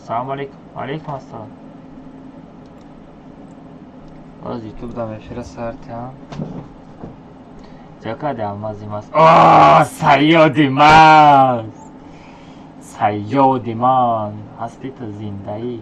Assalomu alaykum. Alaykum assalom. Hozir YouTube'dan efire sartam. چقدر الماس ایماست. سیادی من هستی تو زنده ای.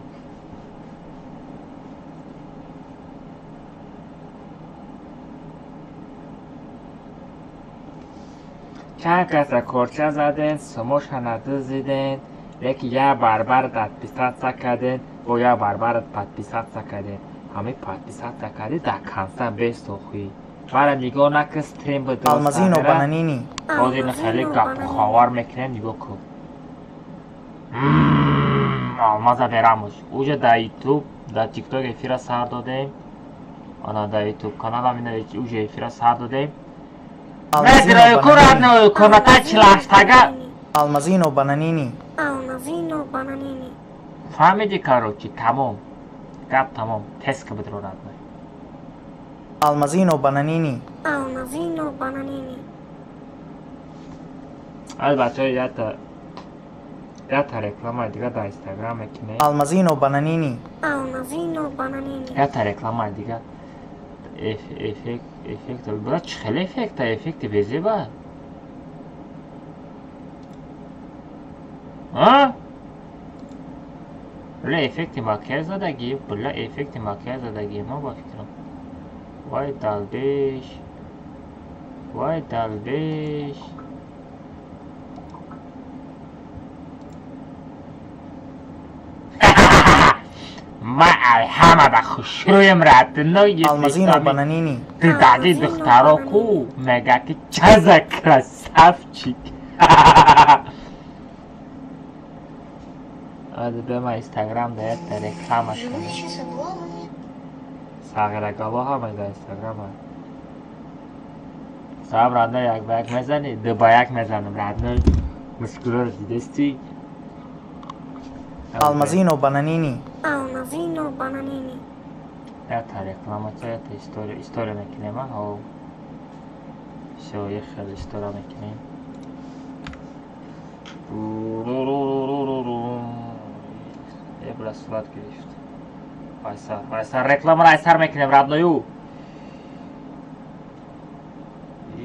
چند کس کورچه زدن سموش ندوزیدن یکی یه بربر تدپیسات سکدن و یه بربر تدپیسات سکدن همه تدپیسات سکدن در کنسن بیست و خوی برای نگاه نکه ستریم به دوست Almazino bananini. باز این خیلی گپ خوار میکنه نگاه کن آلمازا براموش اوجه در یوتیوب در تیک توک افیره سر دادیم آنا در یوتیوب کانال هم اوجه افیره سر دادیم مدرای کورانو کنتا چلاشتاگا Almazino bananini. فهمیدی کاروچی تمام گپ تمام تسک بدرو رادنای Almazino bananini. از بچه های یه تا رکلام های دیگه در اینستاگرام کنه Almazino bananini. یه تا رکلام های دیگه افکت برای چه خیلی افکت های افکت ویزی با ها؟ بلا افکت ماکیاج زدگی بلا افکت ماکیاج زدگی ما با فکرم وای دلبیش ما همه دا خوشرویم رد نوی Almazino bananini. دیدگی دخترا کو مگه که چه ذکر صف چی از به ما اینستاگرام داید در رکلامش کنه ساغرگاوا همه در اینستاگرام هم صاحب رادنا یک با یک میزنی دو با یک میزنم رادنا مشکل رو دیدستی Almazino bananini. یا تا رکلام چه یا تا استوری میکنیم ها شو یک خیلی استوری میکنیم یه بلا صورت گرفت وایسا رکلام را ایسر میکنیم رادنایو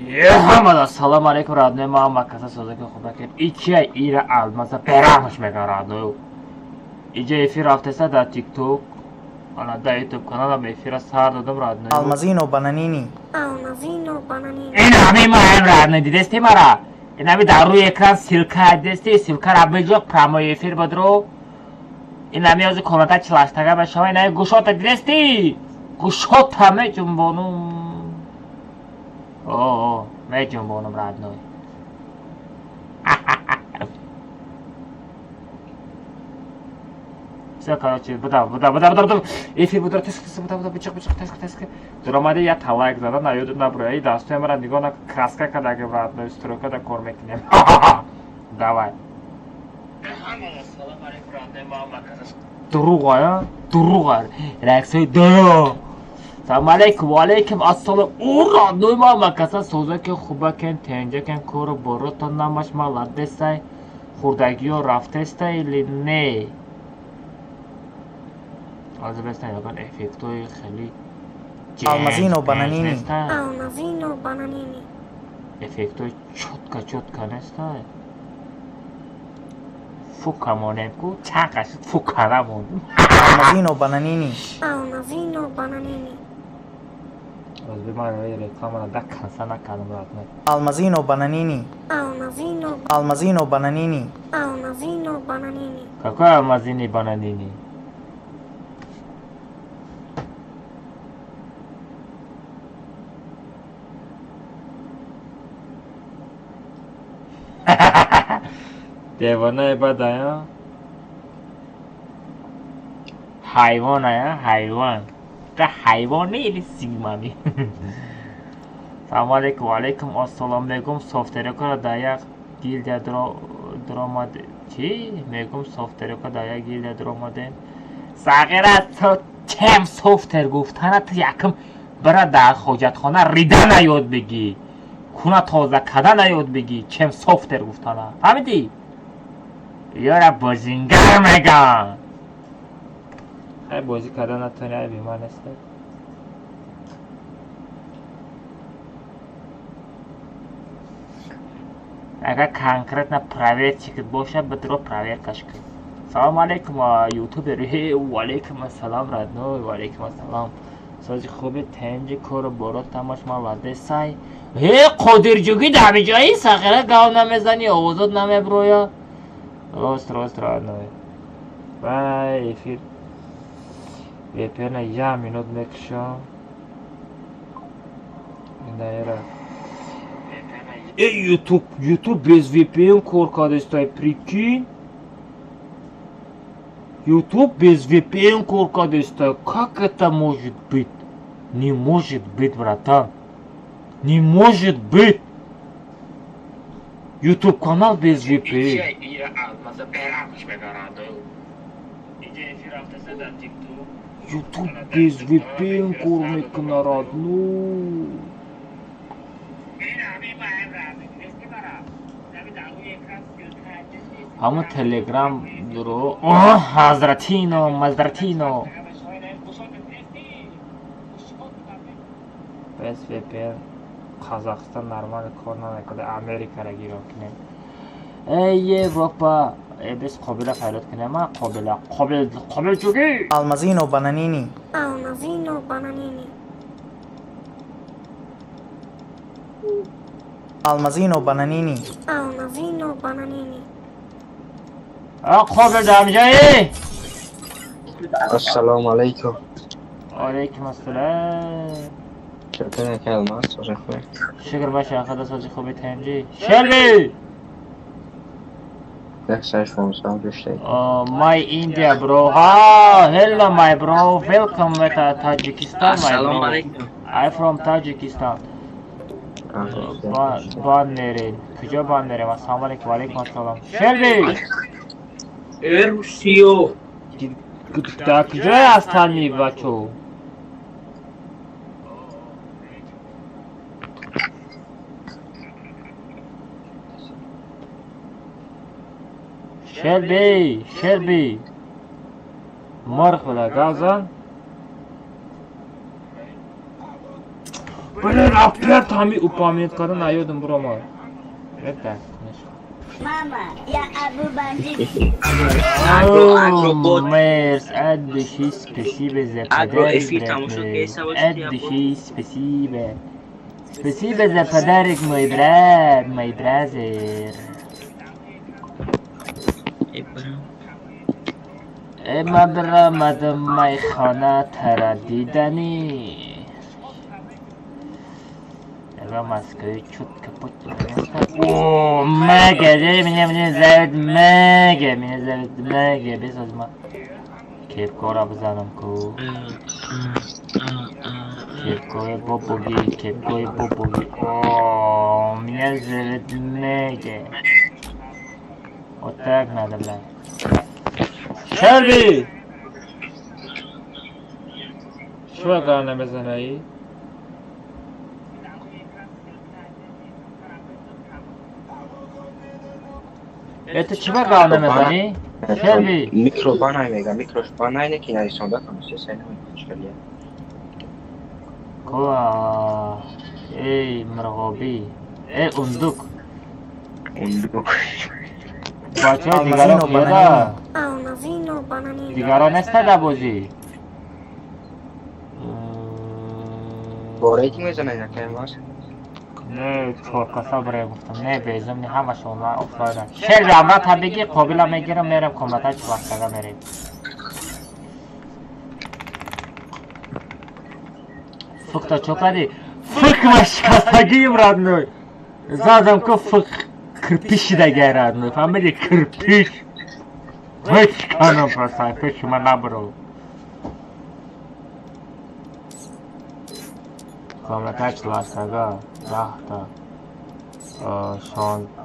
یه همه سلام علیکم رادنای ما هم مکسا سوزه که خوب بکن ایچی ایره المازا برامش میگن رادنایو اینجا افیر رفته در تیک توک آنا در یوتیوب کانال هم افیر سر دادم رادنایو Almazino bananini. این همه ما هم رادنای دیدستی مرا این همه در روی اکران سیلکه دیدستی سیلکه را بجا پرامای افیر بدرو این همه از کامنتا چلاشتگه به شما این همه گوشات دیدستی گوشات همه جنبانم اوه می جنبانم رادنای все короче буда эфир буда теск буда бичак теск драмаде я талайк зада на YouTube наброй и дастуй мара нигоh на краска кадаги брат на строка да кор мекунем давай салом алейкум рандем мама дуруга раксой да салом алейкум ва алейкум ассалом ура ной мама каса соза ки хуба кен тенҷа кен кору борото намаш маладесай хурдагиё рафтестай или не از بسته یکان افکتوی خیلی Almazino bananini. افکتوی چوتکا نسته فوکامونم کو چقدر فوکارمون Almazino bananini. از به من روی رکلام را دک کنسا نکردم راتنه Almazino bananini. Almazino bananini. какой алмазини бананини دیوانه بد آیا حیوان آیا حیوان که حیوان نیلی سیمانی سلام علیکم و علیکم السلام میگم سافتریکا را در یک گیلد درآمد چی؟ میگم سافتریکا در یک گیلد درآمدیم صغیره تو چم سافتر گفتنه تو یکم برای در حاجتخانه ریدن نیاد بگی خونه تازه کردن نیاد بگی چم سافتر گفتنه فهمیدی؟ یارا بازینگر میگم ای بازی کردن نتونی ای بیمار نیست. اگر کنکرت نه پرایوت چیکت باشه بدرو پرایوت کش کن. سلام علیکم یوتیوب روی و علیکم السلام ردنو و علیکم السلام. سازی خوبی تنجی کور برو تماش ما وده سای هی قدر جوگی دمی جایی سخیره گاو نمیزنی آوازات نمیبرویا راست ردنو بای افیر VPN یه مینوت میکشم این دایره эй YouTube без VPN корка достай, прикинь? YouTube без VPN корка достай. Как это может быть? Не может быть, братан. Не может быть. YouTube канал без VPN. YouTube без VPN кормит на родную. همون تلگرام رو حضرتینو مزرتینو بس VPN قزاقستان نرمال کار نمیکنه امریکا را گیرم کنه ای اروپا ای بس قابل پیلوت کنه ما قابل چوگی Almazino bananini. Almazino bananini. قابل دامجایی السلام علیکم. علیکم السلام چطور کلمه سوژه خوبی؟ شکر باشه خدا سازی خوبی تنجی شلبی یک سرش فونسان گشته my India bro ha hello my bro welcome with Tajikistan my السلام bro علیکم. I from Tajikistan ban nerin kuca ban nerin assalamu alaikum wa alaikum assalam Shelby ارسیو در کجای هستنی بچو Shelby مرخ بله گازن بله رفت همی اپامیت کردن نیادم برو ما رفت Mama, ya Abu Banjir. Мерс, большое спасибо за подарок, большое спасибо. Спасибо за подарок, мой брат, мой бразер. اما برآمدم میخانه تردیدنی اما مسکری چود کپوت اوه مگه داری منه زرد مگه بساز ما کیف کارا بزنم کو کیف کار بابوگی اوه منه زرد مگه اتاق ندارم شلبی شو قرنه بزنه ای؟ تو چی با قرنه بزنی؟ شلبی میکرو بانای میگم میکروش بانای نه که نریسانده کنم سه نمی مشکلیه کوه ای مرغابی ای اندوک بچه ها دیگران خیاده دیگران نسته در بازی باره میزنه یا کلماس نه چهار کسا برای گفتم نه بیزم نه همه شما افتادن شلبی امرا تا بگی قابل میگیرم میرم کمبتا چه وقت اگه میریم فکتا چوکادی فک مشکستگیم ردنوی زادم که فک کرپیش دیگه ردنوی فهمیدی کرپیش هیچ کنم پرسای پیش من نبرو کاملتر چه وستگاه 10 تا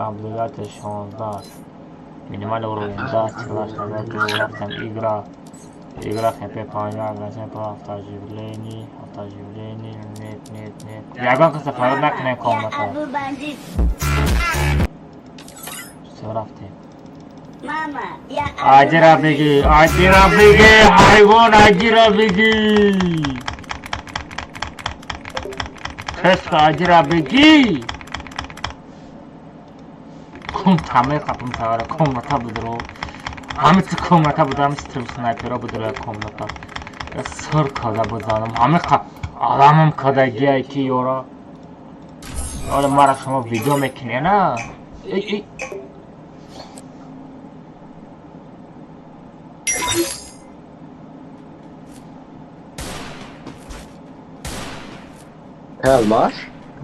قبلیت 16 مینیمال اوروینده چه وستگاه جو رفتم ایگرا خیپه پانیا گذن پا هفته جیولینی نت یگان که سفارت نکنه کاملتر Abu Banjir. چه رفتیم Mama, ya Acira begi, hayvan acira begi. Kes acira begi. Kum tamir kapım tavara, komnata budro. Hamit komnata budam strip sniper'a budro komnata. Ya sır kada budanım, hamit kap. Adamım kada giya ki yora. Oğlum mara şuma video mekine na. Ey. Elmas.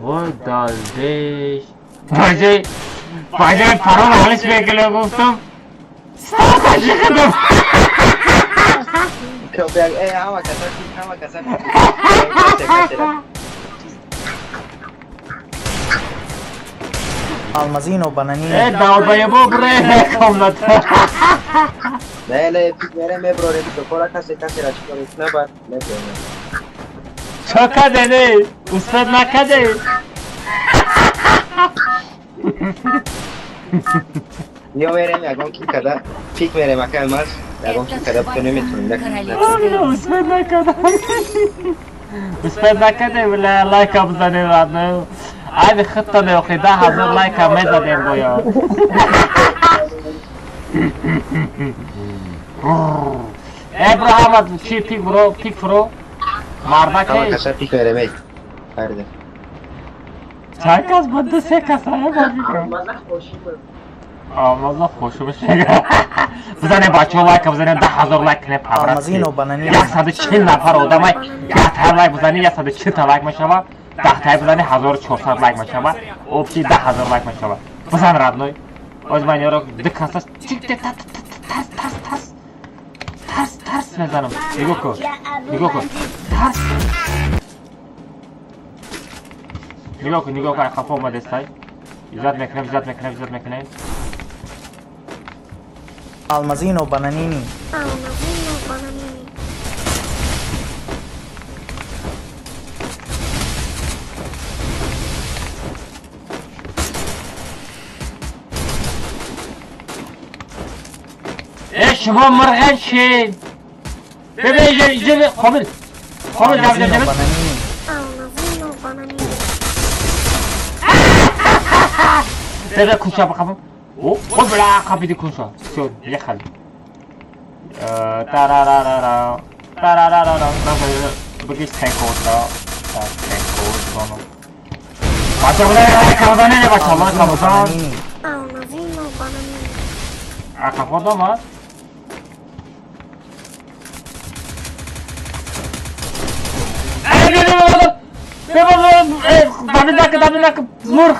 Vay daldeş. Bacay param halis bekle guftum. Sana çıkdım. Köpek ama kasar. Almazino bananini. Dalbayı bu buraya komnata. Nele pikmere me bro repito kora kase açık ne var ne böyle. Çaka dedi. Ustad nakade. Io verem ya gonki kadar pik verem akalmaz. Ya gonki kadar dönemiyorum ne Ustad nakade. Ustad nakade bile like abzane vardı. Abi xıtta da yok idi. Hazır like ameza den boya. Abraham pik bro. Marda ama ki. kasar pik veremey. Hadi. Çaykas bunda sekas ayağım bro. Amazda hoşuma şey. Bizane bacho like bizane da hazır like ne pavra. Almazino bananini. Ya sadı çil nafar odamay. Ya tar like bizane ya sadı çil ta like maşaba. Dahtay bizane 1400 like maşaba. Opti da hazır like maşaba. Bizane radnoy. Ozman yorok dikasa çık tas mezanım. Igoko. Tas. Nigoko kafama destay. İzat mekne. Almazino bananini. شما مرغن شین ببین جلو قابل Almazino bananini. ببین کنشا بخوام او بلا قابلی کنشا سیون یه خالی تارارارارا بگیش تنکوز را تنکوز بانو بچه بوده کمدانه نه بچه الله کمدان کمدان var David nak murg.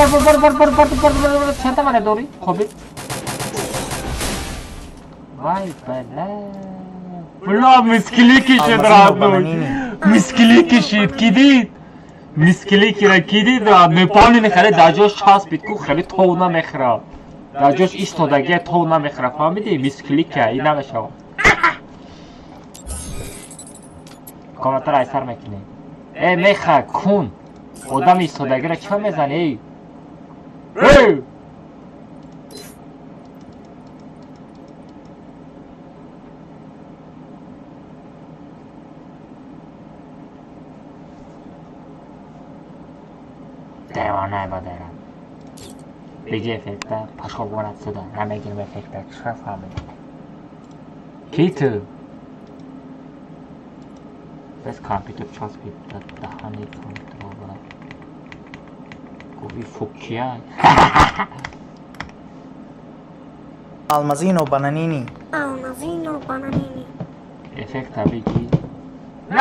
Bar. Senta mana dori? Hobbit. Vay bela. Bula miskili kişi drabno. Miskili kişi kidid. Miskili kira kidid da Nepal ne khale dajosh chas bitku khali tovna mekhra. Dajosh istodagi tovna mekhra famidi miskili ka ina meshav. Komentar aysar mekine. Mexa kun. Odam istodagi ra chha mezani? Devona badara. Bege efekta pashqo'g'onat suda. Namagim efekta chiqar famidi. Kitu. Biz kompüter chasbib dahani kontrol. Govi fukya. Almazino bananini. Efekt tabii ki. Ne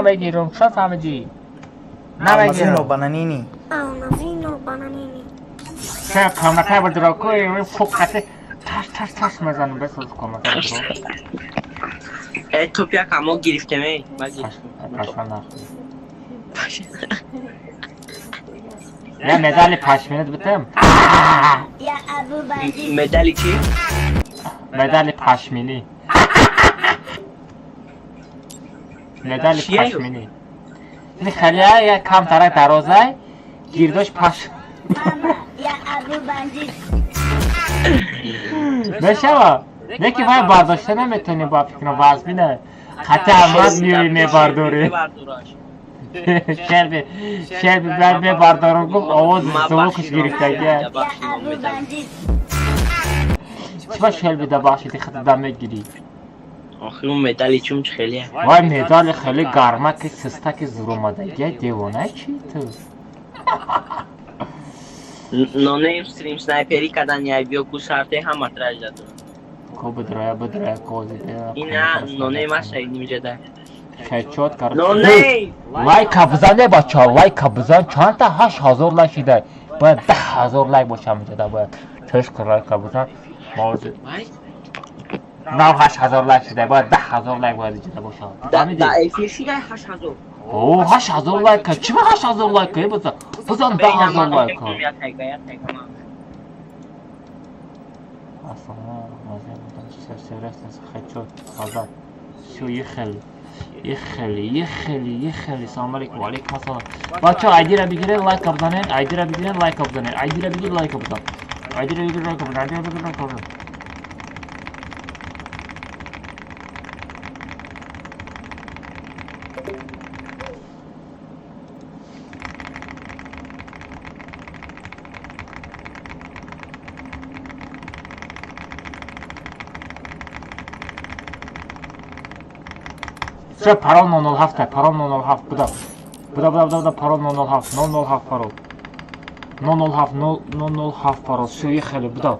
begirim? Şu famidi. Almazino bananini. Sen komentar bırak koy fukate. Tas mezanım be söz komentar bırak. Etopya kamo giriftemey. Paşman Ya medali paşmini bitim. Ya Abu Bandit. Medali ki? Medali paşmini. Medali paşmini. این خلیه یک کم ترک درازه گیرداش پش Mama, ya Abu Bandit. بشوا یکی باید برداشته نمیتونی با فکر وزبینه خط احمد میوی میبرداری شربی بر میبردارم گفت آواز زوکش گرفتگه یا ابو بندیت چرا شلبی ده باشیدی خط دمه گیری آخه اون مدالی چون خیلیه وای مدال خیلی گرمه که سستک زور اومدگی دیوانه چی تو نانه استریم سنایپری کردن یا بیو کشارته هم مطرح جدو کو بدرای کوزی ده این نه نانه ما شایدیم جده خیچوت کرد نانه لایک بزنه بچه ها لایک بزن چند تا 8000 لایک شده باید 10000 لایک باشه اینجا ده باید تشکر لایک بزن موضوع نه 8000 لایک شده باید 10000 لایک باید اینجا باشه دا ایفیشی ده 8000 اوه 8000 لایک چی به 8000 لایک بزن بزن 10000 لایک اصلا مازه بودن سرسنس خیچوت آزاد شو یه خیلی سلام علیکم و علیکم السلام بچه ها ایدی را بگیرین لایک بزنین ایدی را بگیرین لایک بزنین ایدی را بگیر لایک بزن ایدی را بگیر لایک بزن ایدی را بگیر لایک بزن چه پرال 007 پرال 007 بودا پرال 007 007 پرال 007 پرال شوی خیلی بودا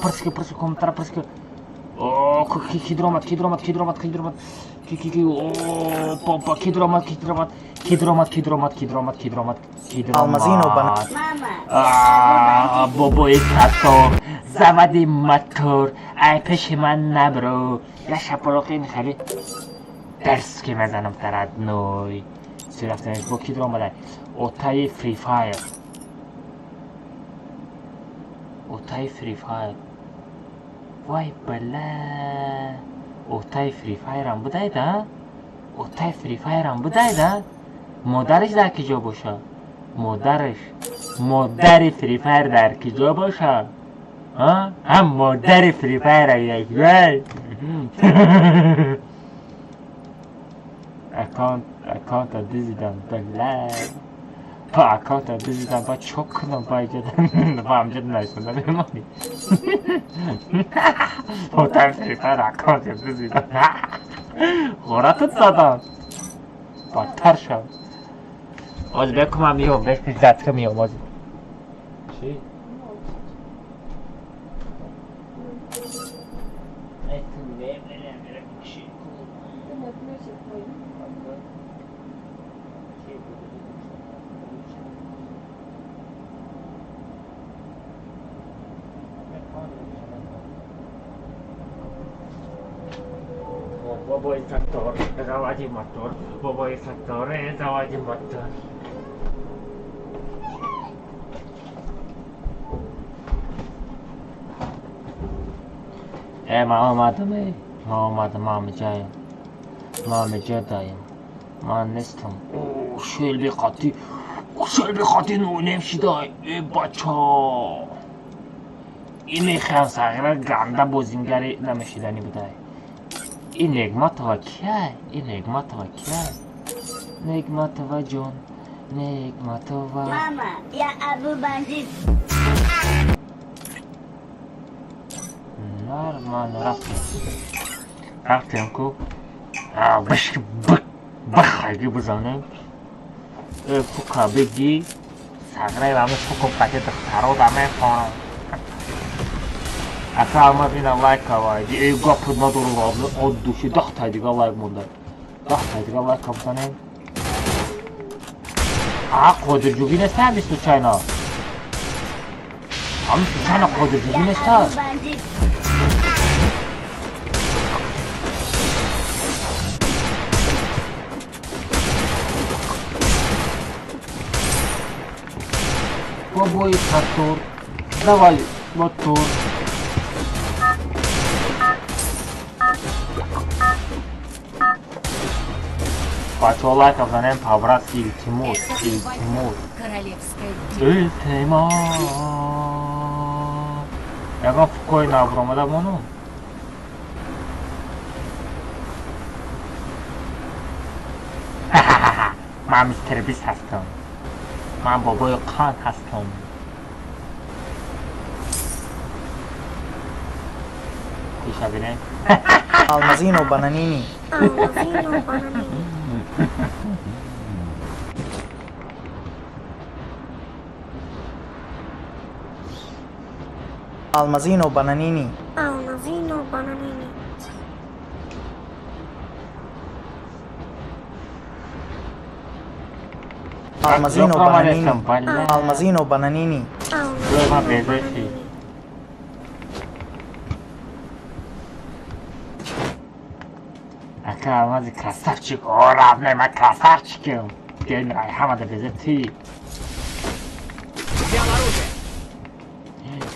تسک پرسکی کومتر پرسکی اوه کی درامات اوه کی درامات Almazino bana. ماما بابای تاتور زودی ماتور ای پیش من نبرو یا شپاروقی خیلی درس که مزنم ترد نوی سی رفتن با کی درام بدن اوتای فری فایر وای بله اوتای فری فایر هم بدایده مادرش در کجا باشه مادر فری فایر در کجا باشه هم مادر فری فایر یک وای اکانت دیدم بله با اکانت دیدم با چوک کنم با ایجادم با همجد نشدم بمانی مادر فری فایر اکانت دیدم غورتت زدم بدتر شد آج بکم هم میام بهش پیش زد که میام آجی چی؟ بابای سکتور ازدواج موتور بابای سکتور ازدواج موتور من آمدم مام جایم من نیستم اوه شلبی خاطی نونیم شده ای بچه این خیلی صغیره گنده بازینگری نمیشیدنی بوده این نگمت و کیه نگمت و جون نگمت و ماما یا ابو بندیت من رفتیم کو بشک بخیلی بزنیم فکا بگی سگره همه فکا قطعه دخترها دمه خانم اصلا همه بینه لایک هوایدی ای گفت ندارو آد دوشی دختر دیگه لایک مونده لایک بزنیم قادر جوگی نیسته همیش تو چاینا قادر جوگی نیسته ابو بندیت بابای تاتور давай мотор Бачо лайк бзанем по-братски Тимур. Это Тимур. королевская дева. Тема. Ягон фукой набромада мону. من میستر بیست هستم. من بابای قان هستم. پیش بینه. Almazino bananini. Almazino bananini. Almazino bananini. Almazino bananini. روی ما بزرشی. اکا آمازی красавчик. О, равный мы красавчики. День рай, хамада безети.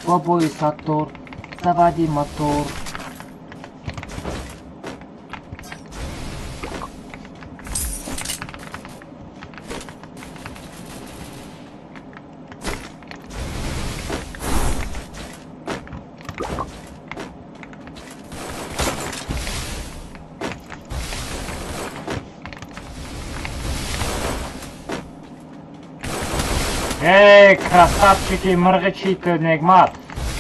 Бабой сатор, заводи мотор. Эй, красавчики, мргачите, негмат.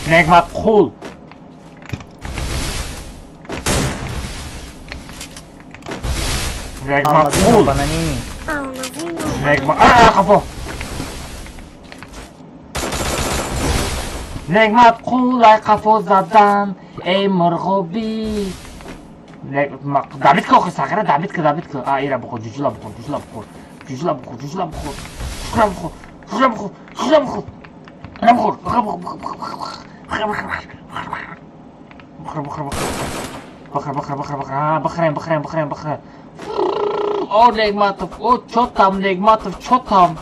Негмат хул. Негмат Almazino хул. bananini. Негмат... капо. Негмат хул, ай капо задан. Эй, мргоби. Давидка охи сахара, Давидка. Ира бухор, жужула бухор. Жужула бухор. Бахрем. О, Негматов, о, чё там, Негматов, чё там?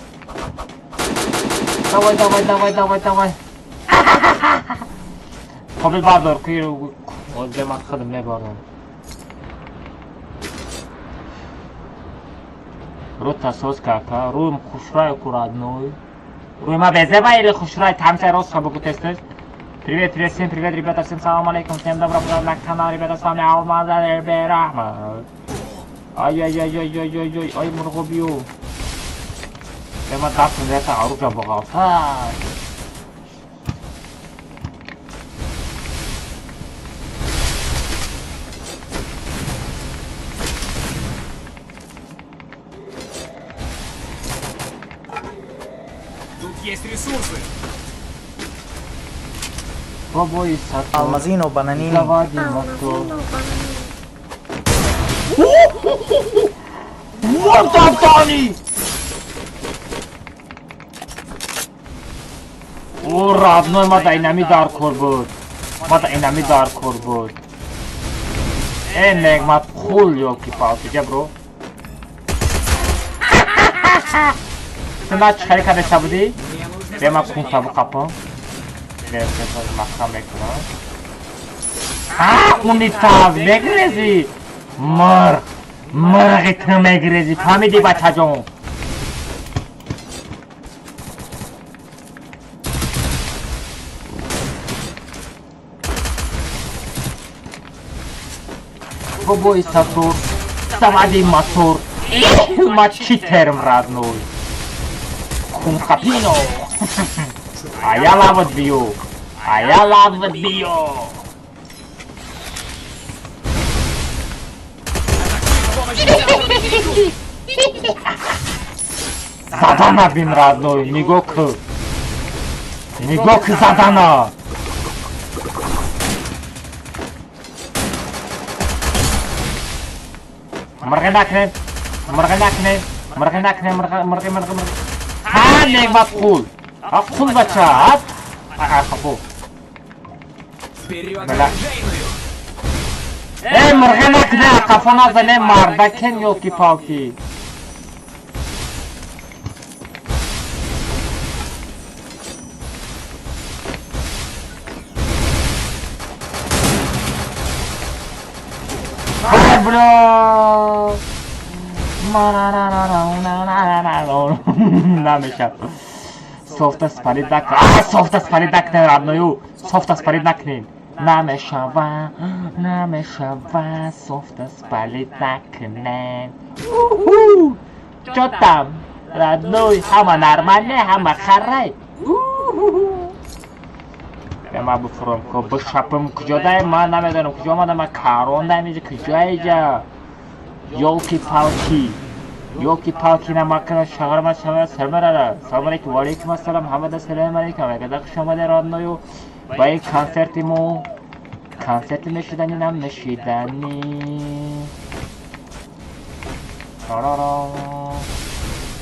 Давай. Хобби бардор, киру, Негмат хадым не бардор. رو تاسوس کاکا روی خوشرای курадной. Руй ма безева или хушрай, там все рассказываю тестес. Привет, всем привет, ребята, всем салам алейкум, всем добро пожаловать на канал, ребята, с вами Алмаза Рахмат. Ай, мургобио. Эма дапсун это оружие богался. Есть ресурсы. Бабой сатор. Almazino bananini. Заводи мотор. Вот они! О, родной, мада инами дар кор буд. Негмат хул, ёлки-палки, где, бро? Ты на чай каде сабуди? Бема кун сабу капо. унитаз мегрези. мргит мегрези. фамиди бачаҷон. Бобой сатур. Заводи мотор. Мачитерм родной. Кунхапино. А я лавот бью. Задана бин родной. Мигоку задана. Мргенакне. Негмат хул. Хул бача. Хапу. Вперед Бля. оружейную! мргенакне. Кафана зане мардакен ёлки-палки. Бля. намешав. Софтас парид накнен. Софтас парид накнен, родною. Софтас парид накнен. Намешава, софтас парид накнен. Чё там, родной? Хама нормальный, хама харай. ما بفرم که بشپم کجا دایم من نمیدونم کجا آمدم من کارون دایم اینجا کجا اینجا یوکی پاکی نمکنه شغل من شما سلام علیکم و علیکم السلام حمد السلام علیکم اگه خوش آمده رادنایو با این کانسرت نشیدنی نم نشیدنی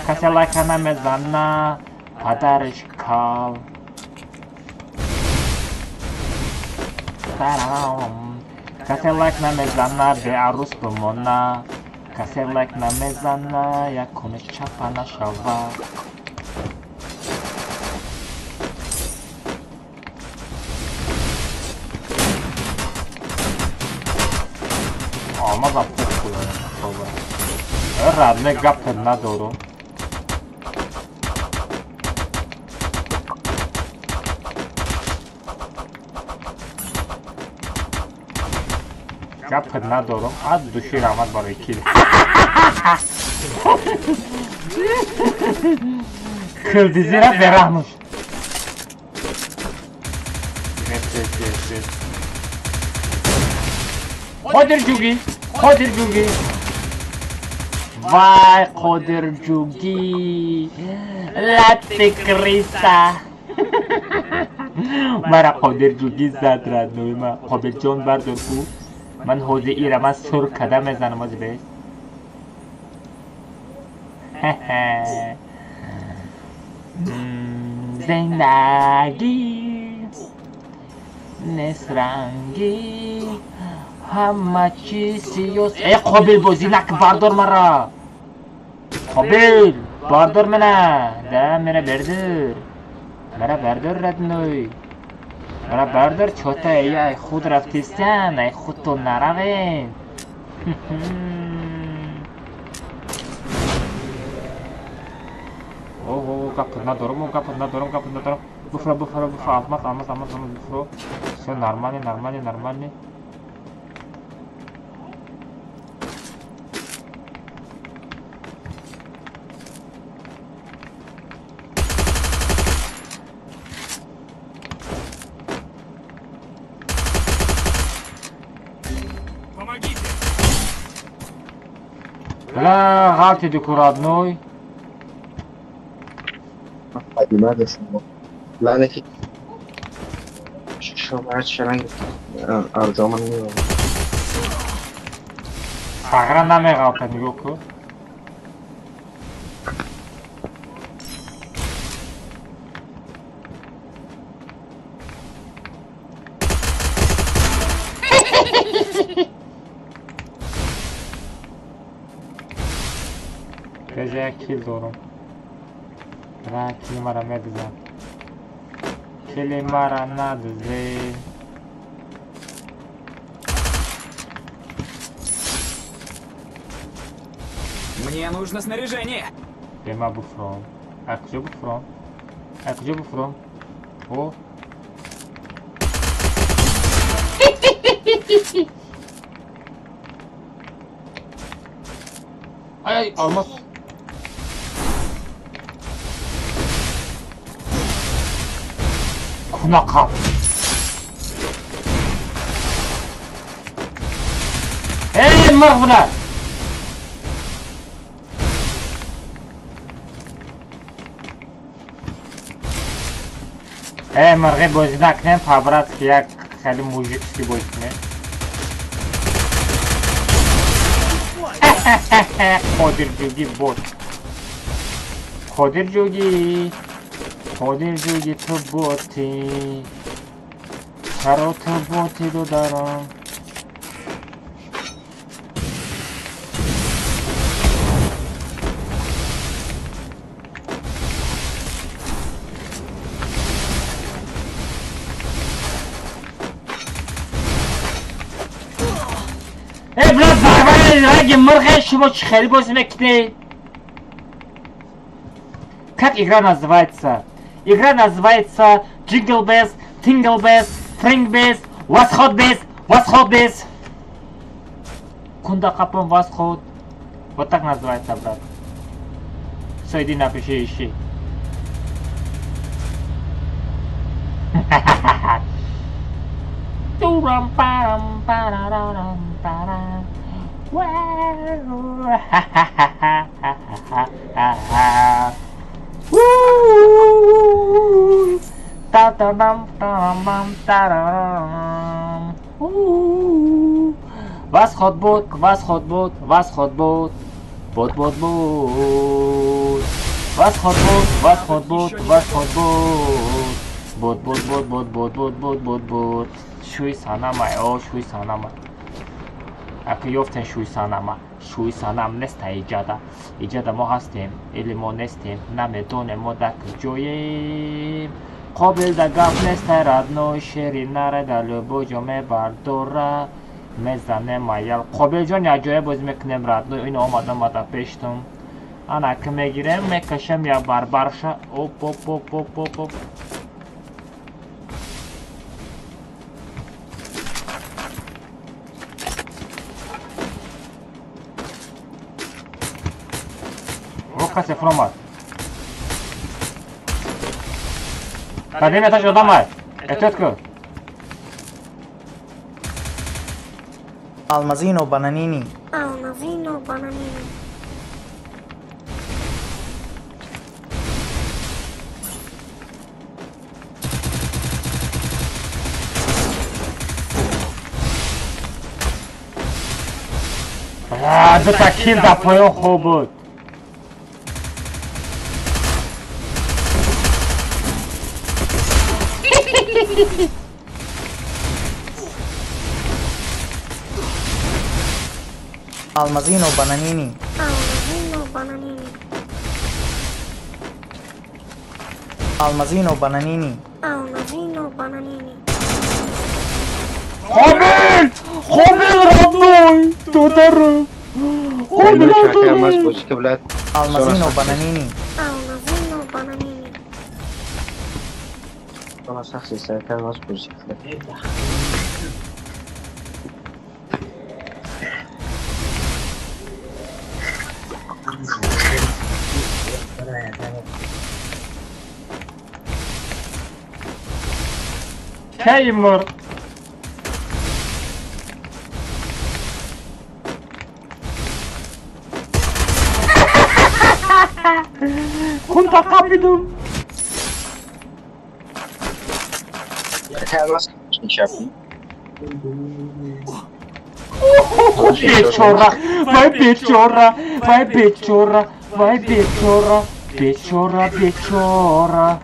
کسی لایک نمیزنه پدرش کال کسی لایک نمیزنه به عروس بمونه کسی لایک نمیزنه یکونش چپا نشوه آمازم خوب کنه رادنه گپ ندارم گپ ندارم از دوشی رحمت برای کیل کردیزی را برحمش قادر جوگی وای قادر جوگی لطی کریسا مرا قادر جوگی زد رادنوی ما قابل جان بردار کو من حوزه ای را من سر کده میزنم از بیست زندگی نسرنگی همه چی سیوس ای قابل بازی نک بردار مرا قابل بردار منه ده مرا بردار رادنوی مرا بردار چوتا ای خود رفتیستن ای خود تو نروین اوه گپ ندارم بفرو آمد بفرو все нормально لا غلطي ديكو رادنوي لماذا شما لعنتي شو بعد شرنگ ارجو من میرم ساغرا نمی غلطه دیگو کو Gece kill doğru. Ben kilimara medizem. Kilimara nadze. Мне нужно снаряжение. Бема буфрон. А где буфрон? О. Ay almaz. Kunaka. Hey mağbuna. Hey مرغی بازی نکنیم پابرات که یک خیلی موجودی بازی کنیم خودر جوگی تو بوتی چرا تو بوتی رو دارم Hey blood, ради морга шумо чӣ хеле бозӣ мекунед? Как игра называется? Игра называется Jingle Bells, Tingle Bells, Spring Bells, Восход Bells, Восход Bells. Кунда капон восход. Вот так называется, брат. Все, иди напиши, ищи. Турам парам парарам парам. Восход буд, восход буд, восход буд, буд буд буд. Восход буд, восход буд, восход буд, буд буд буд буд буд буд буд буд буд. Шуй санама, о шуй санама. Ака ёфтен шуй санама. Шуй санам неста иҷада. Иҷада мо ҳастем, или мо нестем, намедонем мо дар куҷоем. Қобил да гап неста радной, шери нареда любо ҷо мебардора. Мезанем аял. Қобил ҷон якҷоя бозӣ мекунем радной, ин омадам ада пештум. Анака мегирем, мекашем як барбарша. Оп оп оп оп оп оп. Касе фромат. Кадем этаж одамай. Этетку. Almazino bananini. Almazino bananini. До таких запоён хуб буд. Almazino bananini. Almazino bananini. Almazino bananini. Almazino bananini. Қобил! Қобил родной! Додару! Қобил родной! Almazino bananini. Almazino bananini. Ona şahsi sayfaya nasıl bulacaklar? Кеймер! Кунта капидум! Sayfaya nasıl iş yapayım? Печора! Vai печора! Vai печора! Vai печора! Печора, печора!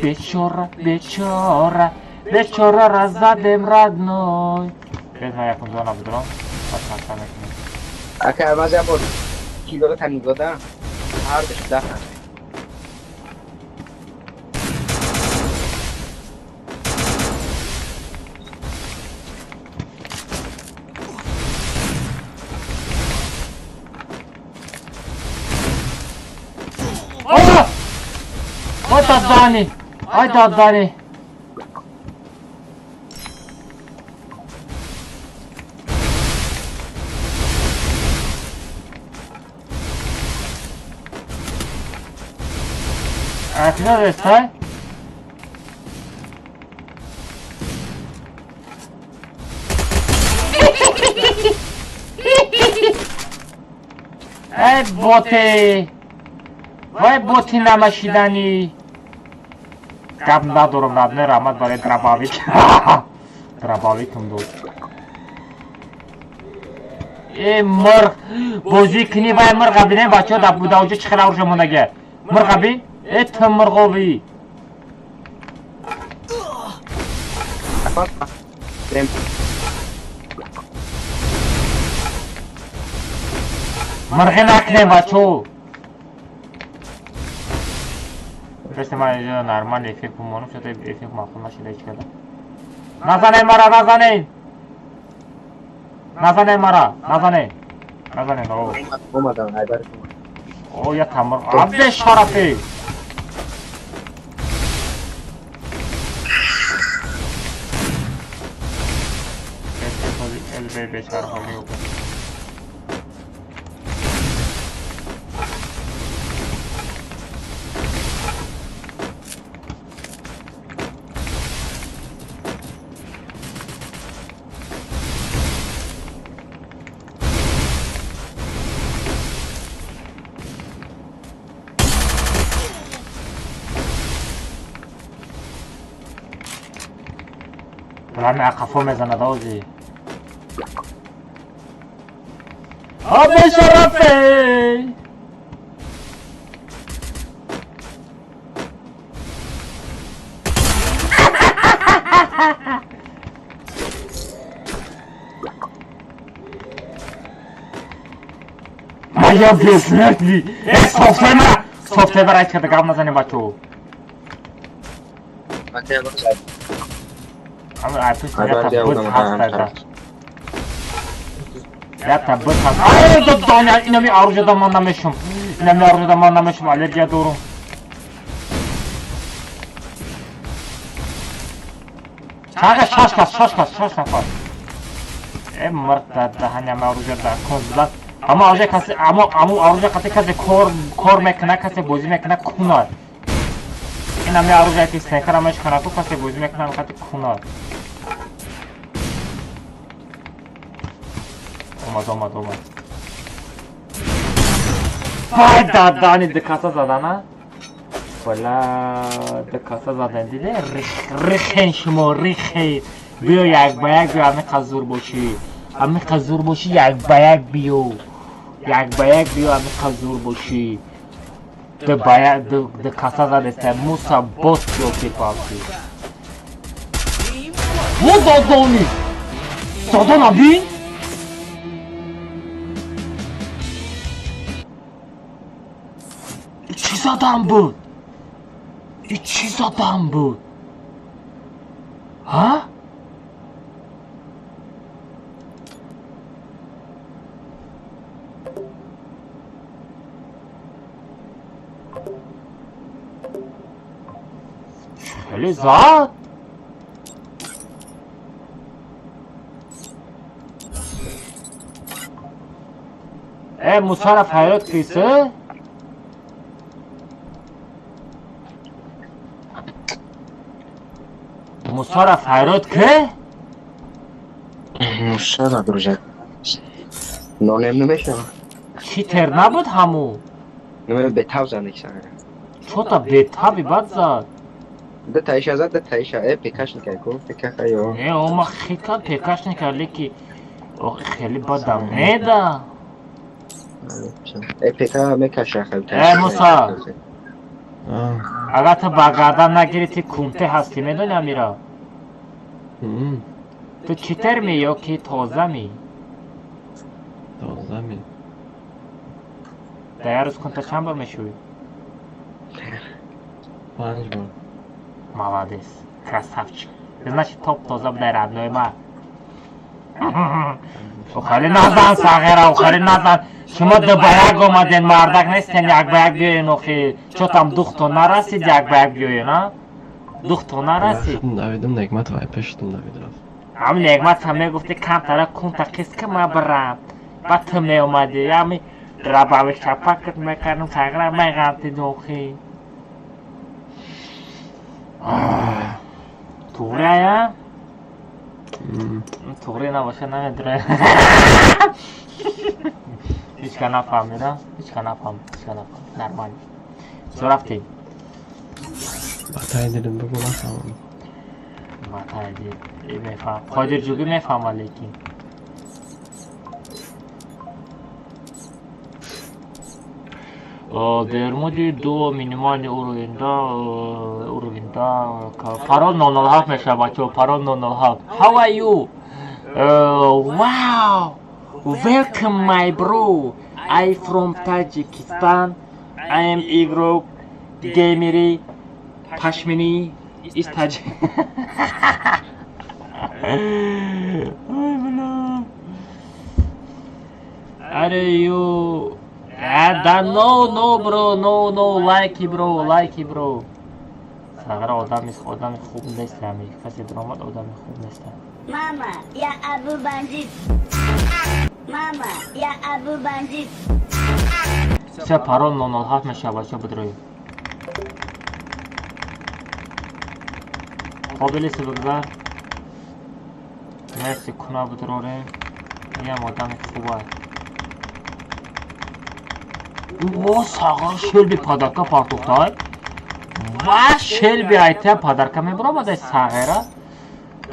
Печора, печора! Печора разадем родной! Бедна якун зона будрон. Aka az yapar. Kilo tanıgo da. Har dışta. Ой! Ой, Дадани! Ой, Дадани! А ты надо встать? Эй, боты! Вай боти намашидани! Гап надорам, надне раҳмат барои драбавик. Драбавикам дод. мурғ бозӣ кунӣ вай мурға бинем бачаҳо дар будаоҷо чӣ хела урша монага. Мурға бин? Ту мурғовӣ. Мурғӣ накунем бачаҳо. Просто ман инҷо нормал эффект бумонам, шояд эффект махсул нашуда ҳеч када. Назанед мара, назанед! نزنه مرا نزنه اومدم ایبر او یا تمر عبد شرفی el beşer oluyor. طلع معي قفومة زنادوزي أبي شرفي يا بيسنتلي صوت برای کرده قبل نزنیم بچه عطوش یا تبوت هست یا تبوت هست آره دانیا اینمی آروجه دامان نمیشم الرژیا دورم چاقه شاش نفر این مرد دهنیم آروجه در کنزلت اما آروجه کسی کار میکنه کسی بازی میکنه کنار این همی آروجه که سنکر همش کنه کسی بازی میکنه کسی کنار اومد وای دادانی دکاسا زدنه والا دکاسا زدن دیده ریخین شما ریخین بیا یک با یک بیا همه قزور باشی یک با یک بیا همه قزور باشی دکاسا زده سه موسا باست بیا که پاکی مو دادانی دادان ابی چی زدم بود ها؟ خیلی زد مصرف حیات کیسه؟ مصرف حیرات که؟ مصرف دروجه نانم نمیشم چی تر نبود همو؟ نمیم بتاو زنده کسانه چو تا بتاوی بد زد؟ ده تایشه زد ده تایشه پیکاش نکرد کن پیکاش یا نه اوما خیلی پیکاش نکرد لیکی خیلی بدم نیده پیکا میکشه خیلی موسا اگر تو برگردن نگیری تی کمته هستی میدونی امیرا تو چیتر می یا که تازه می در روز کنتا چند بار میشوی 5 بار молодец красавчик значит топ тоза будай родной ма خیلی نزن صغیره خیلی نزن شما دو با یک اومدین مردک نیستین یک با یک بیاین اخی چو تام دختون نرسید یک با یک بیاین ها دختون نرسید دویدم نگمت وای پشتون دوید رفت همین نگمت هم میگفتی کم تره کن تا کس که ما برم بعد تو می اومدی همین رباوی شپکت میکردم صغیره میغمتید اخی توره یا؟ توره نباشه نمیدره هیچ که نفهمیدم هیچ که نفهم نرمانی چو رفتی؟ بطای دیدم بگو نفهمم بطای دید میفهم قادر جوگی میفهم لیکن در مورد دو مینیمال اورویندا پارول 007 میشه بچه پارول 007 How are you? Wow! Welcome my bro! I from Tajikistan. I am Igro Gameri Pashmini is Tajik. Are you? No bro, no likey bro. Sag'ira odam خوب نیست همی. کسی درآمد آدم خوب نیست. Mama, ya Abu Bandit. Mama, ya Abu Bandit. سه پارون 007 مشابهش بدرویم. قابلی سی بگذار. مرسی کنا بدروریم. یه آدم خوبه. او ساغر شلبی پادرکا پارتوختای. و شلبی ایتیا پادرکا میبرم از ساغره.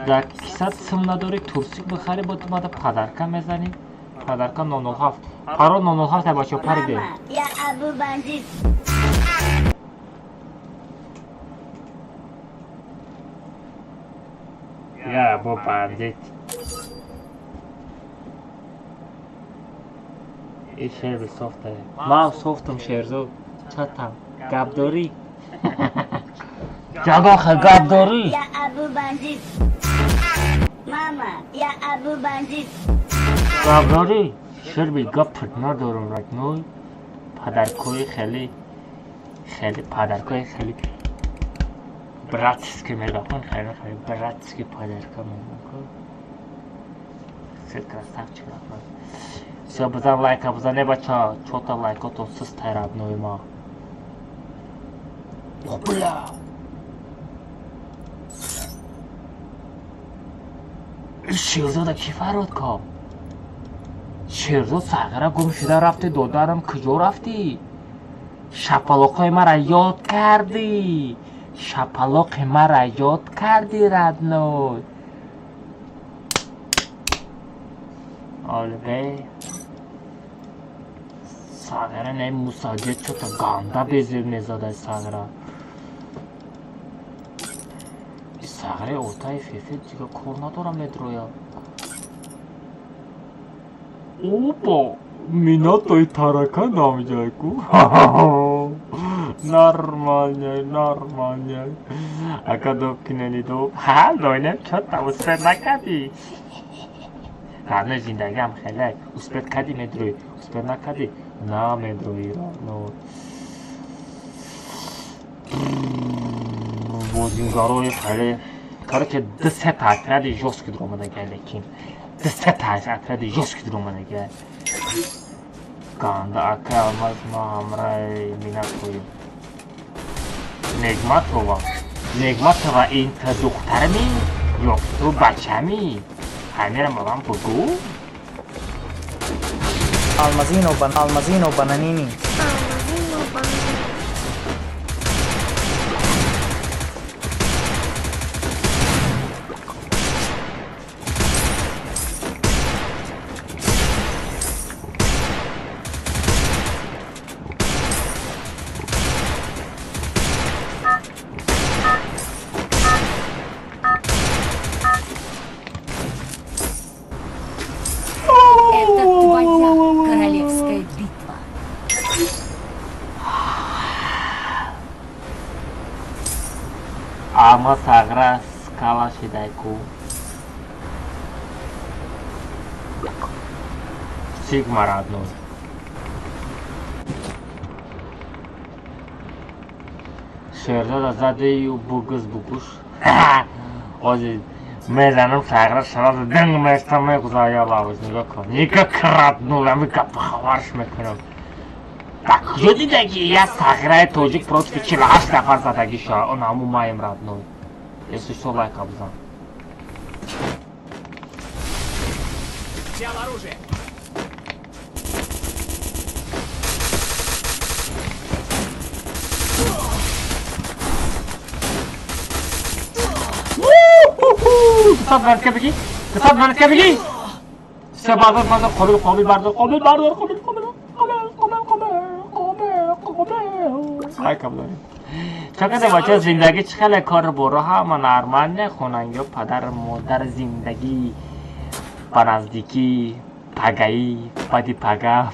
در کیسات سم نداری تورسیک بخری با تو ماده پادرکا میزنی. پادرکا 007. پارو 007 باشه پریده. Mama, ya Abu Bandit. یا ابو بندیت. این شعر به صفته. ما صفتم شعرزو. چطم گب داری؟ جگا خیل گب داری؟ Ya Abu Bandit. Mama, ya Abu Bandit. گب داری؟ شعر بی گب پرد ندارم رکنوی. پدرکوی خیلی پدرکوی خیلی براتسکی میگفن خیلی براتسکی پدرکا میگفن سید красавчик رفتن все بزن لایک بزنه بچه چوتا لایکاتون سست تایراب نوی ما بلا شیرزاد کی فراد که شیرزاد ساغره گم شده رفتی دودارم کجا رفتی شپلوقای مرا یاد کردی شپلوق مرا یاد کردی ردنوی آلبه ساغره نه مساجد چوتا گانده بزیر نزاده ساغره ساغره اوتای فیفی دیگه کور ندارم مدرویا اوپا Минутой тарака намечайку. Нормально. А когда кинелидо, лойнем чё-то успет накади. Ладно, зиндагам хелай, успет кади медруй, успет накади. На медруй, ну. Бозингарои хелай. Короче, 10 отряды жёсткий дромана гелякин. 10 отряды жёсткий дромана гелякин. Ganda aka almaz ma hamray minat koyim. Negmatova inta دخترمی yok تو بچمی همیرم بابام بگو Almazino bananini. Almazino bananini. Это твоя королевская битва. Ama sagra skala shidayku Sigma radno Sherzada zadeyu bugus Ozi میزنم ساغره شراب دنگ میستم میگذاری آواز نگاه کن نگاه کردنو میگه بخوارش میکنم так کجا دیدگی یه ساغره توجیک پروتکی 48 نفر زدگی شا اون همون مایم ردنو если что лайк обзан Взял оружие. تصاب مرد که بگی سه بردار قابل بردار لایک ابزاری چقدر بچه زندگی چخیلی کار برو همه نرمال نخونن یا پدر مادر زندگی با نزدیکی پگایی پدی پگا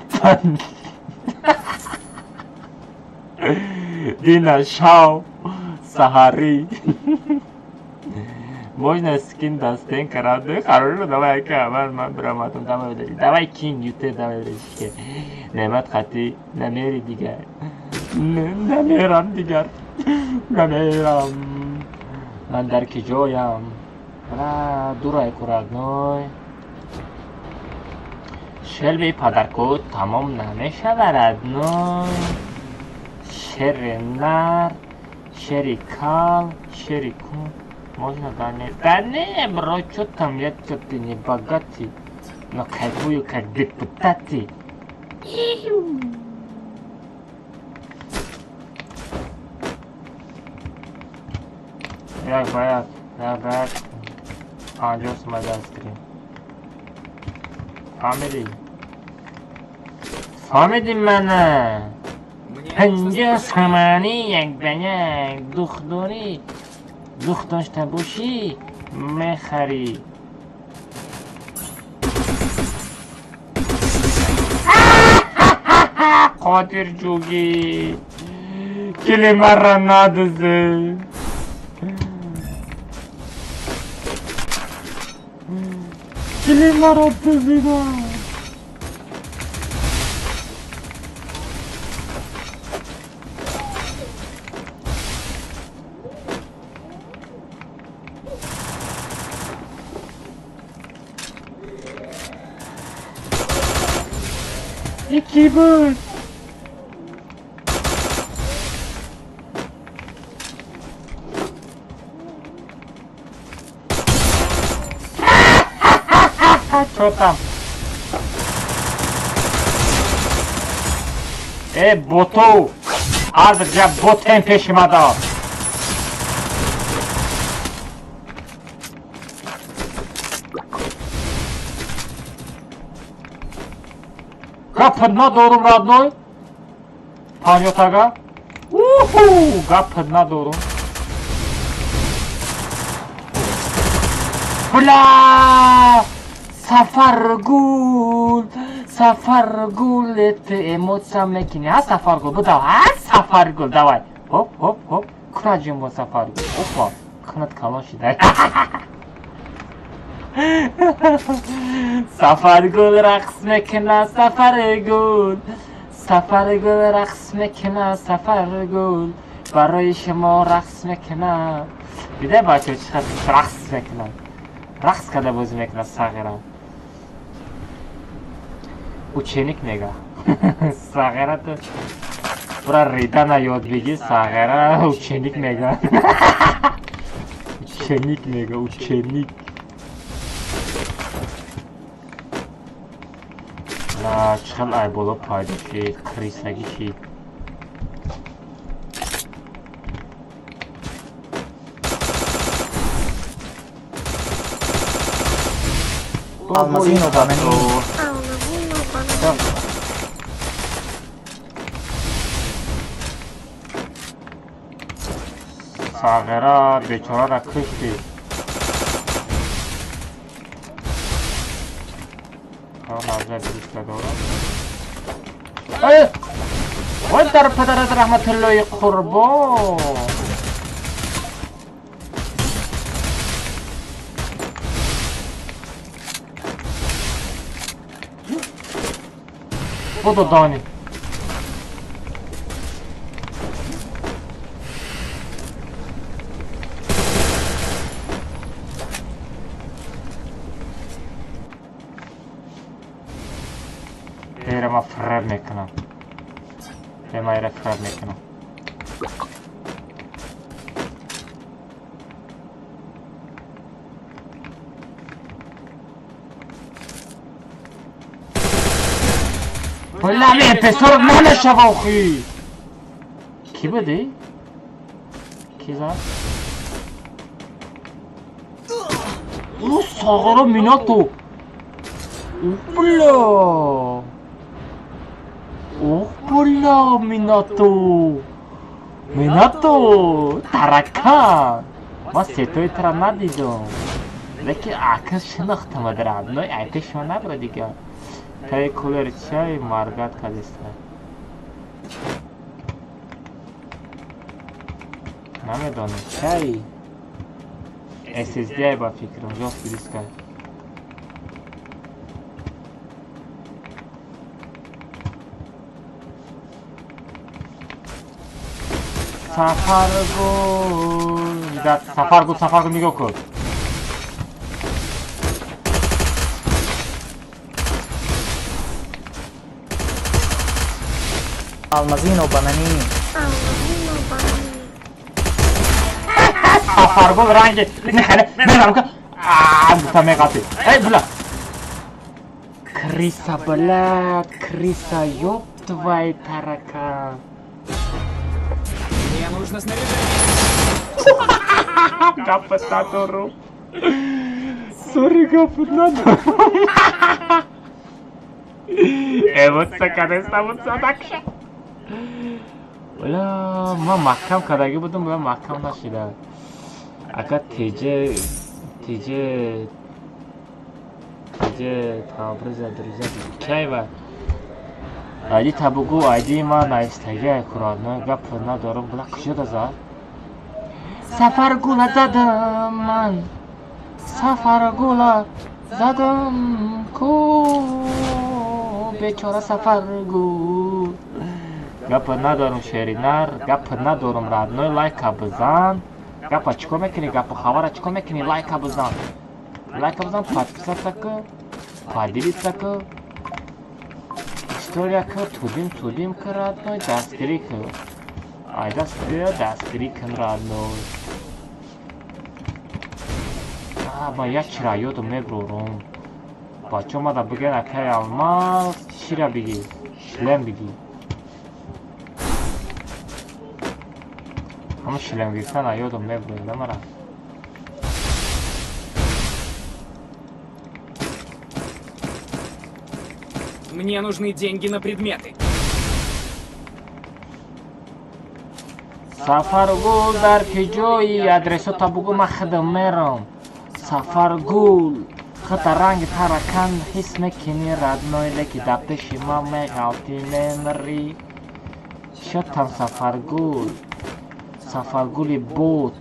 دین شاو سهاری Можно скин дастен карады. Хорошо, давай ка, man браматон, давай бери. Давай кинь, юте, давай бери. Немат хати, намери дигар. Намерам дигар. Намерам. من در کجایم را دورای کردنوی شلبی پدرکود تمام نمیشود نوی شر نر شری کال شری کن можна да не бро что там я что-то не богатый но кайфую как депутаты я باید آنجاست اومده از کریم فهمیدیم منه پنجاه سمانی یک بنیک دختاری دوخت داشته باشی میخری خاطر جوگی کلمه را ندازه کلمه را بزیدم یکی بود شدم ای بوتو از جب بوتن پیش ما دار гапа надорум родной панёт ага гапа надорум бля сафаргул это эмоция мекини а сафаргул сафаргул давай хоп хоп хоп куражим бо сафаргул опа канат калон шидай سفرگل رقص میکنه سفرگل رقص میکنه سفرگل برای شما رقص میکنه بیده بچه چقدر رقص میکنه رقص کرده بازی میکنه صغیره ученик میگه صغیره تو برا ریدن یاد بگی صغیره ученик میگه ученик چقدر ای بالا پایده شید کریسنگی شید Almazino bananini Almazino bananini صغیره بیچاره را کشتی وای در پدرت رحمت الله قربان بودو دانی ما فرار میکنم ما ایره فرار میکنم والله می پسر ننشه باخی کی بودی؟ کی زد؟ او ساغر میناتو بلا بلا میناتو ترکان ما ستوی ترا ندیدم لیکن عکس شناختم در عدنای عکس شما نبره دیگه تای کولر چای مارگات کدسته نمیدونم چای SSD ای با فکرم جاست دیسک ای سفرگل نگاه کن Almazino bananini. Almazino bananini. سفرگل رنگ نمیدونم که گفتم میقاطی ای بلا کریسا بلا کریسا ёб твои таракан Мне нужно снаряжение. Капотатору. Сори, капотатору. Вот наконец-то вот задакша. Бля, ма махкам кадаги будам, бля махкам нашида. Ака теже табриза друзья. Чайва. Айди табугу айди ма наистаги курадно гап надорум бula кушода за сафаргула задам ман сафаргула задам ку бечора сафаргул гап надорум шеринар гап надорум радной лайка бизан гапа чико мекунӣ гапа хабара чико мекунӣ лайка бизан подписаться ку поделиться ку история ку тудим ку родной дастгирӣ ку ай дастгирӣ кун родной ман як чира ёдам мебурам бача омада бигӯяд акай алмаз чира бигӣ шлем бигӣ ҳамн шлем гирифтан ёдам мебурам намара Мне нужны деньги на предметы. Сафаргул дар ки ҷои адресо табугу ма хидм мерам Сафаргул хата ранги таракан ҳис мекунӣ радной леки дар пеши ма меғалтӣ мемирӣ шотам Сафаргули бот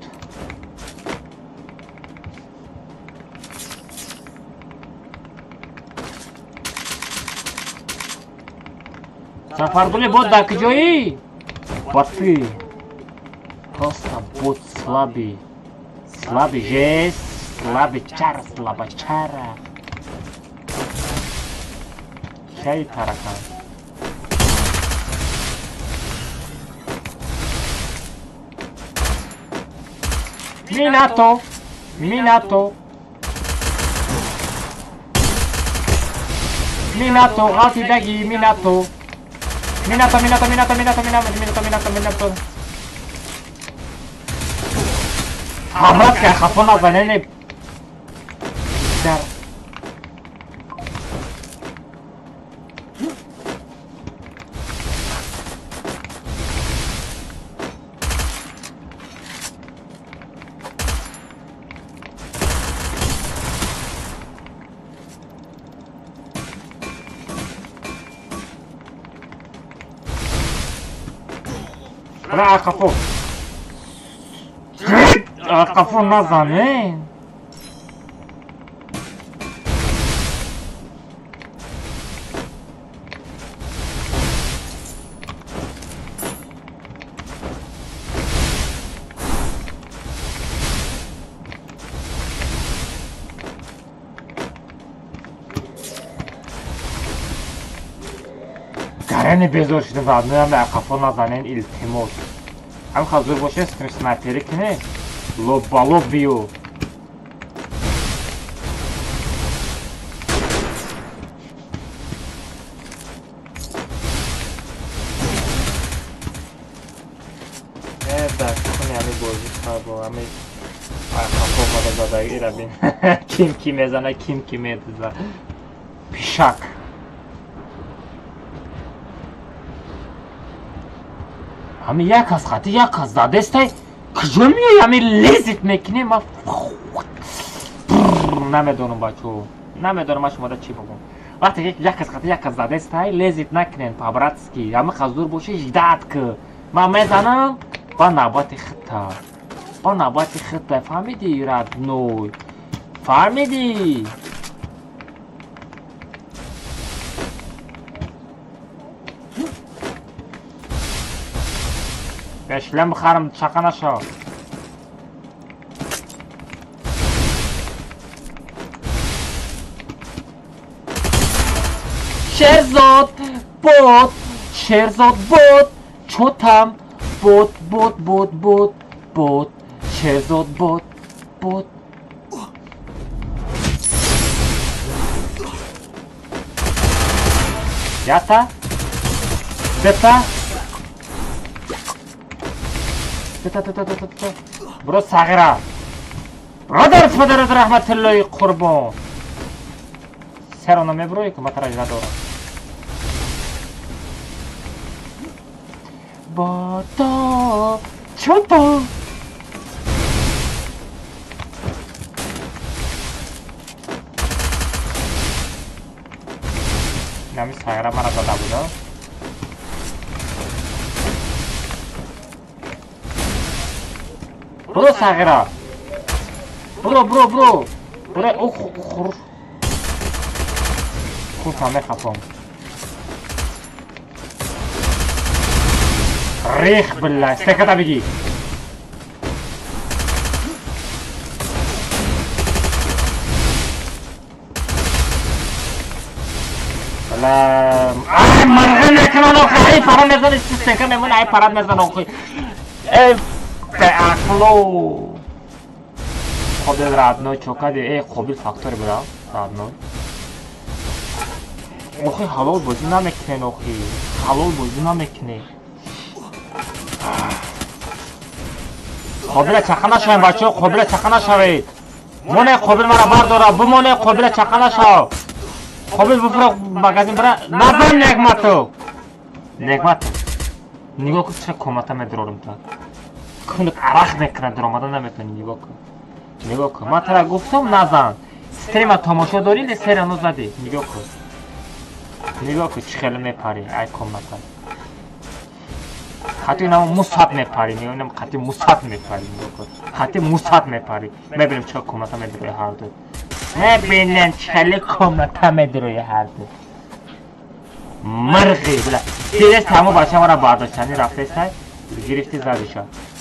Сафаргули бот дар куҷоӣ? Боти просто бот слабый жест слабачара чай таракан минато алтидаги минато Хамрат ка хафо назанени дар ра хафо назанен гарани безор шудем вадноям дар хафо назанен илтимос ҳам хазур боше снайперӣ кунӣ лоб ба лоб биё дар куни ҳами бозӣ бо ҳами хафо мада задагира бин ким ки мезана ким ки медуза пишак ҳами як аз хати як аз задестай куҷо меои ҳами лезит мекунӣ ма намедонам бачо намедонам ма шумода чӣ богум вақте як аз хати як аз задестай лезит накунен по-братски ҳами қаздур боши ждат ки ман мезанам ба навбати хита با نباتی خطه فهمیدی ردنوی فهمیدی بشلم بخرم چقه نشا شهرزاد بود شهرزاد بود چوتم بود شهرزاد بود یاتا بتا برو صغیره برادر پدرت رحمت الله قربان سرانو میبروی که مترج ندارم بادا چوتا نمی صغیره مرا داده بوده برو صغیره برو اوخ خوب همه خفام ریخ بالله استکتا بگی سلام مرغه نکنان آخه ای پرا میزن استکتا میمون ای پرا میزن آخه ای اخلو خوبیل ردنوی چوکده ای خوبیل فاکتوری بوده ردنوی آخه حلال بازی نمیکنه آخه حلال بازی نمیکنه خوبیل چقه نشویم بچه خوبیل چقه نشوید مونه خوبیل مرا برداره بمونه خوبیل چقه نشو خوبیل بفرق مگزین برای نزن نگمتو نگاه کن چه کمتا میدرارم تا کنک عرق میکنه در آمدن نمیتونی نگاه کن من ترا گفتم نزن استریم تماشا داری سری هنوز زدی نگاه کن چه خیلی میپری ای کمتا خطی اینم موساد میپری نگاه اینم خطی موساد میپری نگاه کن خطی موساد میپری میبینیم چه کمتا میدروی هر دو میبینیم چه کمتا میدروی هر دو مرغی بله دیرست همه بچه ما را برداشتنی رفته سای گرفتی زدی شد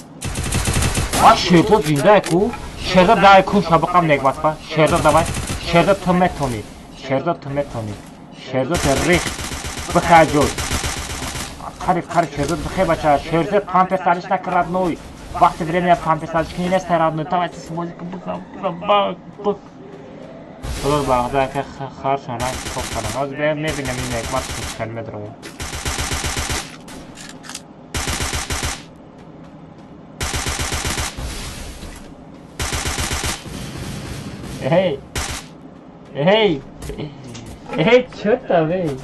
شهرداد زنده کو شهرداد دای کن شبقم نگمت با شهرداد دوای شهرداد تو میتونی شهرداد ریخ بخیر جود خریف شهرداد بخیر بچه شهرداد پامپ سالش نکرد نوی وقتی بریم یا پامپ سالش کنی نیست راد نوی تا وقتی سموزی که بزن بک بلور باقده که خرشان رنگ خوب کنم از بیم میبینم این نگمت خوش کلمه دروی Hey, chota, wey.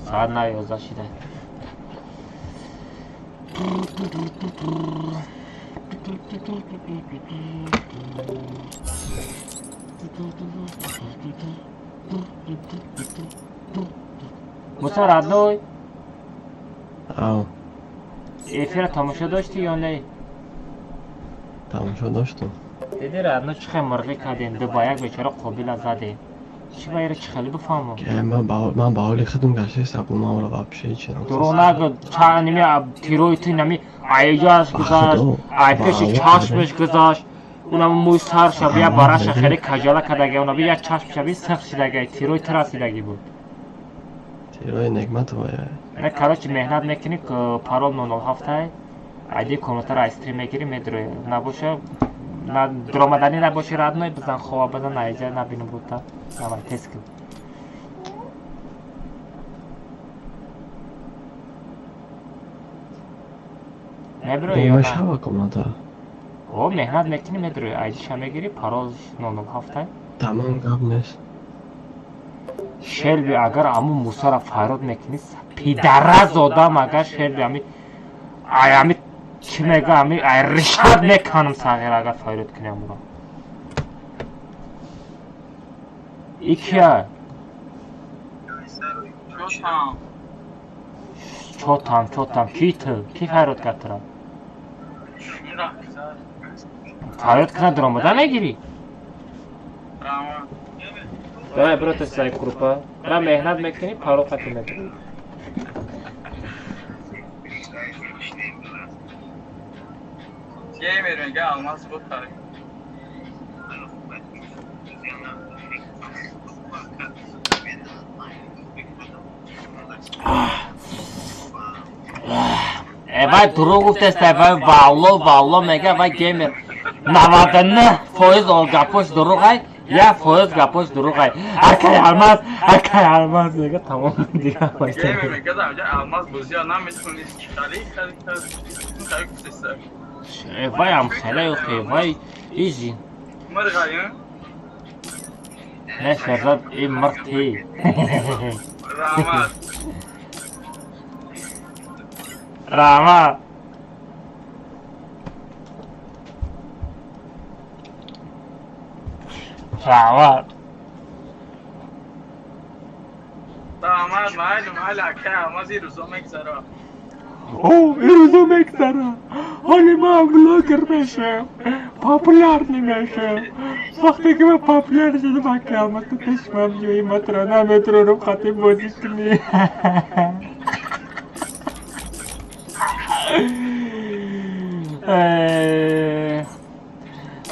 Saat 9 شده. موسا ردنوی او ایفیر تماشا داشتی یا نه؟ تماشا داشتم دیدی ردنو چه خیلی مرغی کردین دو با یک بیچاره قابل زده چی باید چه خیلی بفهمم که من با حالی خودم گشته سبو ما را بپشه چی درو نگو چه نمی تیروی توی نمی ایجاش گذاشت ایپش چشمش گذاشت اونم موی سر شبیه براش خیلی کجاله کدگه اونم یک چشم شبیه سخت شدگه تیروی ترسیدگی بود تیروی نگمت باید نه کاراچی مهنت میکنی که پارول 007 های ایدی کامپیوتر استریم میگیری میدروی نباشه نه درآمدنی نباشه ردنوی بزن خواب بزن ایجا نبینم بود تا نمای تست کن میبروی یا نه؟ شبه کامنتا او مهنت میکنی میدروی ایدیش هم میگیری پارول 007 های تمام قبل نیست شلبی اگر امو موسی را فراد میکنی پیدرز آدم اگر شلبی امی چی میگه امی ریشارد میکنم صغیر اگر فراد کنی امو را ای کیه؟ چوتام کی تو؟ کی فراد کرد را؟ فراد کنه درآمده میگیری؟ برای برو تو سای کروپا را مهنت میکنی پارو خطی میکنی Şey verin gel almaz bu tarih. وای دروغ گفته است وای والله میگه وای گیمر 99% گپش دروغ ای 1% گپش دروغ ای اکای الماس میگه تمام دیگه Şey verin gel almaz bu ya ne میتونی خرید وای امثله اوکی وای ایزی مرغایم نه شرط این مرتی رحمت رحمت محل اکه almaz این روزا میگذره او این روزا میگذره حالی من بلاگر میشم پاپولار نمیشم وقتی که من پاپولار شدم اکه الماس تو چشمم جوی مترو نمیتونم خطی بازی کنی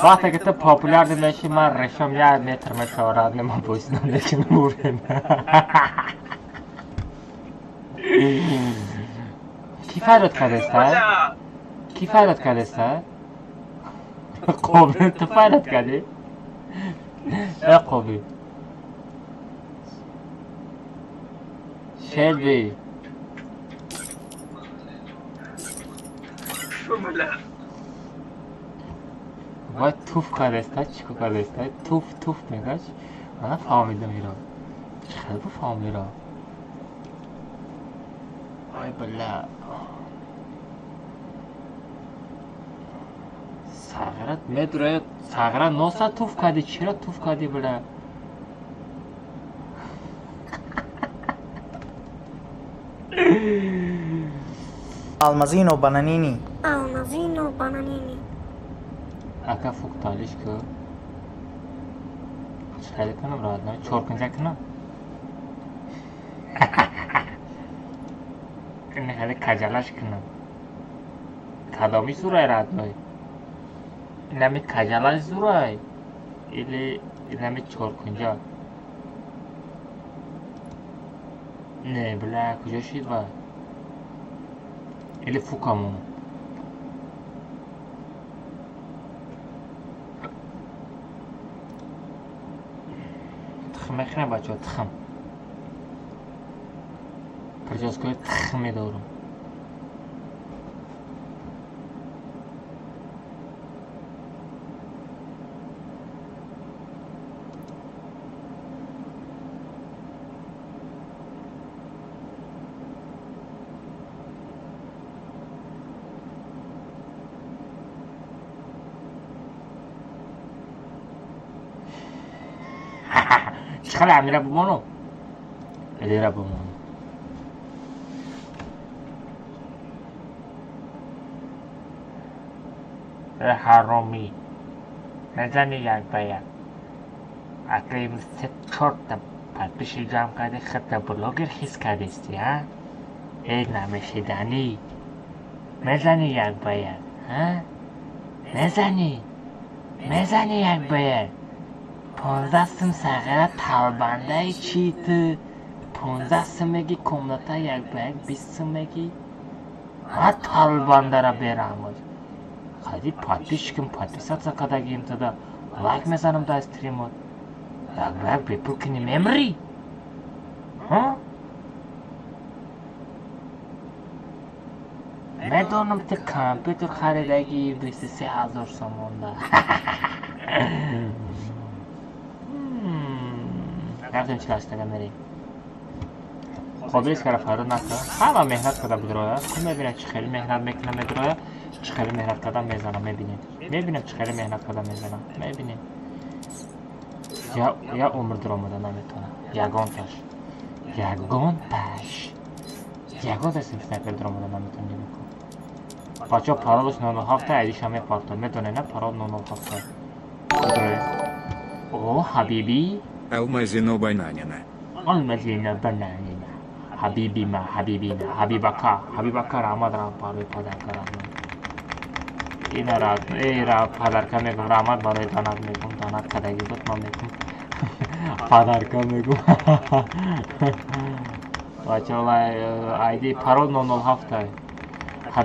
وقتی که تو پاپولار نمیشی من رشم 1 متر میشورد نمان بازی نمیکنم بوریم کی فراد کرده است؟ کی فراد کرده است؟ قابل تو فراد کرده؟ نه قابل شلبی وای توف کرده است چیکو کرده است توف میگه من فهمیدم ایران خیلی فهمیدم ایران وای بلا ساغرت میدره ساغرت نوسا توف کردی چرا توف کردی بلا Almazino bananini. Almazino bananini. اکا فوق تالیش که چکاری کنم راحت نمی چورکنجا کنم اینه خیلی کجلاش کنم کدامی سورای راحت نمی این همی کجلاش سورای این همی چورکنجا نه بله کجا شید با این فوکمون تخم میخنه بچه ها تخم پرچاسکوی تخم میدارم چخل امیره بمانو الیره بمانو حرامی نزنی یک باید اقلیم 3-4 تا پرپشی جمع کرده خط بلاگر حس کرده استی ها ای نمیشیدنی میزنی یک باید ها میزنی یک باید 15 سم ساغره تالبنده چی تو 15 سم میگی کمناتا یک باید 20 سم میگی ها تالبنده را بیرم خیلی پاتیش کم پاتیسات زکادگیم تو دا لایک میزنم دا استریمات یک بیپو کنی میمری ها میدونم تو کامپیوتر خریدگی 23,000 سومون دا رفتیم چلاشتگاه میریم. خب ایست کار فردا نکن. همه مهنت کرده بود رویا. تو میبینید چه خیلی مهنت میکنم میاد رویا. چه خیلی مهنت کردم میزنم میبینید. میبینید چه خیلی مهنت کردم میزنم میبینید. یا عمر درآمده نمیتونه. یگان تاش. یگان تاش سنایپر درآمده نمیتونه نمیکنه. بچه پارالش 9.7 ایدیش همه پارتا میدونه نه پارال 9.7. اوه حبیبی. Алмазино бананина. Алмазина бананина. حبیبی ما حبیبینا حبیبکا رحمت را پاروی پدر کرد. این را پدر که میگم رحمت برای دانت میگم دانت کدایی بود ما میگم پدر که میگم بچه ایدی پارال 9.7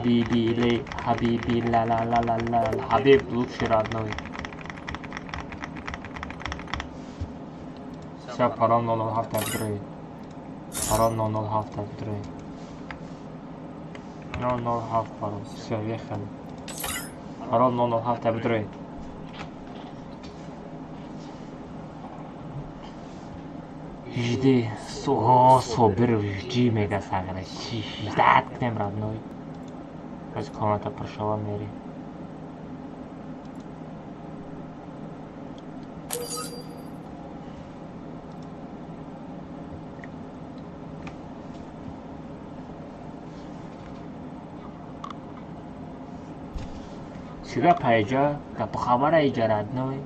حبیبی لا لا لا لا لا حبیب лучший родной. Все, парол 0.7 вдрой. Парол 0.7 вдрой. 0.7 парол. Все, въехали. Парол 0.7 вдрой. Жди. Собер, жди мега сагра. Ждать к ним родной. Раз комната прошла в мире. Сюда поезжай, гапохавара иди родной.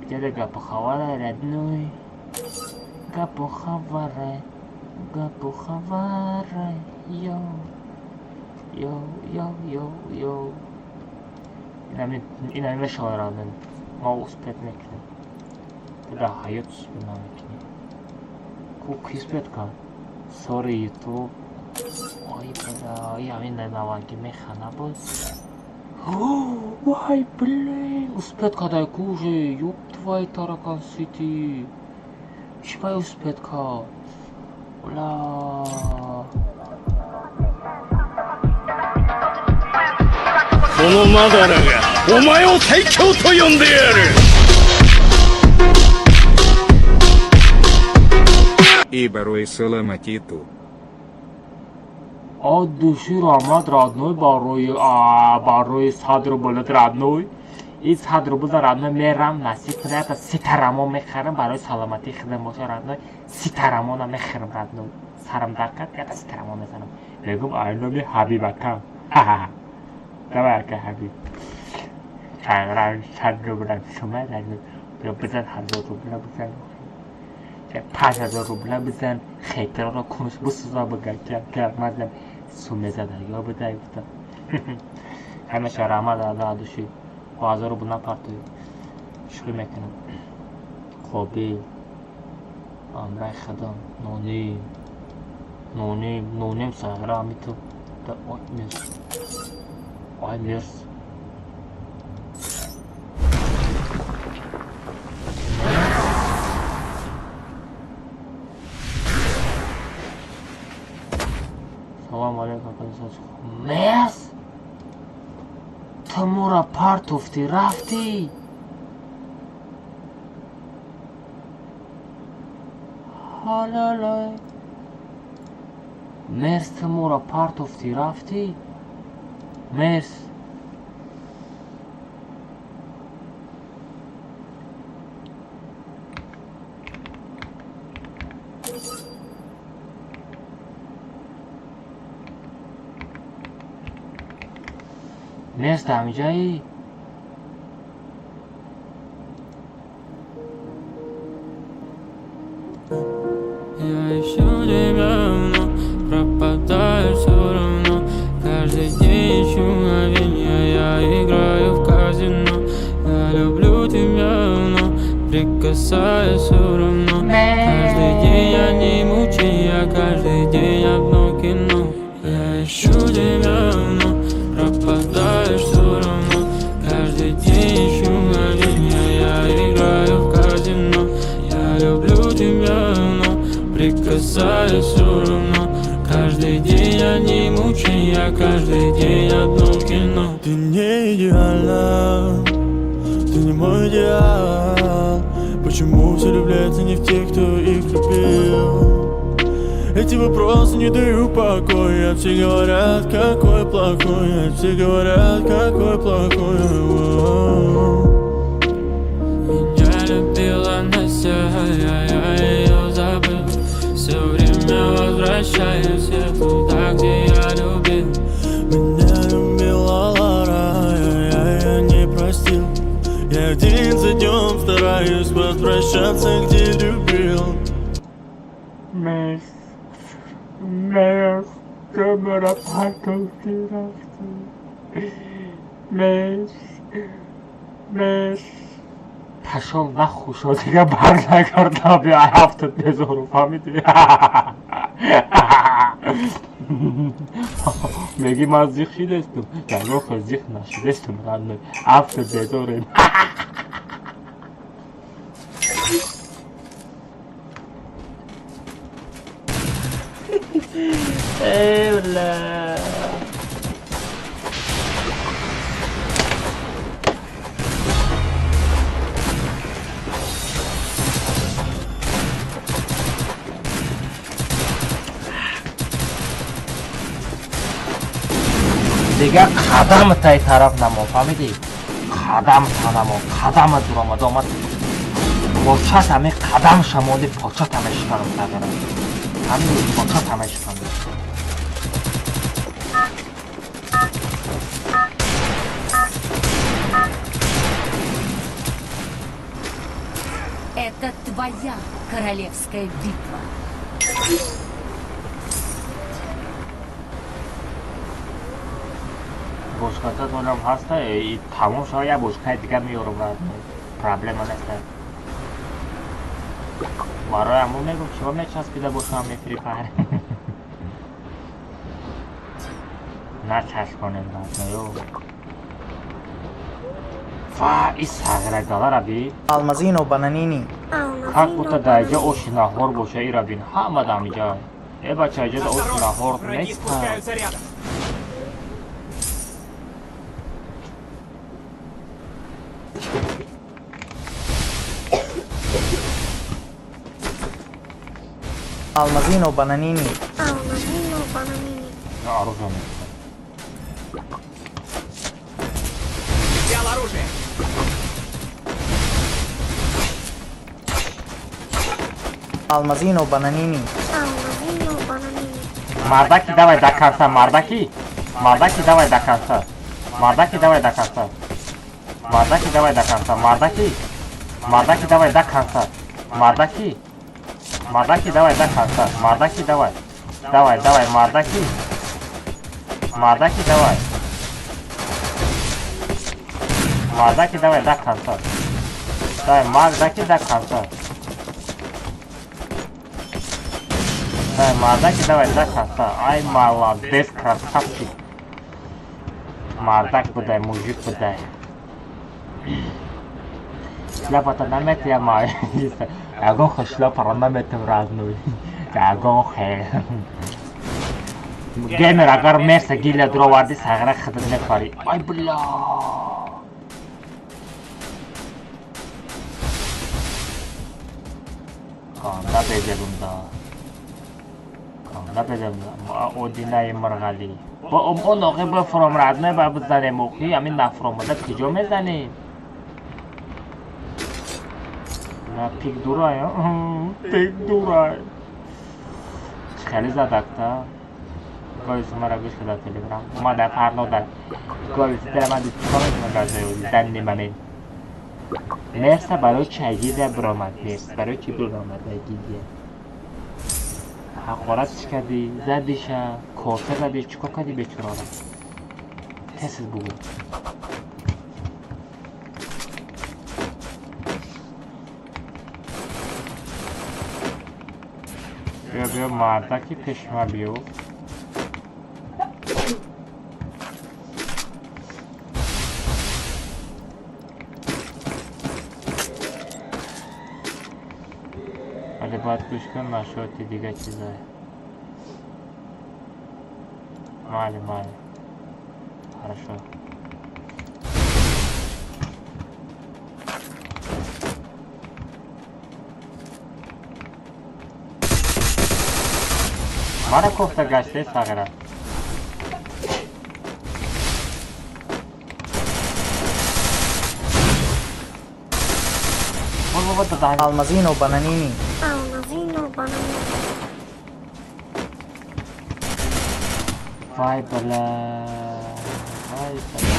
Где-то гапохавара родной. Гапохавара, йо. Йо. این همه شاعرانه ما اثبات میکنیم در حیات اثبات نمیکنیم کو اثبات کن سوری یوتیوب آی بدا همین نماوانگی میخانه بود وای بلی اثبات کدای کوشه یوب توی تارکان سیتی چی باید اثبات کن اولاこのマダラがお前を最強と呼んでやる。Ибару и Саламатиту. دушی رحمت رادنوی باروی صدر بلد رادنوی این صدر بلد رادنوی میرم نصیب کنه تا سترمو میخرم برای سلامتی خودم باشه رادنوی سترمو نمیخرم رادنوی سرم دقت یا تا سترمو میزنم بگم آینومی حبیبکم دمار که حبیب چند رو بدن شما یا بزن 1000 روبله بزن 5000 روبله بزن خیتر را کنش بسوزا بگن گرمازم سومه زده یا بده بزن همه شرمه داده دوشی 1000 روبله پرتوی شوی میکنم خوبی امرای خدام نونیم ساغره همی تو در آی میرس آی میرس سلام علیکم مرس تو مورا پارتوفتی رفتی حالا مرس تو مورا پارتوفتی رفتی مرس مرس در همینجایی Я ищу тебя, но пропадаю все равно. Каждый день ищу мгновенья, я играю в казино. Я люблю тебя, но прикасаюсь все равно. Каждый день я не мучаю, каждый день одно кино. Я ищу тебя, но пропадаешь все равно. Каждый день ищу мгновенья, я играю в казино. Я люблю тебя, но прикасаюсь все равно. Каждый день я не мучаю, каждый день одно кино. Ты не идеальна, ты не мой идеал. Почему все влюбляются не в тех, кто их любил? Эти вопросы не дают покоя. Все говорят, какой плохой, все говорят, какой плохой. Меня любила Настя, я ее забыл. Все время возвращаюсь я туда, где я любил. Меня любила Лара, я не простил. Я день за днем стараюсь возвращаться, где любил. پشم نخوش شد دیگه بر نگردم بیا هفتت بزارو فهمیدی میگی من زیخ شیدستم در روخ زیخ نشیدستم رنده هفتت بزاریم ایولا دیگه قدم تای طرف نمو فهمیدی؟ قدم تنمو قدم درامد آمد پاچت همه قدم شمالی پاچت همه شکنم ندارم همین پاچت همه شکنم Это твоя королевская битва. بشکات دونم هسته تموم شد یا بشکای دیگه میارم پرابلم نیست برای همون میگم شما میچسبیده باشم میفری پر نه چسبانیم راست نیو این ساغرگالا را بی Almazino bananini. حق بوده در اینجا اوش نهار باشه ای را بین همه دم اینجا ای بچه اینجا در اوش نهار نیست Almazino bananini. Almazino bananini. оружие Взял оружие. Almazino bananini. Almazino bananini. Мардаки, давай до конца, Мардаки! Мардаки, давай до конца! Мардаки, давай до конца! Мардаки, давай до конца! Мардаки! Мардаки, давай до конца! Мардаки! Мардаки, давай до конца! Мардаки, давай! Давай, давай, Мардаки! Мардаки, давай! Мардаки, давай до конца! Давай, Мардаки до конца! Да, Мардаки, давай до конца. Ай, молодец, красавчик. Мардак будай, мужик будай. Шляпа-то намет я маю. Агон хоть шляпа наметом разную. Агон хэ. Геймер, агар мерса гиля дроварди сагра хадане кари. Ай, бля. Канда бежебунда. نبدم اودینای مرغالی با اون آقای با فرام ردنه با بزنه موقعی همین نفرامده کجا میزنیم نه پیک دورای پیک دورای خیلی زدکتا گاویس مرا گوش کده تلگرام ما در پرنو در گاویس در من دیستی کنم گازه زن نیمانین مرسه برای چایی در برامد مرسه برای چی برامد گیدیه حقارتش کردی، زدیش، کاسه زدی، چیکار کردی بیچاره؟ تسیز بگو. بیا مردکی پیش ما بیو. ولی باید گوش کن نشاطی دیگه چیزه مالی хорошо Mana ko'xta gashti sag'ira. Almazino bananini. Almazino bananini. Vay bala. Vay bala.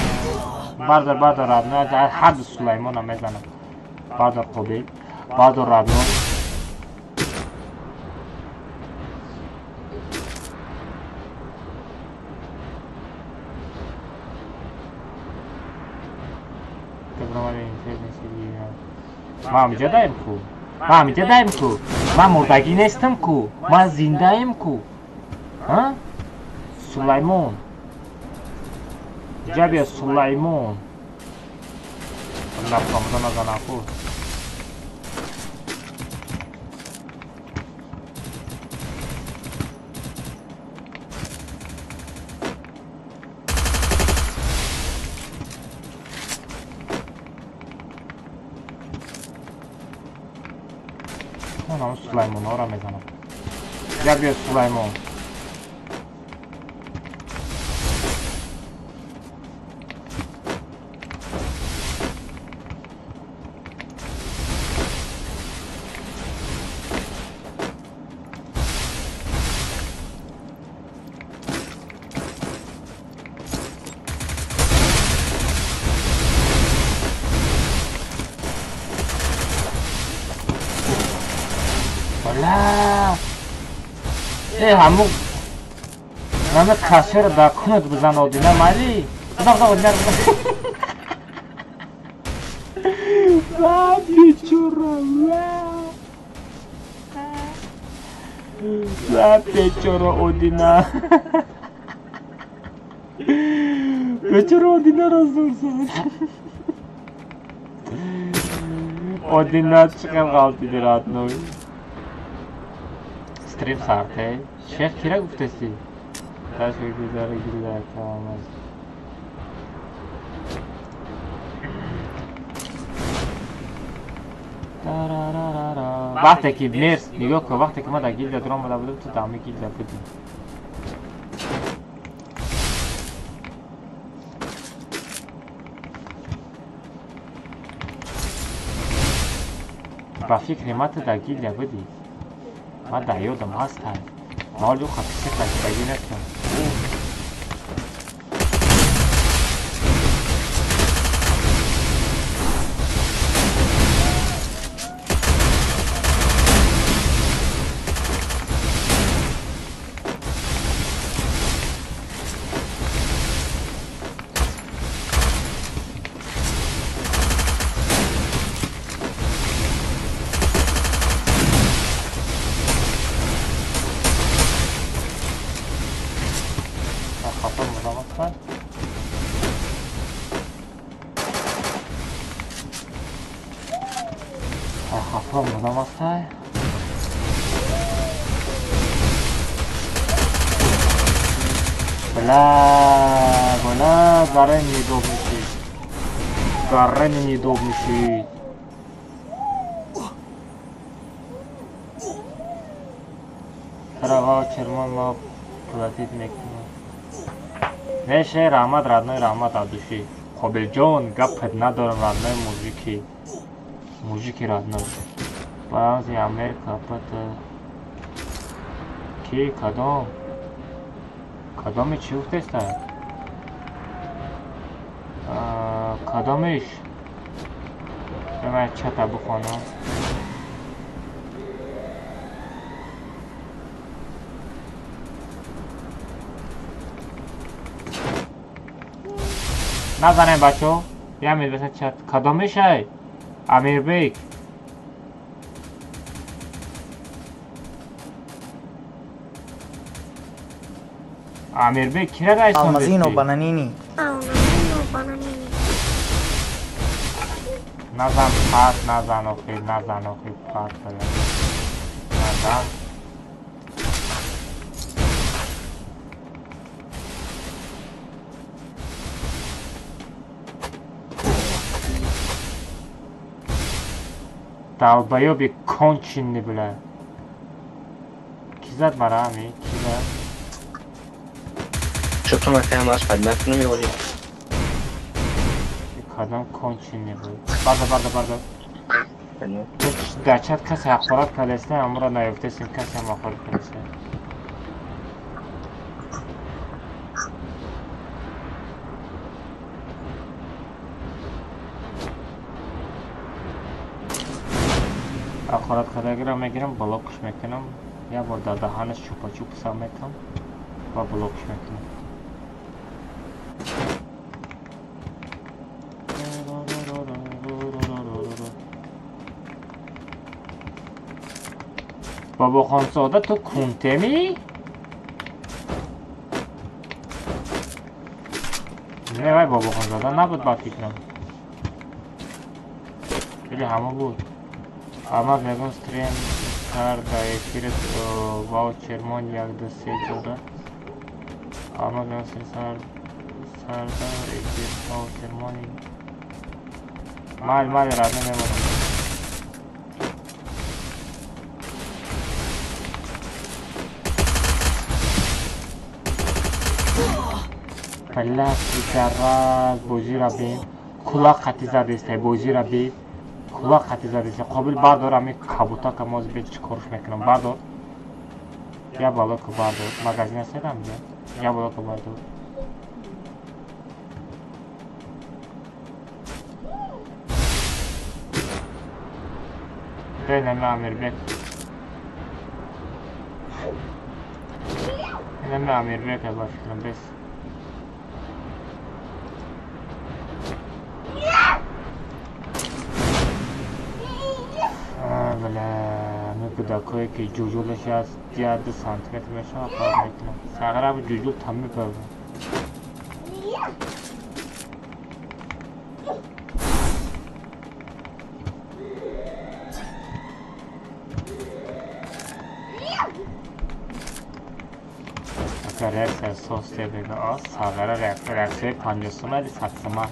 Bardar radno. Had Sulaymon هم میزنم. Bardar قبیل. Bardar radno. ما همینجا داریم کو. ما همینجا داریم کو. من مردگی نیستم کو. من زنده ایم کو. ها؟ سلیمان. اینجا بیا سلیمان. الله کاملا نزنم کو. اون سلیمان ها را میزنم. بیا سلیمان. همون نامه کسی رو در کنید بزن آدینه مالی بزن آدینه رو بزن بیچاره آدینه بیچاره آدینه را زور زد آدینه چقدر غلطی دارد نوی استریم سارته شیخ کیره گفتستی؟ تشکر گذاره گیره تمام است وقتی که مرس نگاه که وقتی که ما در گیلد درام بوده بودم تو دامی گیلد بودیم با فکر ما تو در گیلد بودیم ما در یادم هست هست مال جو خطیسه تجربه نکن بلا заранее неудобнейший. Заранее неудобнейший. Трава чермон ма платить мекунам. Неше рахмат родной рахмат от души. Қобилҷон гапет надорам родной мужики. Мужики родной. Баланси Америка пата. Ки кадом? کدامش چی گفتستن؟ کدامش؟ به من چطور بخونم؟ نزنیم بچه ها بیامید بسن چط کدامش های؟ امیر بیک امیر بیک کی را رایستان Almazino bananini. Almazino bananini. نزن پس نزن آخی نزن آخی پس نزن Долбоёбик конченый, бля. زد برای همین کی زد؟ شکر مکه هم از خدمتتون می‌کنیم. کدام کنچینی بود برده در چت کسی اخبارات کدسته همون را نیفتستیم کسی هم اخبارات کدسته اخبارات کدگی را میگیرم بلوکش میکنم یا بار در دهانش چوپا چوپ سا میکنم و بلوکش میکنم بابا خانزاده تو کنته می؟ نه وای بابا خانزاده نبود با فکرم خیلی همه بود احمد میگم ستریم سر در یکیرت واوچرمان یک دو سه جوده احمد میگم سر در یکیرت واوچرمانی مال راده میمونم پلاس بیچاره بوجی را بین کلاق خطی زده است بوجی را بین کلاق خطی زده است قابل بردار همی کبوتا که موز بین چی کارش میکنم بردار یا بالا که بردار مگزین هست هم یا بالا که بردار اینمی امیر بک اینمی امیر بک باش کنم بس دکایی که جوجولش از 2 سانتیمتر میشه کار میکنم ساغره به جوجول تمی پرده اگر رکس از سوسته بگه ساغره رکسه 50 سومه دی 100 سومه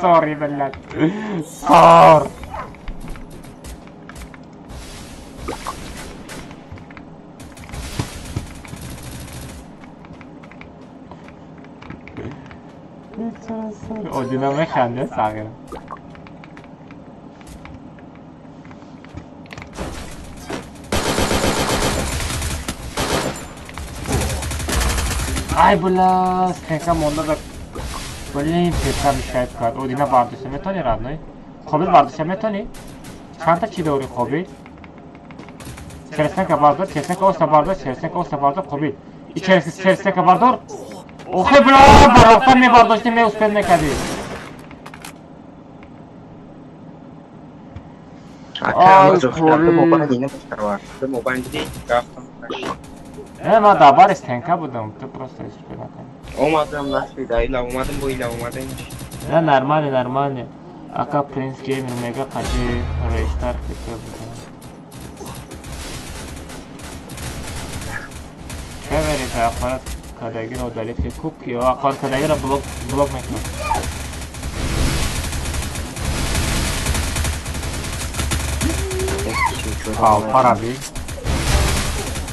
سوری بلد سور اودینا میخنده ساغره ای بلا سکنکا مونده در ولی این پسر شاید کرد اودینا برداشته میتونی ردنای؟ خوبیل برداشته میتونی؟ چند تا چی داری خوبیل؟ چرسنک بردار، چرسنک اوستا بردار، چرسنک اوستا بردار خوبیل ای چرسنک بردار اوخی بلا برافتر می برداشتی می اسپید میکردی آی خوبیل نه ما دابار استنکا بودم تو پروستا اسپید نکنی اومدم نشد ایلا اومدم با ایلا اومدم نه نرماله اکا پرینس گیمر میگه قدی ریشتر فکر بودم چه برید اخبارت کدگی رو دارید که کوکی و اخبار کدگی رو بلوک میکنم پارابی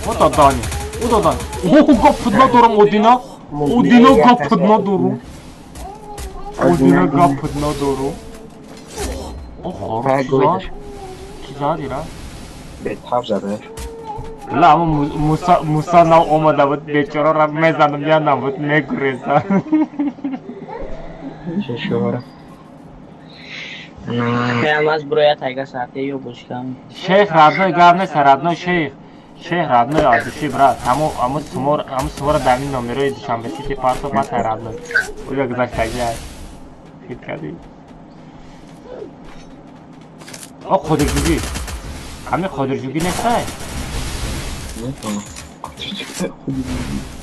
او دادانی او گفت ندارم اودینا گفت ندارم اودینا گفت ندارم او خورد چی زادی را؟ به تاب زده لا اما موسا نو اومده بود بیچاره را میزنم یا نبود میگریزه چه شوره خیام از برای تایگه ساعته یا بشکم شیخ ردنوی گرم نیست ردنوی شیخ ردنوی آدوشی برات همو سمور دامین نومیروی دوشنبه سیتی پارتو بات ردنوی اویا گذاشتگی هست فیت کردی او خودرجوگی همین خودرجوگی نیستای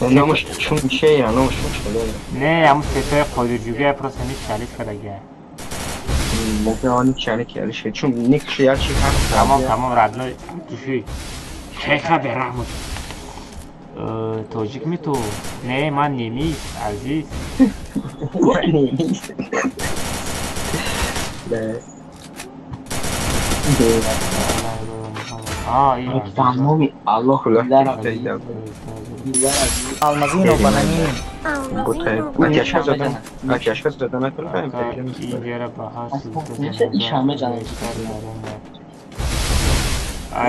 نامش چون میشه یا نامش مشکله نه همون سیتای خودرجوگی پروسه نیست شلیف کدگی موقع آنی چنه که علیشه چون نیکش یا چی هست Tamam Radno düşüyor. Şeyha Berahmut. Tojik mi tu? Ne man neymiş Aziz? Aa iyi. Tamam Allah کلا Almazino bananini. آتیشکا زدن آتیشکا زدن نکنه İyi yere bahar Neyse işame canım.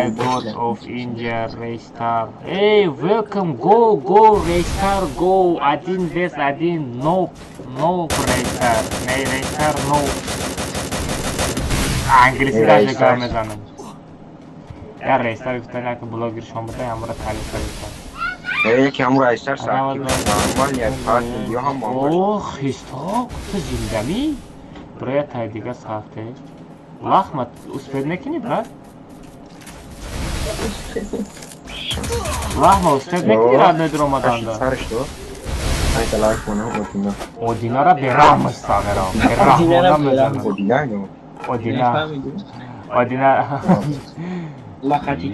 I got of India Raystar. Hey, welcome. Go, Raystar, go. Adin, no Raystar. Ne Raystar, no. انگلیسی را کار میزنم. یا Raystar گفتن که بلاگر شما بوده همراه تعلیق کردن. یکی همون رایستر ساعتی normal yer parti diyor ama Oh, Hristo, tu zindami? Buraya taydiga sahte. Lahmat, uspednekini brat? Lahma, uspednekini radnedir Ramadan'da. Sarıştı o. Haydi like bana Odin'a. Odinara berahmış sağıram. Berahmona mezanım. Odin'a ne o? Odina. Lakati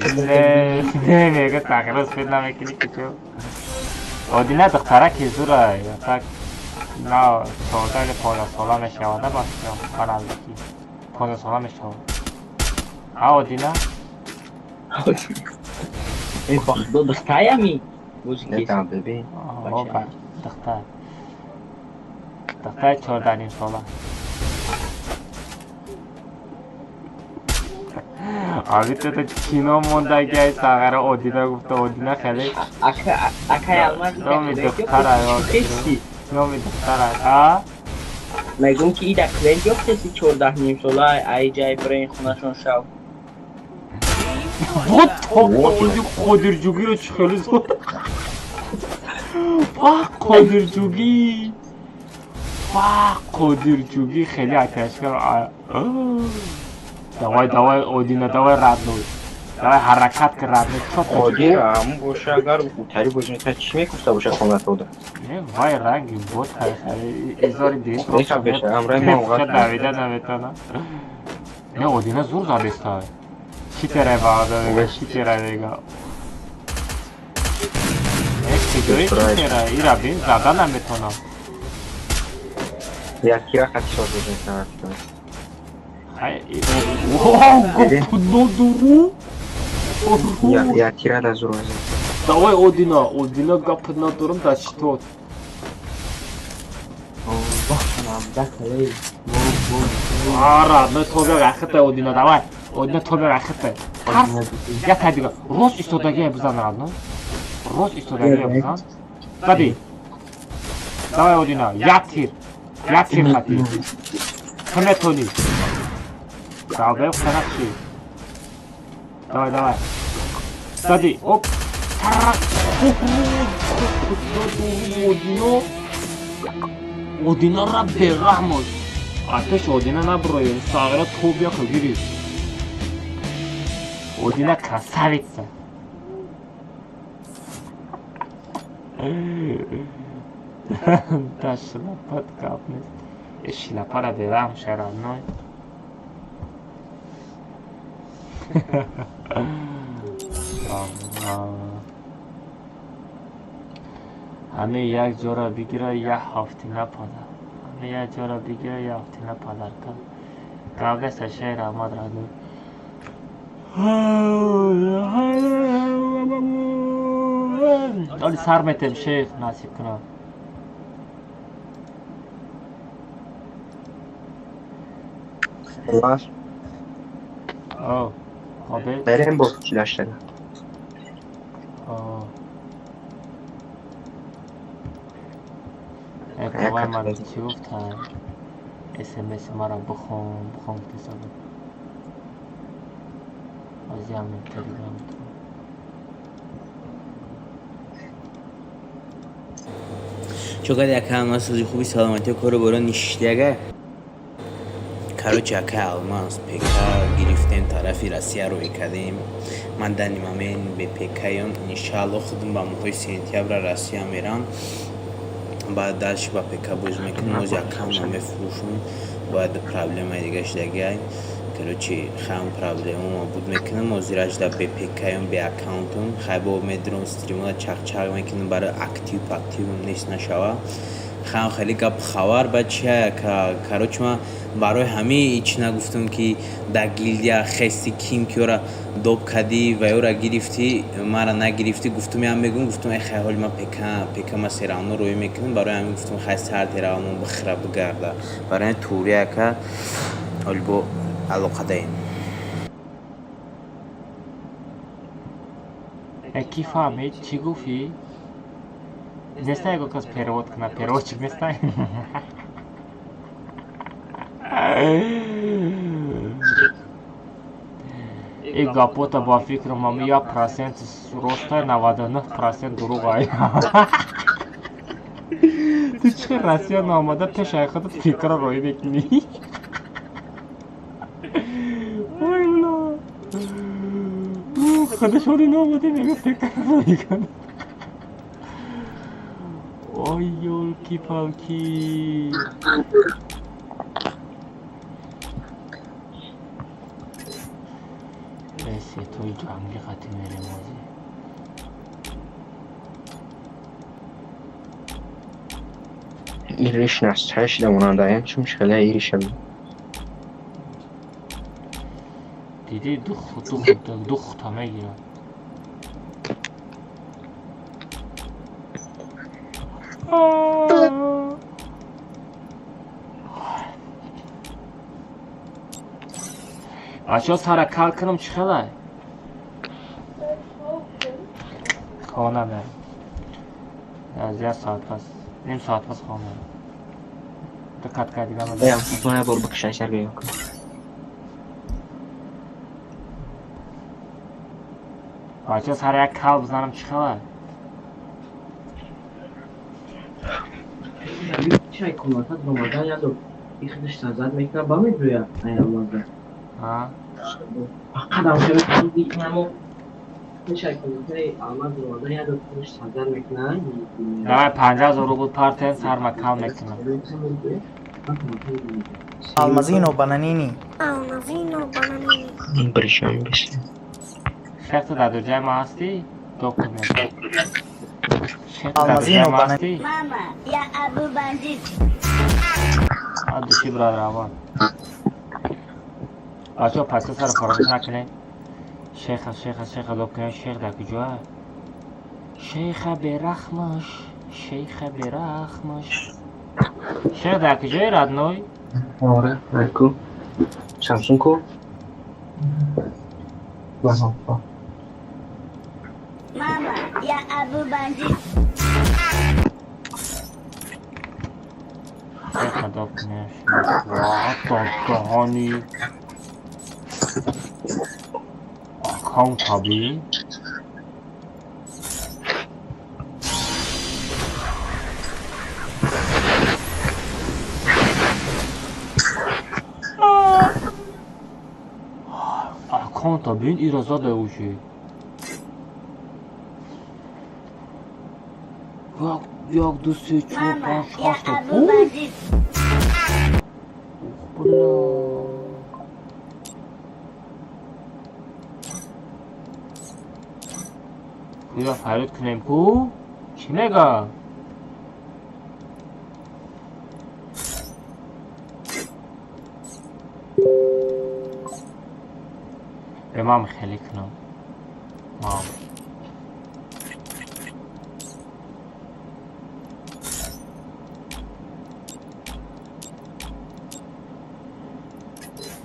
Ne mega sağıram uspednamekini kiço. Odina دختره که زوره tak نه 14 ساله شواده باشم فرانزکی 15 ساله شواده ها Odina bak dışkaya mı? Ne tamam bebeğim. Opa دختر 14 ساله Abi تو چینو مونده که ساغره Odina گفته Odina خیلی Akay almaz. نامی دختره نامی دختره ها Megum ki ida klent yok sesi 14 solay ay jay brain خونشون شو. قادرجوگی رو چه خیلی زود قادرجوگی خیلی آتشکار دوای اودینا دوای ردنوی دوای حرکت که ردنوی Odin ama boşa gar utari bojun ta çi میگفته باشه خونت بوده. نه وای رنگی بود خیلی ازاری دید Neyse beşe امرای ما چه اوقات. دویده نمیتونه نه اودینا زور زابسته های چی تره باده چی تره دیگه چجوری چی تره ایرا بین زدن نمیتونه Ya kira kaç bojun sana. Ya kira da zor olacak. Давай Odina gapına durum da что? Радно тобе рахта Odina давай. Odina тобе рахта. Я тадига. Рост истодagi бизан Радно. Рост истодagi бизан. Тади. Давай Odina. Ятир хати. Хметони. Давай фанакши. Давай. Тади. Оп. Odina را berahmos. Ateş Odina nabroy. Sağıra tobiya kagiri. Odina красавица. Да шляпа капнет. Шляпа ра берам шаранной. همه یک جا را بگیره یک هفته نپادر همه یک جا را بگیره یک هفته نپادر کن گاگه شهر آمد را دو آلی سر میتیم شیخ نصیب کنم Var. آه خوبه Nereye bu ilaçları? آه اقوای من چی گفتن SMS ما را بخون تصادف از همین تلگرام چقدر یک همه خوبی سلامتی کارو برای نیشتیگه Короче, акай алмаз ПК гирифтем тарафи Россияро кардем. Ман дар ин момент бе ПКён иншаллоҳ худам ба моҳои сентябр Россия мерам. بعد دلش با پیکا بوز میکنیم موز اکاونت هم میفروشون باید پرابلم دیگه شدگی کروچی خام پرابلم ما بود میکنیم موزی راج دا به پیکایم به اکاونتون خیلی میدرون استریمو چاق میکنیم برای اکتیو نیست نشوا خام خیلی گپ خبر بچه که کروچ ما برای همه ایچ نگفتم که در گیلدیا خستی کیم که را دوب کدی و او را گرفتی ما را نگرفتی گفتم هم میگم گفتم ای خیلی ما پیکا ما سیرانو روی میکنیم برای همین گفتم خیلی سرد رامون بخرا بگرده برای توریه که البو علاقه داریم کی فهمید چی گفتی؟ Не знаю, как раз перевод на переводчик не знаю. И гапота ба фикр мами 1% роста 99% дурӯғ. Ту чӣ Россия намода пешай худат фикрро роӣ мекунӣ? Ой ула. Худашони намода мега фикрро роӣ мекунад. Ой, ёлки-палки. Эсе той ҷанги қати мерем ҳозир. İriş nasıl? Her şeyden ona dayan. Çünkü şöyle irişim. Dedi duh tama girer. Aşağı sara kalkınım çıkala. Kona ben. Ya saat pas. Nim saat pas kona. Dikkat kaydıgan adam. Ya tutmaya bol bakışan şerge yok. Aşağı sara kal bizanım çıkala. چای کمکات با مادر یا دو این خودش نظر میکنه با میدویا این الله ها فقط هم شده کنم دیگه چای کمکای آمد با مادر یا دو خودش نظر میکنه نه 50,000 رو بود پارتن سر مکان میکنم Almazino bananini. Almazino bananini. این پریشان بشه. شخص در دو جای ما هستی؟ دکتر Almazino bananini. Mama, ya Abu Bandit. دوشی برادر آبان آجا پس سر فراموش نکنه شیخ دکتر شیخ در کجا شیخ برخمش شیخ در کجای ردنوی آره نکو شمسون کو Mama, ya Abu Bandit. شیخ دکتر دهانی آکان تابی آکان تابی این ایرازا دوشی یک دو سه چهار پنج شش بیا فرید کنیم کو چی میگه امام خیلی کنم مام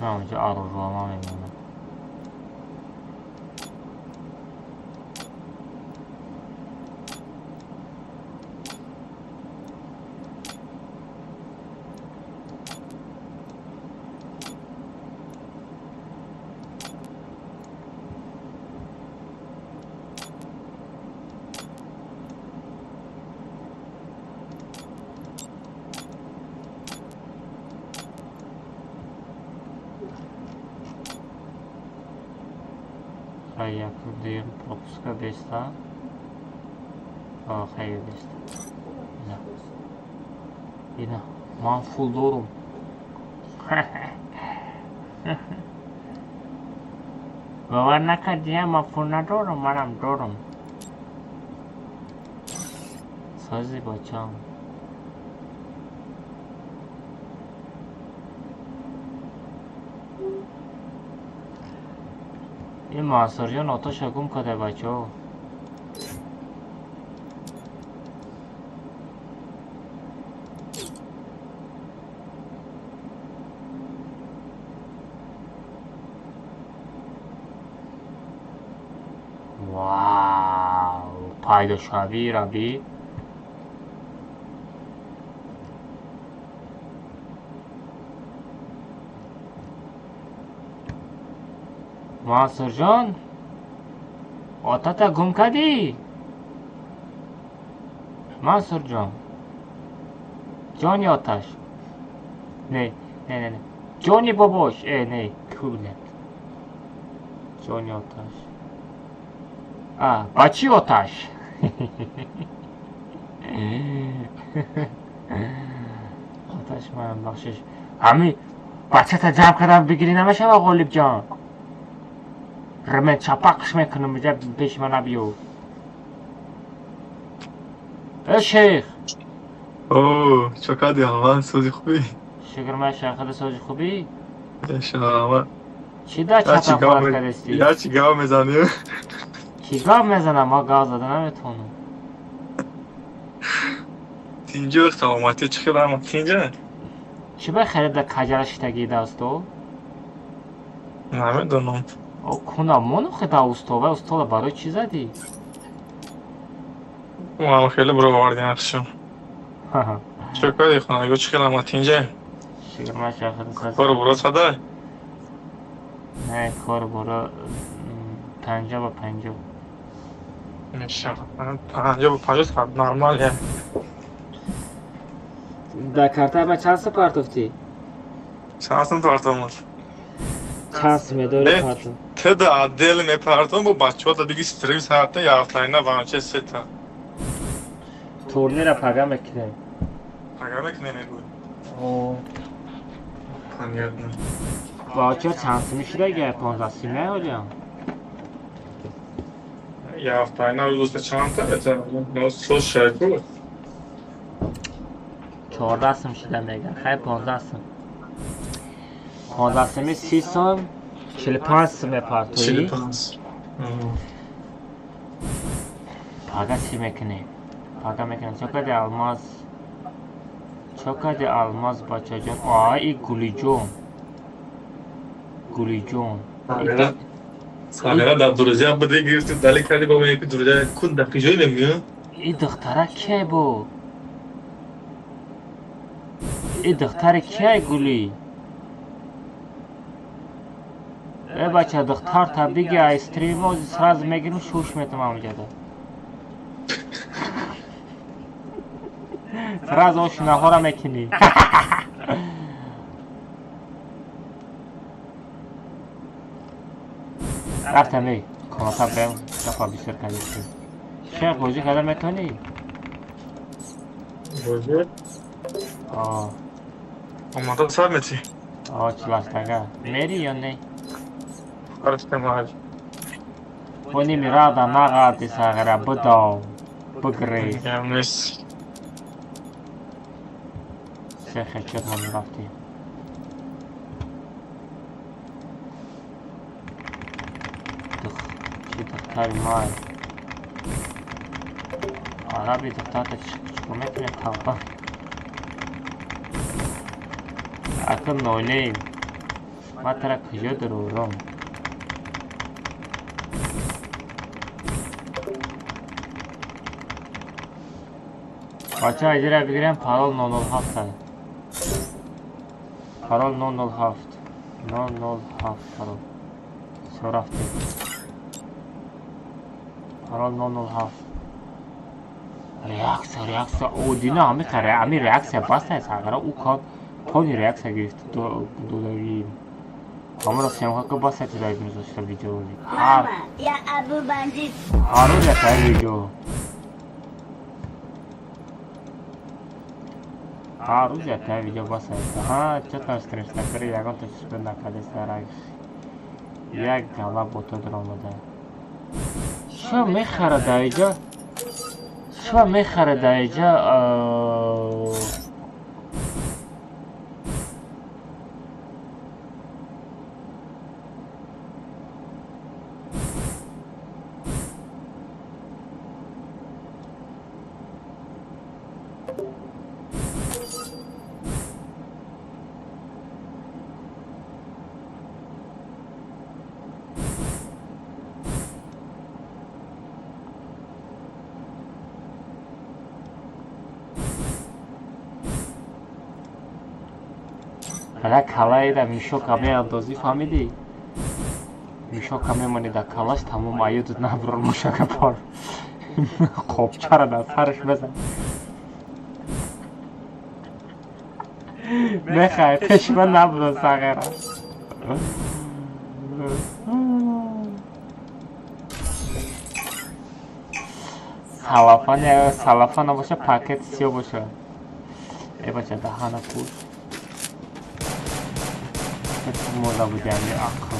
نه اونجا آروز رو ما میمونم я куда пропуска 200 хай 200 اینا من فول دارم. باور نکردی من فول ندارم، منم دارم. سازی بچم. این ماسوریان آتش گم کرده بچه ها. واو پایدا شوی ربی. ماسر جان آتتا گم کردی؟ ماسر جان جانی آتش نه نه نه نه جانی باباش نه کولت جانی آتش بچی آتش آتش من بخشش همی بچه تا جمع کردم بگیری نمیشه و غالب جان رمه چپاقش میکنم بجا پیش من بیو. ای شیخ اوه چقدر دیالمان سوزی خوبی. شکر من شیخ سوزی خوبی. شما چی دا چپا خواهد کردستی؟ یا چی گاو میزنی؟ کی گاو میزنم؟ ما گاو زده نمیتونم. تینجا اختاماتی چی خیلی همه تینجا؟ چی باید خیلی دا کجرش تگیده است تو؟ نمیدونم. او کنم منو خیلی استوله برای چی زدی؟ ما خیلی برو واردی نقشم. چه کاری خونه اگه چی خیلی همه تینجا؟ شکر من شیخ سوزی برو صده؟ نه کار برو 50 با 50 میشه 50 با 50 خب نرمالیه. در کارتا با چند سه پارتوفتی؟ چند سن پارتومون؟ چند سه میداری پارتو؟ تدا عدل میپارتوم با بچه ها تا دیگه ستریویس هفته یا هفته اینا بانچه سه تا تورنی را پگه میکنیم. پگه میکنیم بود؟ اوه کنیت نه باچه چند سه میشه دیگه 15 سیمه هولیم یا هفته اینا دوست چند تا بچه نو سو شکل 14 سم شده میگن خیلی 15 سم 15 سمی 30 سم 45 سم پارتویی 45 پاگه چی میکنیم؟ پاگه میکنیم چوکد الماس بچه جان ای گولی جون سالینا در دروزه هم بده گرفتی دلی کردی بابا یکی دروزه کن دقیقی جایی نمیگه؟ این دختره که بو؟ این دختره که گولی؟ ای بچه دختر تا بگی استریم و سراز میگیرم شوش میتم اونجا دا سراز او شناها را میکنی رفتم ای کاناتا بهم دفعه بیشتر کردیستی شیخ بوزی کدر میتونی؟ بوزی؟ اومده سر میتی؟ چلاشتگه میری یا نه؟ فرشته محل خونی میرادا نقاتی ساغره بداو بگری دیگه هم نیست شیخ چه هم رفتی چی دختری مای عربی دختر تا چکو میتونه تاقا اکم نولیم ما ترا کجا درورم بچه اجره بگیرم پارول 007 داره پارول 007 پارول چه رفته پارول 007 ریاکس او دینا همه کاره همه ریاکس بسته است اگر او کار پانی ریاکس گرفت دو همه را سیمخوا که بسته تو دایی میزاشته ویدیو ماما یا ابو بندید هارون رفته ویدیو Harus ya ta video basa. Ha, честно скрин снайпери ягон тачишбе накаде сараг. Як гала ботодро омада. Шо мехара даиҷа? Шо мехара даиҷа? حالا کلای دا میشو کمی اندازی فهمیدی؟ میشو کمی منی دا کلاش تمام آیود نبرر مشاکه پار خوب چرا دا سرش بزن بخواه پشمه نبرر ساقیره سلافان باشه پاکت سیو باشه ای باشه دهانه پوش مولا بودیم آخر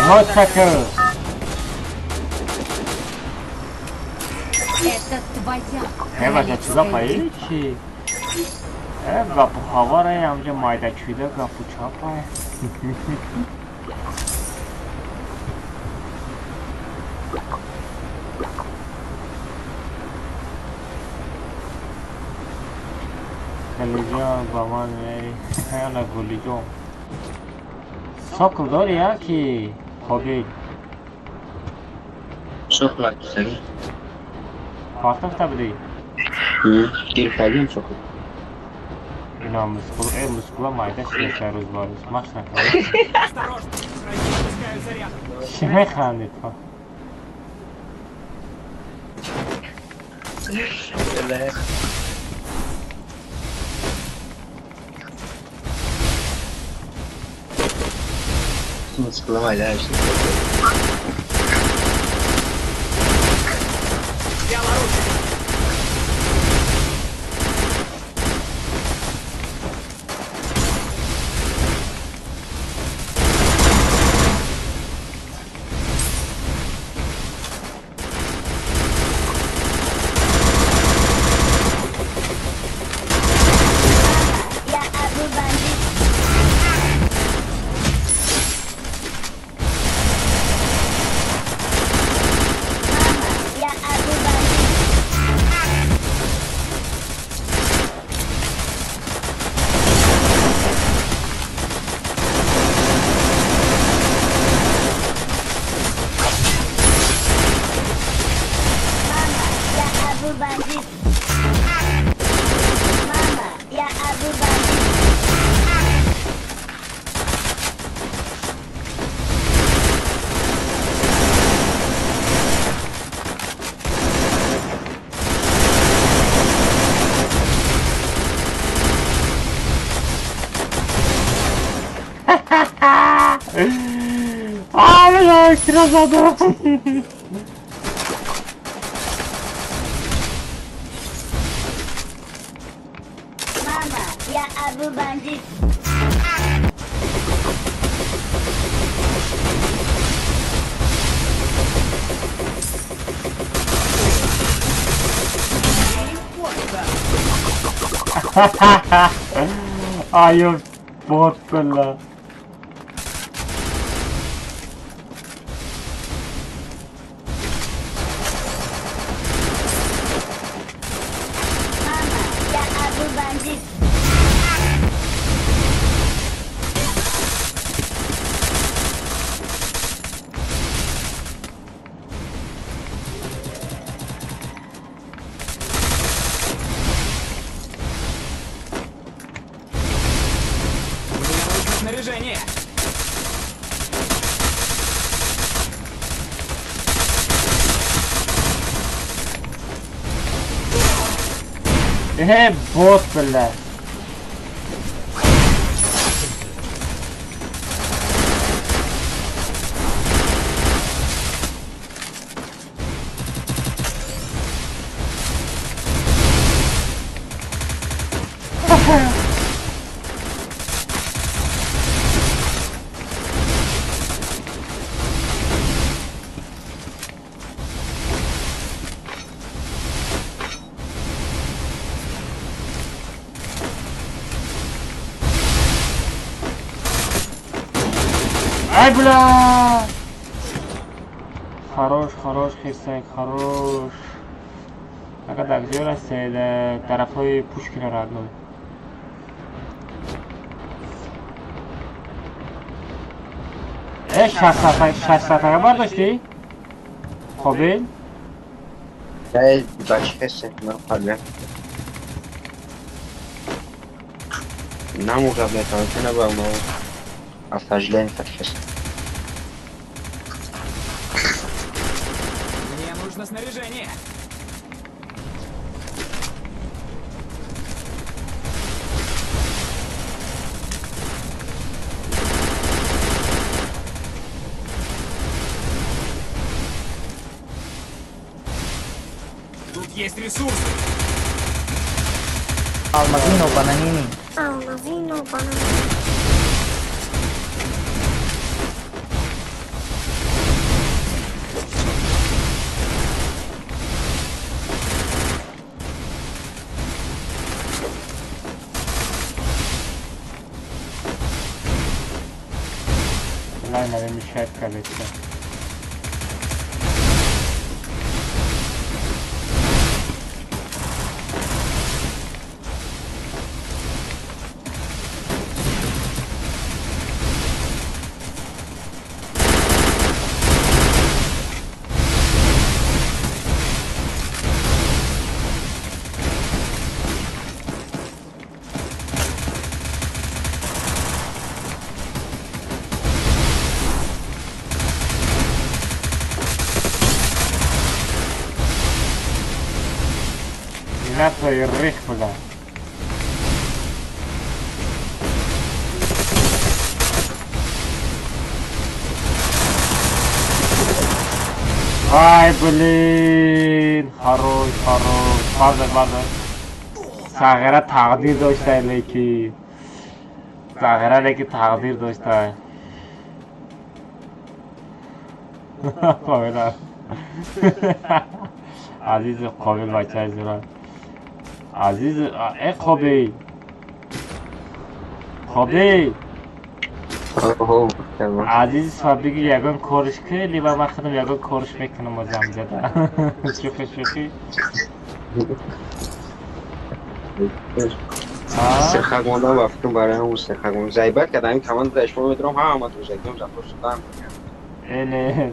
Мочака! Это твоя королевская битва. Гапу хаварай, амҷа майдачида гапу чапай. Телевизион ба ман мери. Ана гулиҷон. Сокл дори яки? Хобби. Sokla seni. Farklı tabi değil. Girip alayım sokla. İnan muskula mayda şeyler uzvarız. Maçla kalır. Şimdi xandid fa. Sıkılamaydı her şey. Ай, красота! Мама, я Абу бандит. Ай, вот бля. снаряжение! бот, бля. Ай, бля! Хорош, хирсак, хорош. Ага, где расстреляли? Тарафой Пушкина родной. شخصیت بار داشتی؟ خوبه؟ نه بچه هستم من قبلا نمو قبلا تانسه نبا ما افتاجلين فتحس Мне нужно снаряжение! Тут есть ресурсы! Almazino bananini. Almazino bananini. Ладно, мешает, кажется. نفع الريح بقى Ay blin Haroy Pardon Sag'ira taqdir do'stlar lekin Sag'ira lekin taqdir do'stlar Qo'ylar Aziz qobil bachangizlar Aziz qobil Aziz fabriki yagon ko'rish kerak va men xuddim yagon ko'rishmayman o'zimizda. Sho'xi. سرخگونده وقتی برای اون سرخگون زیبت که داریم کمان داشتم میدونم همه تو زیدم زفر شدم اینه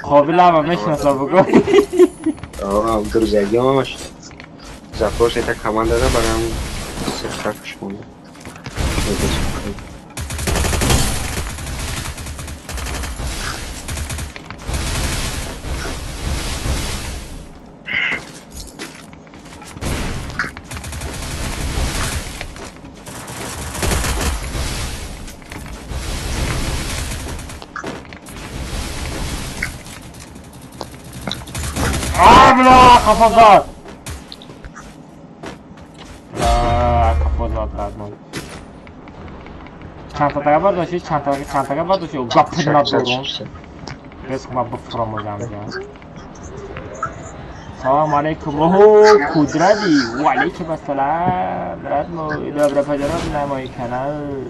قابل هم میشناسم بگو در زیدی هم همش زفر شده کمان داده برای اون سرخگش مونده لا قفزات لا قفزات قدمون چند تا دقیقه داشتی چند دقیقه داشتی و گپ ندارم بس ما بفرام وزم سلام علیکم اوه کودردی و علیکم السلام دبر پجرات نمایی کانال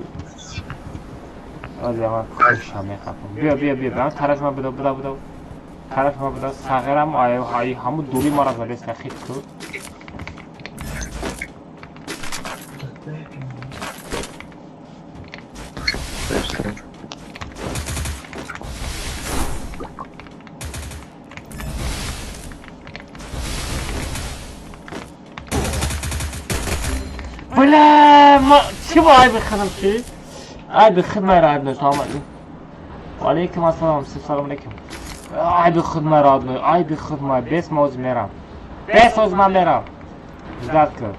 آزمان خوشم میخوام بیا به من طرف من بدا طرف ما بوده صغیرم آیه همون دوری ما را زده استخیط کرد بله ما چی باید بخونم چی؟ ای به خود میراد نه سلام علیکم و علیکم السلام سلام علیکم ای به خود میراد نه ای به خود می بس موز میرم بس موز من میرم زد کرد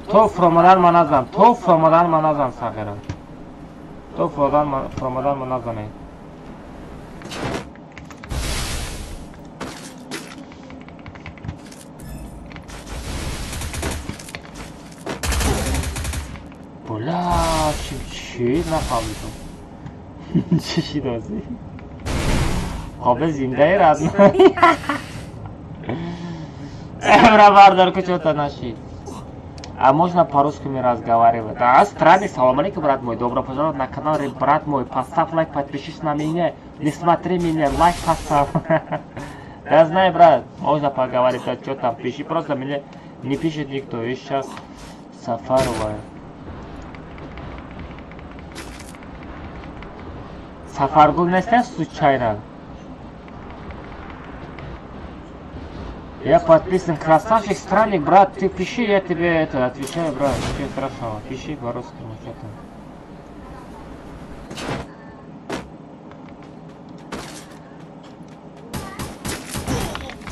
تو فرمادن ما نزن تو فرمادن ما نزن صغیره تو فرمادن ما نزنه بلا چی نفهمیدم چی دازی خواب زنده رازمایی امرا бардор кучота наши а можно по-русски мы разговаривать да странный салам алейкум брат мой добро пожаловать на канал брат мой поставь лайк подпишись на меня не смотри меня лайк поставь я знаю брат можно поговорить а что там пиши просто мне не пишет никто я сейчас сафаровая Сафаргул нестен случайно? Я подписан, красавчик, странник, брат, ты пиши, я тебе это отвечаю, брат, ничего страшного, пиши по-русски, что там.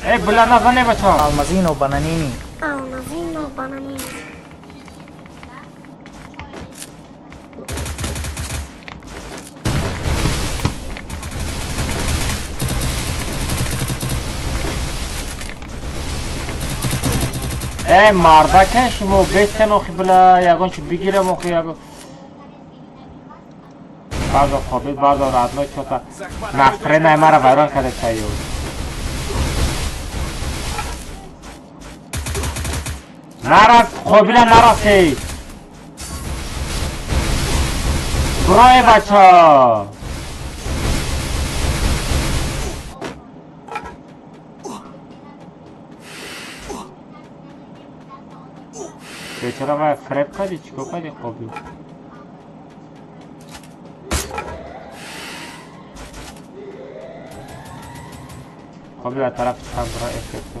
Эй, бля, название бачо! Алмазино бананини. Алмазино бананини. ای مردکه شما بیستن اخی بلا یگان چو بگیرم اخی یگان بعضا خوابید بعضا رادنای چوتا نفره نای مرا ویران کرده چایو نرس خوابیلا نرسی برای بچه چرا باید فریب کردی؟ چیکار کردی خوابی؟ خوابی در طرف چند برای افکتو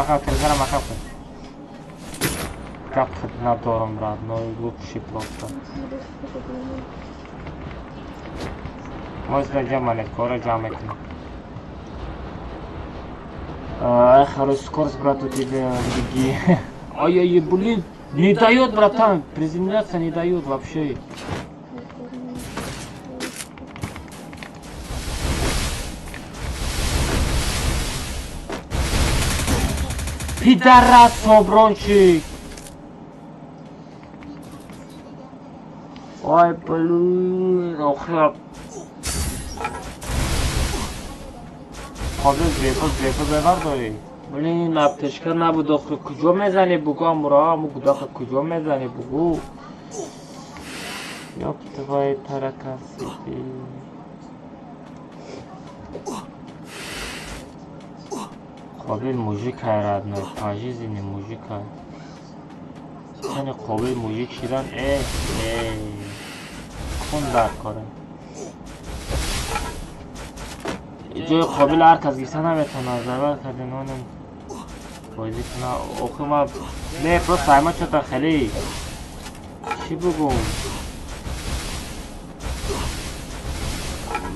مکاو تلزنه مکاو کن کپ خود ندارم راد نوی لوکشی پروستا Можно джаманет, скоро джаманет. Хорошая скорость, брат, у тебя, беги. Ай-яй-яй, блин, не дает, братан, приземляться не дает вообще. Пидорас, собрончик. Ой, блин, охрап. خواهد زیفو ببر داری بلین ابتشکر نبود داخل کجا میزنی بگو امورا همو داخل کجا میزنی بگو یا پتوای ترکسی قابل موجیک هرد نه پاجیز اینه موجیک هر یعنی قابل موجیک شیرن خون در کاره جای قابل هر کس گیسته نمیتونه زبر کرده نونم بازی کنه اوخی ما نه پرو سایما چطور خیلی چی بگم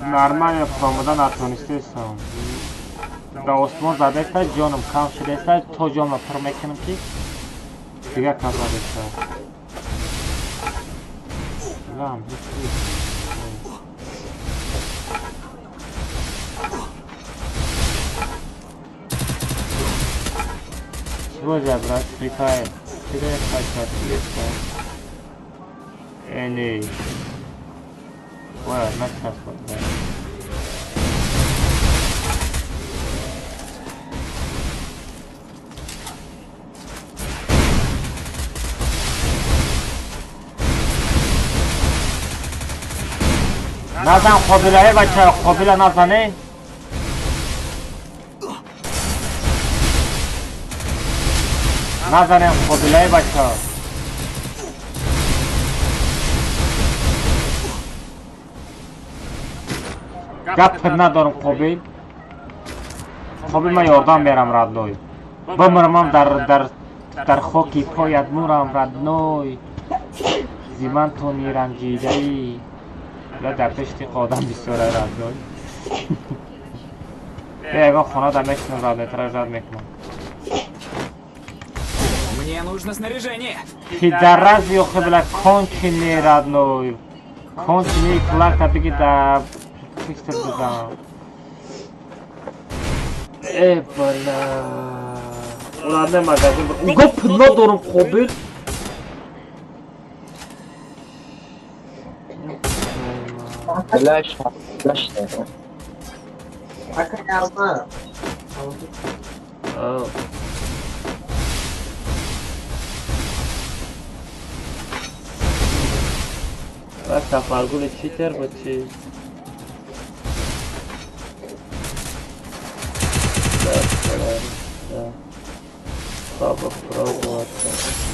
نرمال فرامودن اتونسته استم در آسمان زده است جانم کم شده است تو جانم پر میکنم که دیگه کم زده است لام Боже, брат, прикай. Куда я хочу ответить? Эй, ой, на час вот, да. Назан қобилае бача, қобила назане. نزنیم قبیله بچه ها گپ ندارم قابل. قابل من یاردم میرم ردنوی. بمرمم در خاکی پایت مورم ردنوی. زیمن تو نیرنجیده ای. یا در پشتی قادم بیستوره ردنوی. Бега хона да мекнем рад, рад мекнем. Мне нужно снаряжение. Пидорас ёхи, бля, конченый родной. Конченый кулак табиги да... Фикстер бузам. Бля... Уладне магазин... Гоп надорум қобил. Flash. Akan yazma. Bak tafalgul cheater bacı.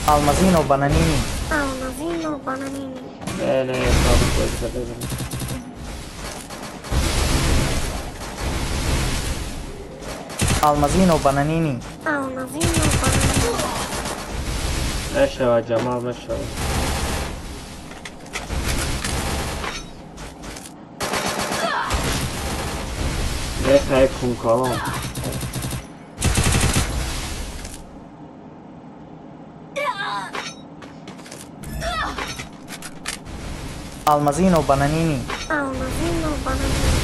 Almazino bananini. Almazino bananini. Ne yapalım böyle. Almazino bananini. Almazino bananini. Meşava Cemal meşava. Ne kayıp kum kalan. Almazino bananini. Almazino bananini.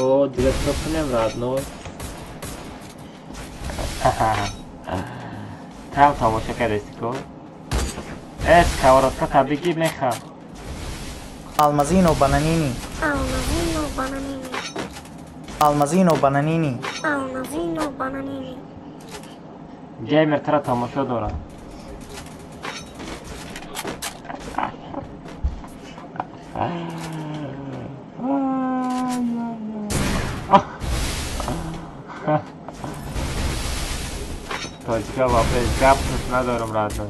O direktor nem radno. Tam tamaşa karışık. Skavaratka tabii mecha. Almazino bananini. Almazino bananini. Almazino bananini. Almazino bananini. Gamer tara tamaşa dora. Точка вообще гапнуть надором радно.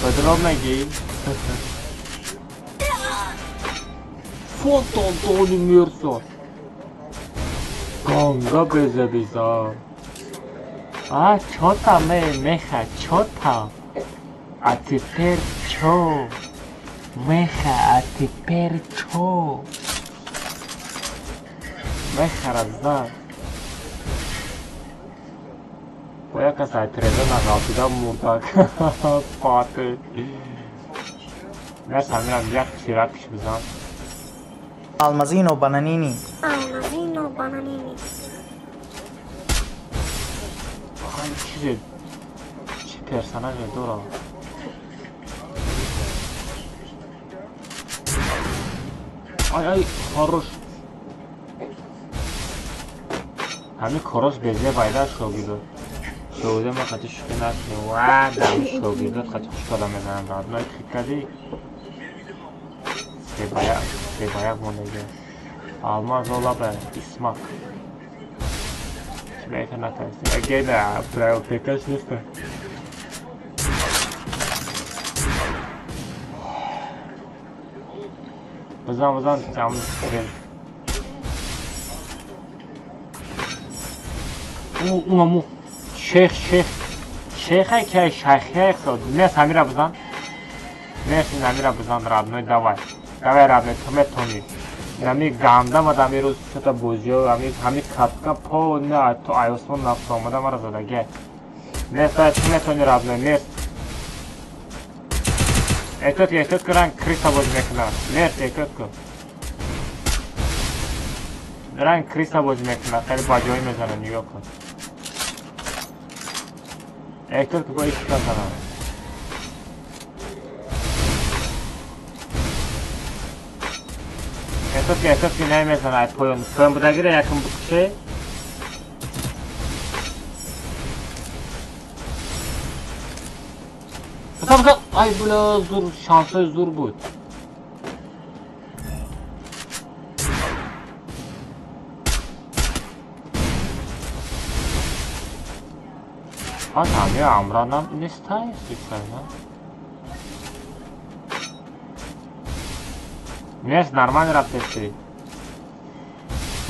Подробно гей. Фонтон толи мерсо. Ганга беза. А, чё там, меха, чё там? А теперь чё? Меха, а теперь чё? Меха разда. Боя казать, треза нажал, туда мурдак. Паты. Я сам я вчера пишем. Almazino bananini. Almazino bananini. Чи персонаж дура. Ай, хорош. Ами хорош безе байда шогидо. Шогида ма хати шукинат ва дам шогида хати шукада мезанам рад. Ма хикади. Себая монеге. Алмаз олабе исмак. Шбейта натайси. Агеда правил пекаш неста. Базан там стрель. Умаму. Шейх. Шейха кай шейх. Не самира базан. Не самира базан родной давай. Давай родной тони. Нами ганда мадами роз что-то бузё, ами катка по на то айосмон нафто мада мара задаге. Не тони родной, не. Этот кран криса возьмекна. Нет, этот. Ран криса возьмекна, хали баджой мезана Нью-Йорк. Этот бой сказана. Этот не мезана, поем. Поем будагире якын букше. Tamam. Ay bula zor şansı zor bu. А там я Амраном не стоит специально. Нет, нормально работает.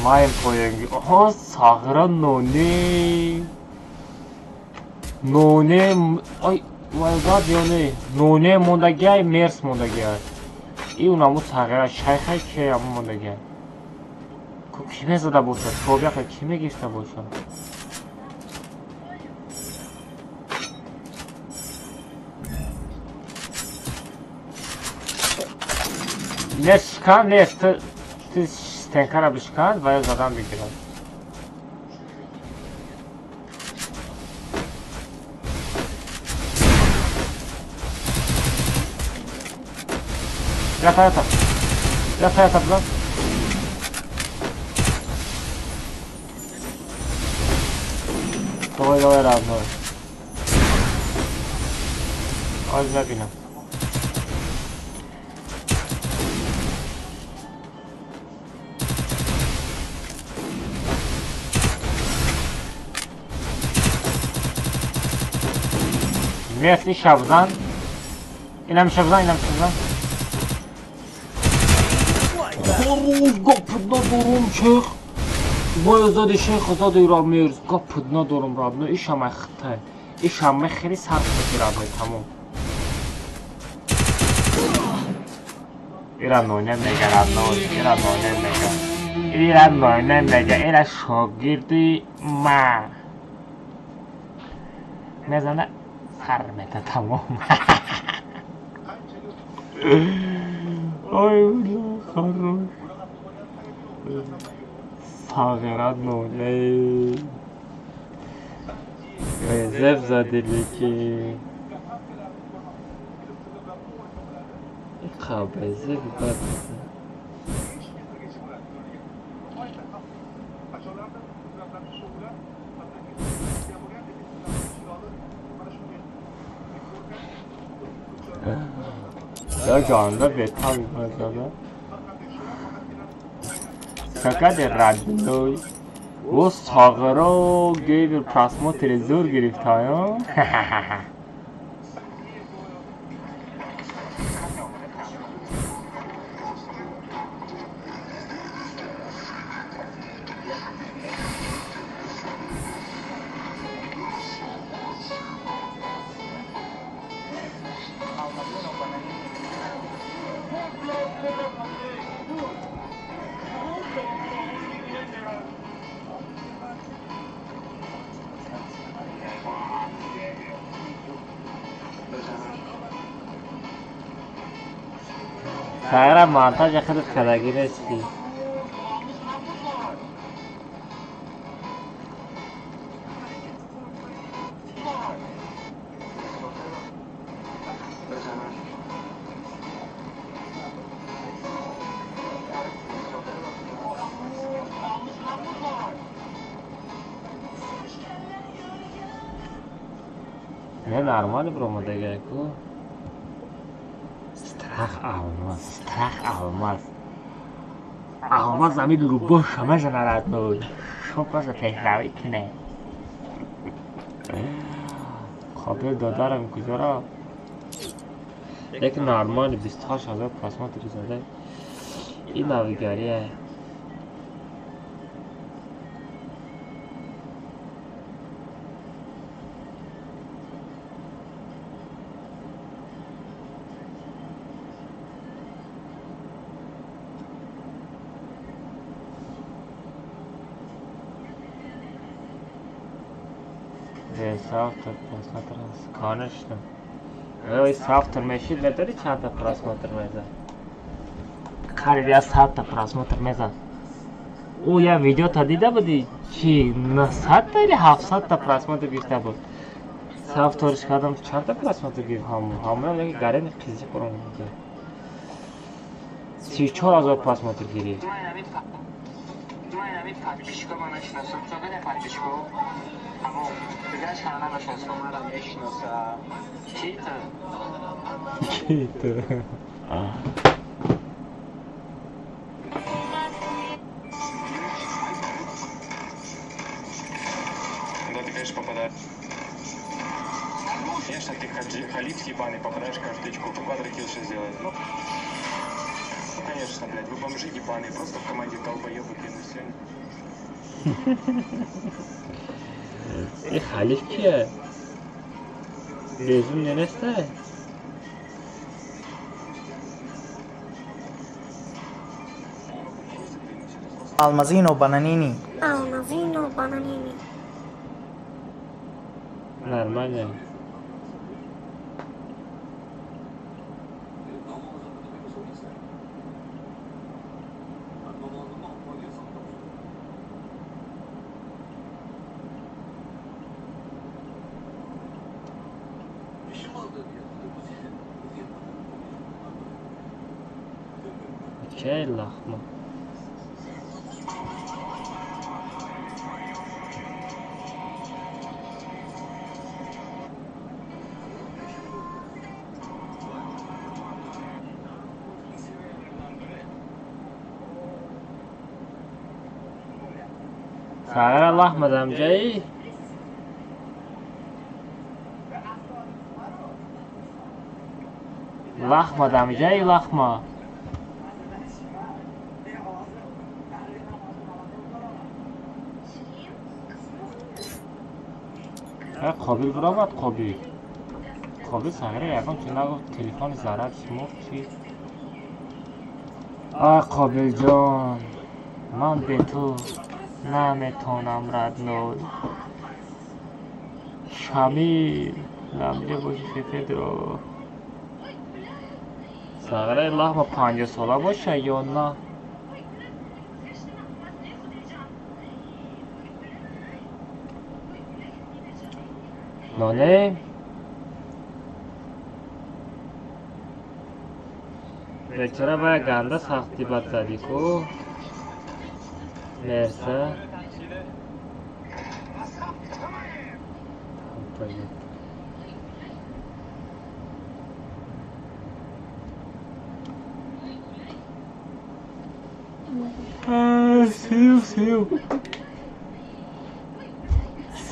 Маем поенги. О, сагра ноне. Ноне, ой, вайгад ёне. Ноне мондагай, мерс мондагай. И унаму сагра шайхай ке аму мондагай. Киме зада боша? Тобяха киме гишта боша? Не шкан, не, ты стенкара бишкан, ва я задам бигирам. Ята, брат. Давай, родной. Ой, забина. Если шабзан. Инам шабзан. Хорош, гопудна дорум, шейх. Вай азади шейх, азади рамирз. Гопудна дорум, родной. Ишам ахтай. Ишам хели сарф меки, родной, тамом. Иранной немега, родной. Иранной немега. Эра шогирди ма. Мезана хармета, тамом. Ой, бля, хорош. Сагер, родной. Зев задели ки. Хабе, зев бад. Ya ganda betal mesela. Fakat radyoy. O sağıra bir prasмотр zor giriftayo. Sahara montaj qilib keragini eshitdi. Ne normal promodagi ku. Strach almaz. Almaz zamid любовь همه родной. Что просто пехрави кине. خبر دادارم کجا یک نارمال 28000 پراسماتر زده. این ناویگاریه. Software prasмотр конечно. Ой, software мешит, نداری چند تا prasмотр میزد. خرید از 7 تا prasмотр میزد. او یا ویدیو تا دیده بودی چی 900 تا یا 700 تا prasмотр گرفته بود. softwareش کردم چند تا prasмотр گرفت همون یکی گرین قیزی کنم میگه. 34000 prasмотр گرفت. подписчиков она начнется. Кто гоня подписчиков? А ну, ты знаешь, она начнется. Она начнется. Чей-то? Чей-то? Когда ты, конечно, попадаешь. Конечно, ты халиф ебаный, попадаешь каждую очку, квадрокилши сделать. Ну, конечно, блядь, вы бомжи ебаные, просто в команде долбоебы, клянусь сегодня. халif kiye? Bezim neresi? Almazino Bananini. Almazino Bananini. Нормально. Чай лахма. Sağır lahmadan cay. Lahmadan cay lahma. قابل برامد قابل صغیره یکم که نگو تلفن زرد شما چی قابل جان من به تو نمیتونم رد نول شمیل نمیده باشی سفید رو صغیره لحمه 5 ساله باشه یا نه نانه بچرا باید گنده سختی بد زدی کو مرسه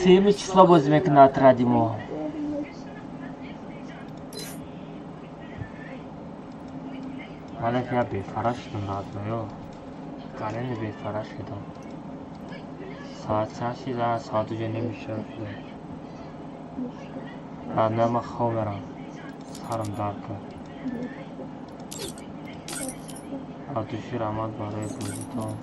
Семи числа бозӣ мекунад Радимо. Малак я бефараш шудам Радимо. Галени бефараш шудам. Соат чанд шуда? Соат уже немишав шуда. Радимо ман хоб мерам. Сарам дард кард. Абдушир Аҳмад барои бозитон.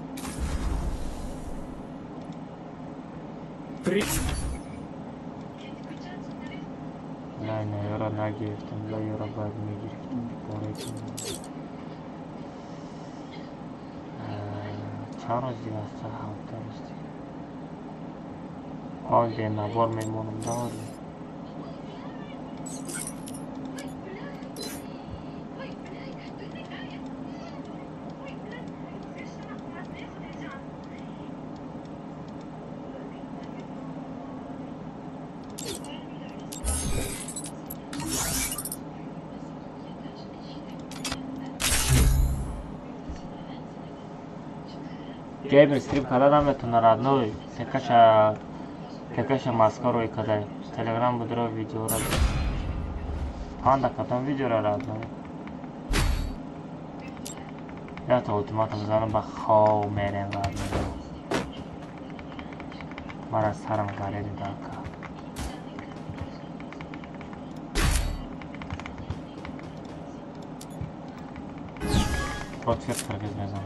نه یارا نگرفتم لا یارا باید میگرفتم باره چند روز دیگه از سر هفته روز دیگه آن دیگه نبار میمونم داری Гейм стрим когда наметуна родной, кекаша маскарой когда телеграм будро видео рад. Анда катам видео родной. Я то автоматом занам ба хау мерен родной. Мара сарам галеди дака. Против саргез мезанам.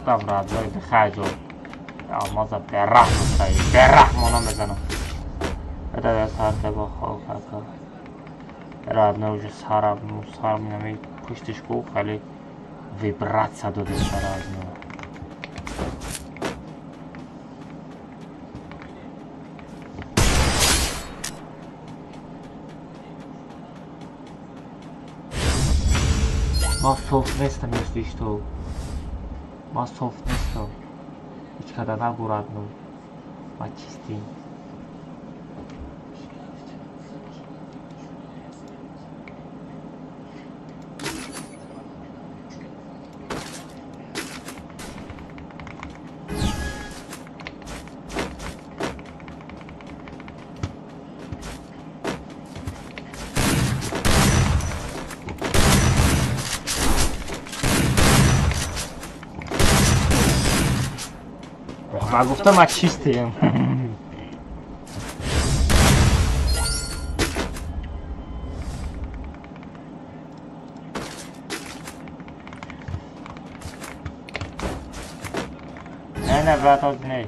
Там родной дыхаю, алмаза беррахмона бизанам. Это я сартего холкака. Родной уже сарам нами пуштишку хали вибрация доде родной. Масов нестам, если что. Масов нестам. Ведь когда набу родной. Почисти. من گفتم من چیستیم. نه برات از نه.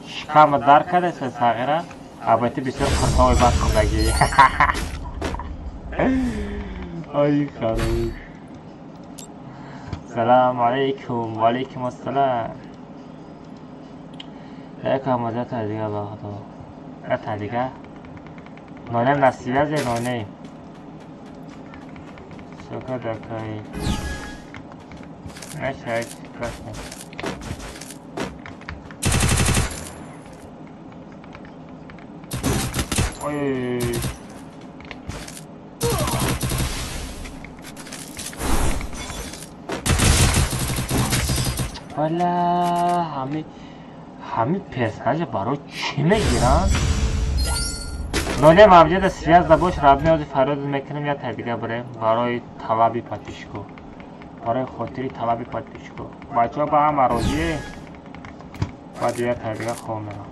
شکم در کرده سه صغیره البته بسیار خطای بد کمگی. آی خروش. سلام علیکم و علیکم السلام. یک آموزه تا دیگه با خدا نه تا دیگه نانم نصیبه زی نانه شکر دکایی نشه ایک کشنه اوی والا همه پرسنج برای چی میگیرن؟ نانه موجود سیاز باش رب نیازی فراد میکنم یا تدیگه برای طلبی پاتیشکو برای خاطری طلبی پاتیشکو بچه ها با هم عراضیه باید یا تدیگه خواه میرم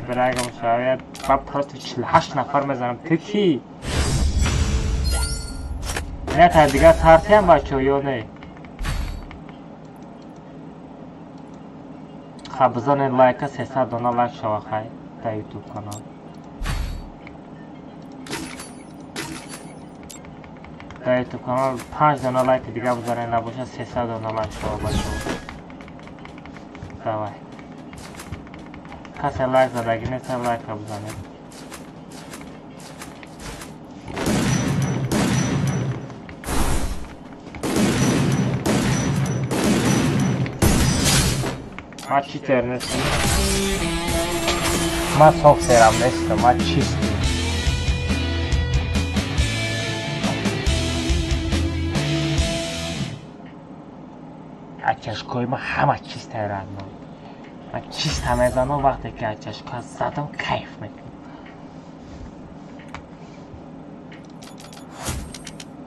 برای اگه شاید با پرات 48 نفر میزنم تو کی؟ نه تا دیگه ترتی هم بچه یا نه؟ خب بزنین لایک 300 دانه لایک شوه خواهی در یوتیوب کانال در یوتیوب کانال 5 دانه لایک دیگه بزنین نباشه 300 دانه لایک شوه بچه دوای کسی لایک زدگی نیست لایک رو بزنید ما چی تر نیستیم ما صاف سرم نیستم ما چیستیم اچشکای ما همه چیز ترم من چیست همه زنان وقتی که اچشکا زدم کیف میکنم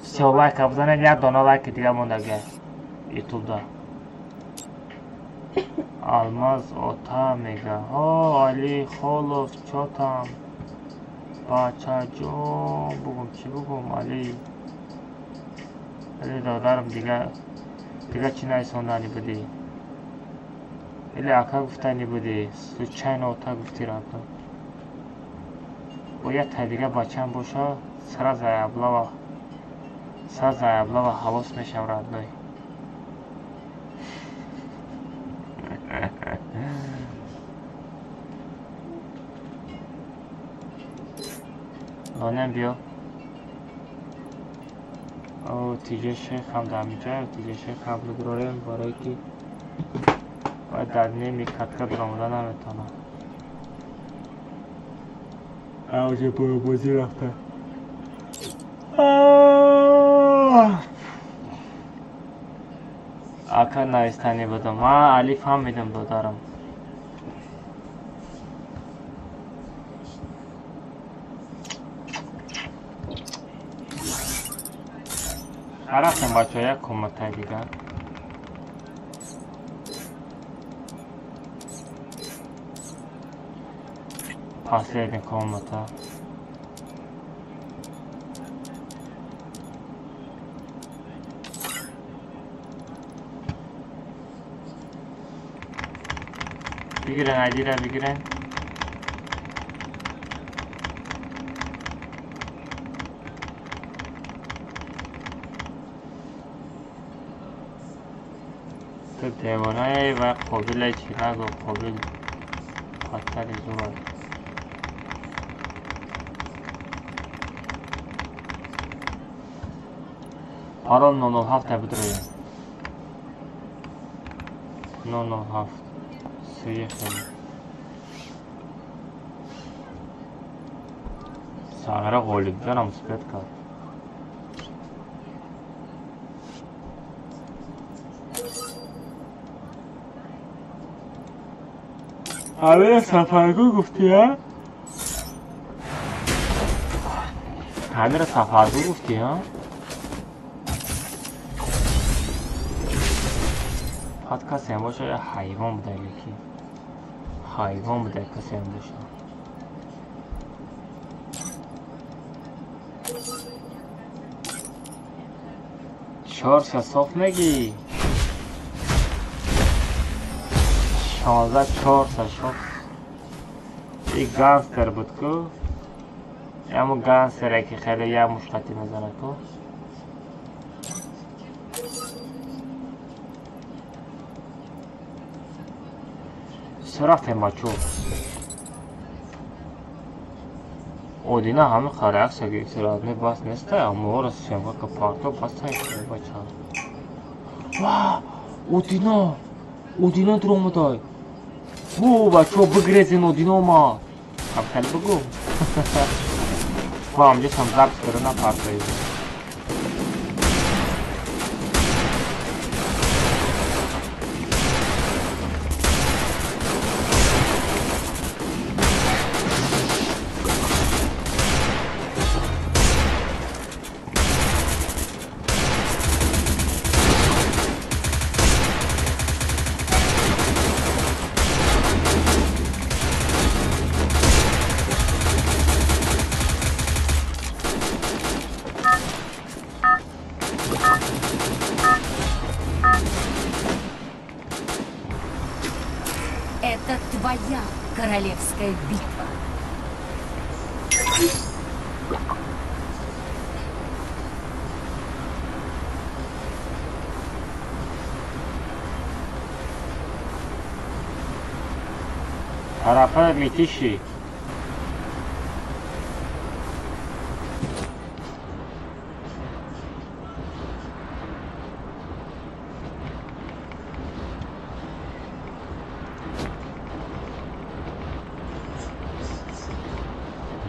سیو لایک بزنید یک دانه لایک دیگه موندگه یوتیوب دا الماز اوتا میگه او علی خولوف چوتم بچه جون بگم چی بگم علی دادارم دیگه چی نایسوندنی بودی ایلی اکا گفتنی بودی سوچین اوتا گفتی را کن باید تا دیگه بچم باشه سر زیبلا و حواس میشم ردنوی نانم بیا او تیجه شیخ هم دمیجه تیجه شیخ هم بگراریم برای که باید در نیمی کتکت رامده نمیتونه اوجه برو بازی رفته اکا نایستانی بودم من علیف هم میدم دادارم رفتیم بچه یک کمت دیگه последний комната بگیرن عدیره بگیرن تو دیوانه و قابل چیرک و قابل خطر زور. پارال 007 بدرویم 007 سویه خیلی ساغره غالب جانم سپید کرد. امیر سفرگو گفتی ها؟ امیر سفرگو گفتی ها؟ حد کسی هم باشه یا حیوان بوده یکی حیوان بوده کسی هم باشه. چهار صاف نگی 16 4 صاف یک گانستر بود که همون گانستره که خیلی یه مشکتی میزنه که صرف ماچو اودینا همه خرعکس اگه اکسر آدمی باست نیسته اما او رسو شمگاه که پارتو باست هایی کنی بچه ها. اودینا در اومده بچه ها بگریزین اودینا ما هم خیلی بگو همجا هم زبط کرده نپرتایی. Это твоя королевская битва. طرفه میتیشی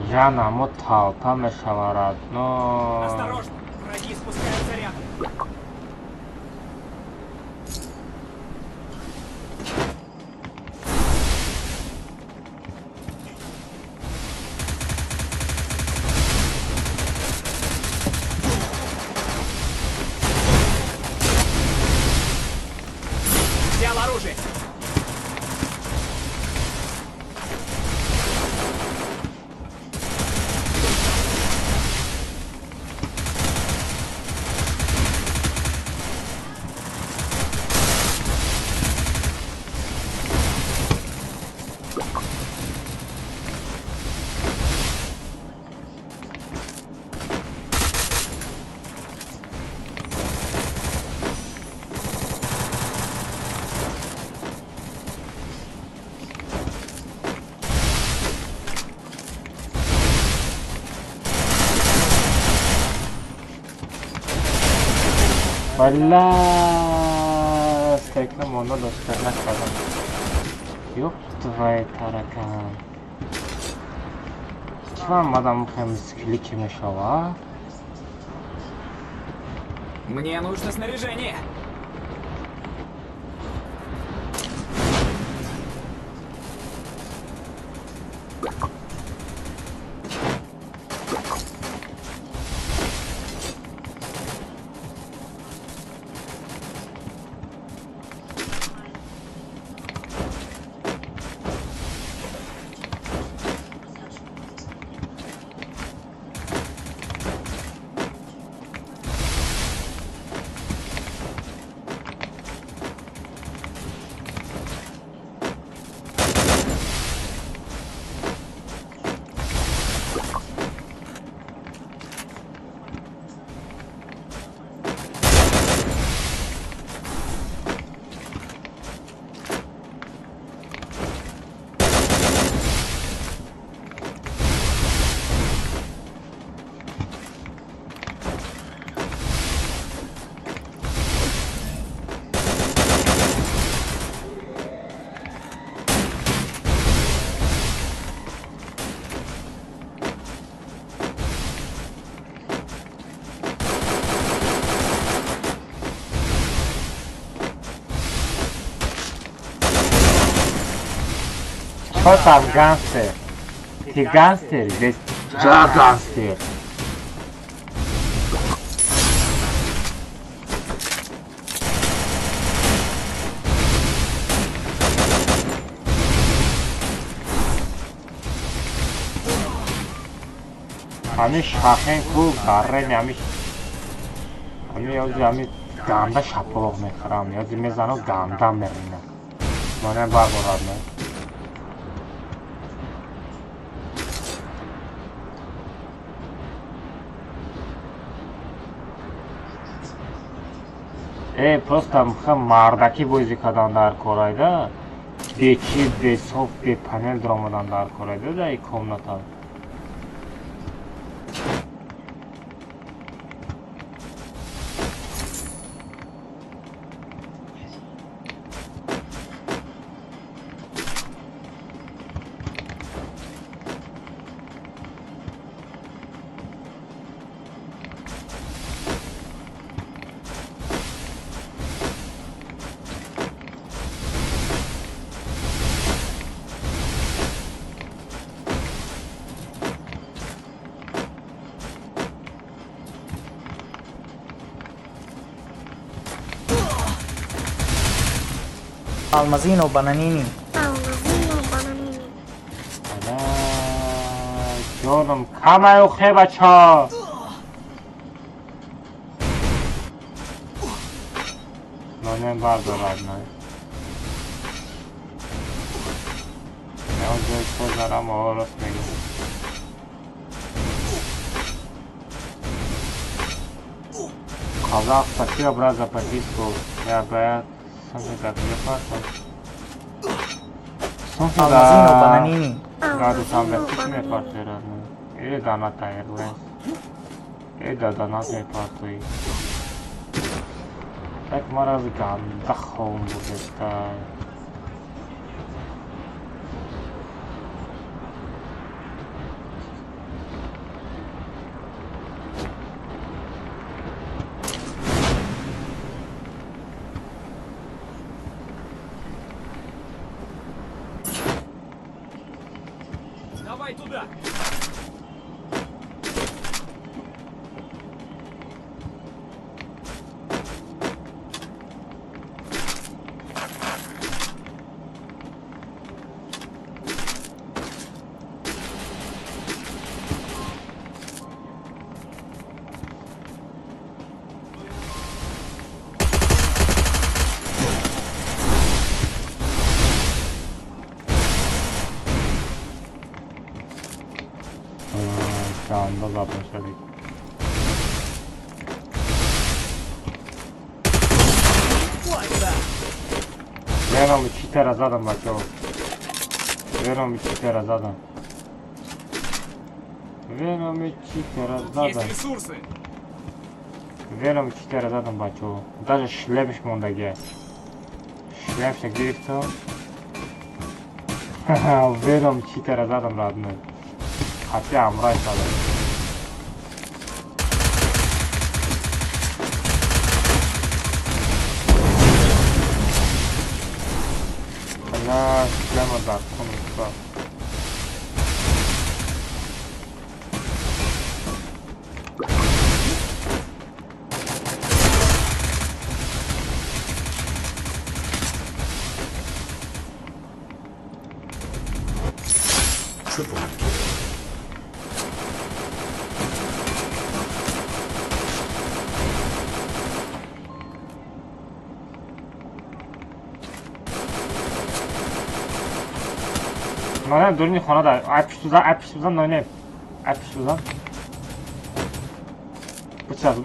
Жана, мотал, там и шаварат, но... Осторожно, враги спускаются рядом. Взял оружие. Валя, стекна моно достерна кадам. Ёб твои таракан. Чего мадам хэм с клики мешала? Мне нужно снаряжение. Просто гангстер. Ты гангстер, здесь я гангстер. Ами шахен ку гаррен ами ами ганда шапалоқ мехарам ёзи мезану ганда мерина монем барборад не просто мхам мардаки бозӣ кардан дар корайда бечи бесоф бепанел дромадан дар корайда да и комната Almazino bananini. Almazino bananini. جانم کمه خیلی بچه ها نانیم بردارد نه نیازه تو دارم آرست میگم казах спасибо брат за подписку я боят солнце как мне паспорт солнце да градусам вертишь мне квартира или донат Airlines или да донат мне паспорт так мараз ганда хом будет Давай туда! Anda zaten şöyle. Venom 4 задам бачо. Venom 4 задам. Venom 4 задам. Есть ресурсы. Venom 4 задам бачо. Даже шлемш мондаге. Шлемшек директор. Venom 4 задам родной. Хотя мразь надо. Она прямо так, комната. نایم دورنی خانه دار اپش بزن نایم اپش بزن بچاز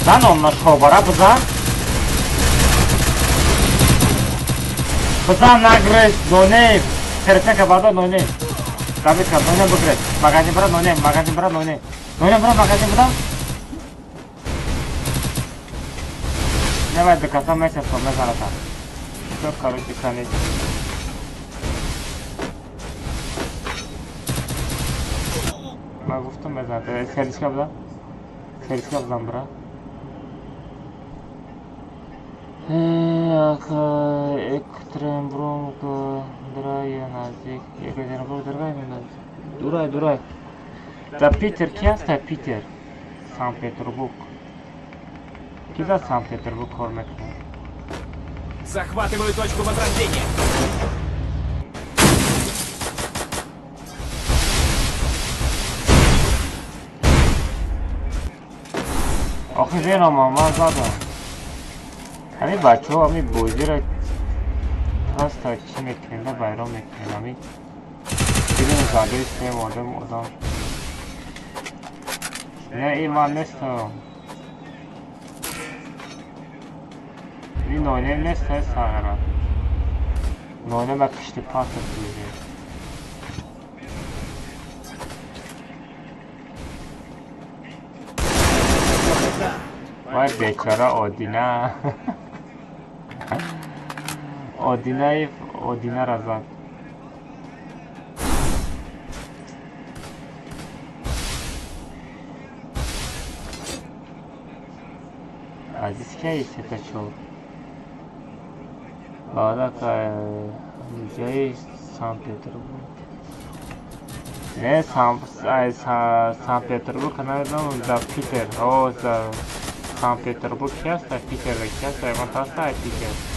بزن اون شوبره بزن بزن نگرش دونه ترسه که بادا دونه دابید که دونه بگرش مگازین برا دونه مگازین برا دونه دونه برا مگازین برا نباید بکسا میشه تو مزنه تا تو کارو کنید ما گفتم بزن سریسکا بزن سریسکا بزن برا Екатеринбург, Драя, Назик, Екатеринбург, Драя, Назик. Дурай. Да Питер, кем-то Питер? Санкт-Петербург. Куда Санкт-Петербург кормят? Захватываю точку возрождения. آخه زیرا ماما زدم همین بچه ها همین بوزی را هست تا چی میکنه بیرام میکنه همین بیرون زده سیم آدم نه این من نیستم این نانه نیست هست ساگرم نانه با کشت پاس بوزی وای بیچاره آدینه آدینه را زد عزیز که ایسته شد حالا که جای سان پتربورگ نه سان پتربورگ کنم دا پیتر او سان پتربورگ کی هست پیتر کی هست ایوان هست پیتر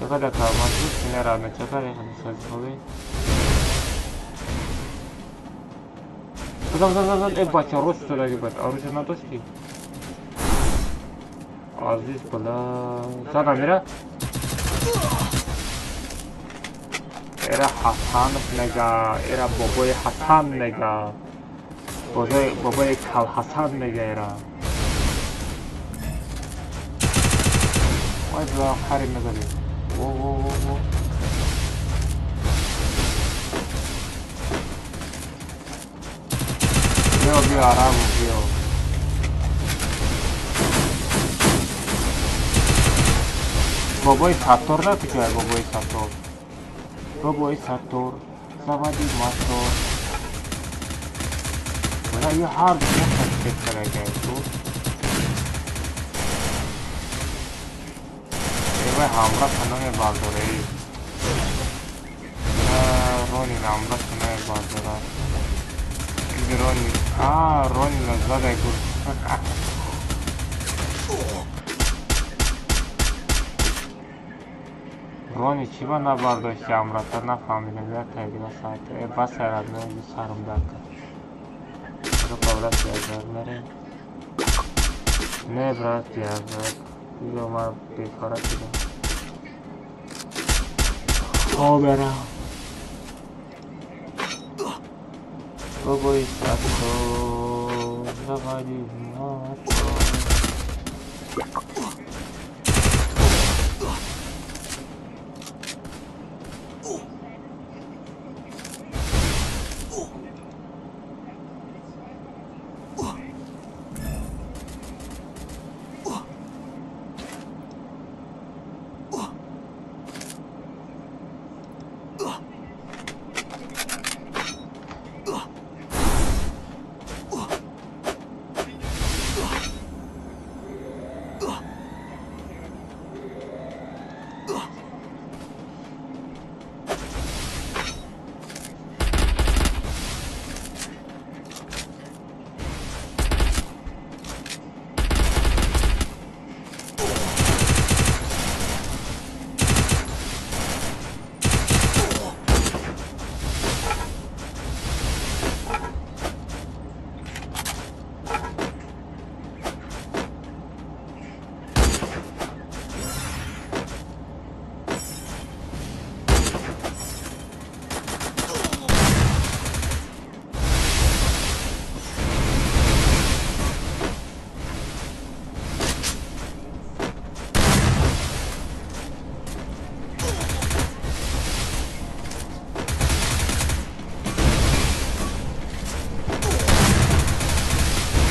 چقدر کارمان بود سینه را نه چقدر سازی خوبی بزن ای بچه روش سراغی بود آروش نداشتی عزیز بلا زدم میره ایره حسن نگه ایره بابای حسن نگه بابای کل حسن نگه ایره وای بلا خری نزدی بیا عربو بیا بابای ساتور را کجا ہے بابای ساتور زبادی ماتور بلا یہ ہار بہت چیک کرے گا تو یہ ہمرا کھانے بال دو رہی رونی ہمرا کھانے بال دو رہا رونی رونی نزد ہے کچھ رونی چی با نبرداشتی امراتا نفهمیدم یا تایدیگه ساعته بس هرد نه یه سرم دکر رو قبلت بیازار نره نه برات بیازار دیگه ما بیکارت دیدم خواه برم بابای ساتو زبادی ماتو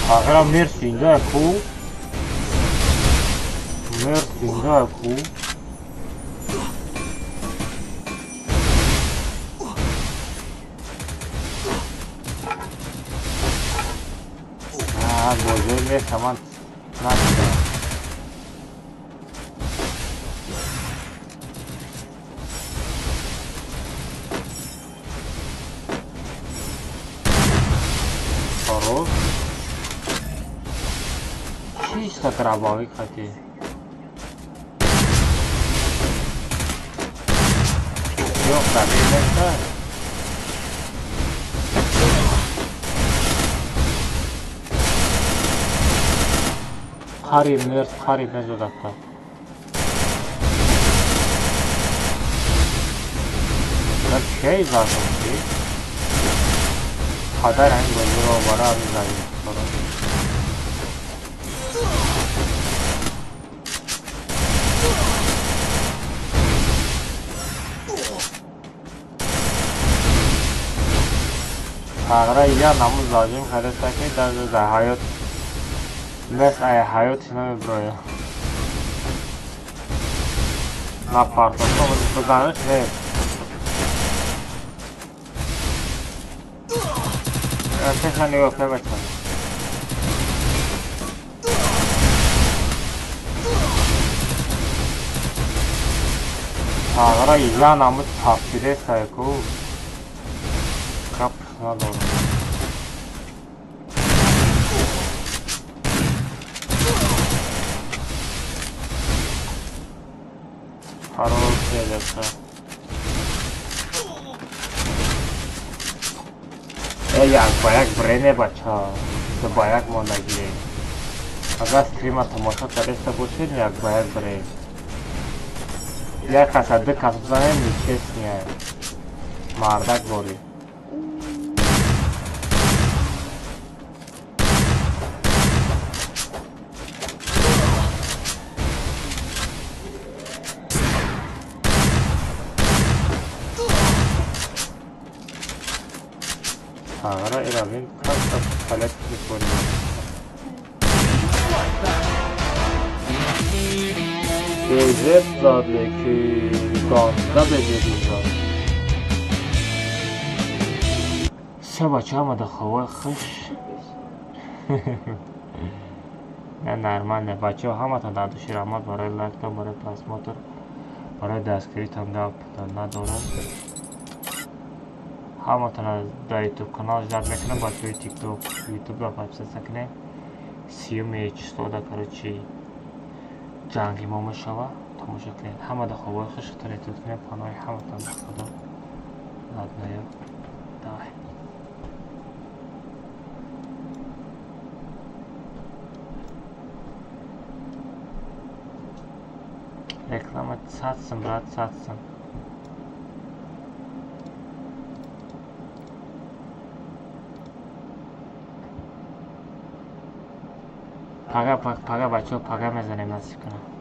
Ағыра мерсин да ку. Мерсин да ку. بزرگ نیست همان نشده خروش چیست خطر عباقی خطی yok tabii neyse Харим между такта. Так чей зашел здесь? Хадар ань бозуро бара мизаи. Агра я намуз лозим хаста ки дар ҳаёт مثل حیاتی نمیبراید نه پارتاش رو بزنش نیست ارتش نگاه که بچه اگر یا نمود تفکیره سایکو کپ ندارم Хорош целится. Як бояк брене бача. То бояк монаги. Ага стрима тамоша кареста бошед як бояк бре. Як хасаде касбане нечестния. Мардак бори. Агара иравин как палет прикольно. Gözet zadı ki ganda beceriyor. Собачама да хавой хыш. Нормально, бачо ҳаматон дар души раҳмат барои лайктон, барои просмотр, барои дастгиритон гап надорам. ҳаматона дар ютуб канал ждат мекунам, бачаҳои тикток, ютуб-ро подписаться кунем. 30 числода короче ҷанги мо мешава, тамошо кунем. ҳама да хобои хушатон эҳтиёт кунем, паноҳи ҳаматон ба худо. Ладно, давай. Реклама сатсın, брат, сатсın. Пага бачо, пага мезанем насиб кунам.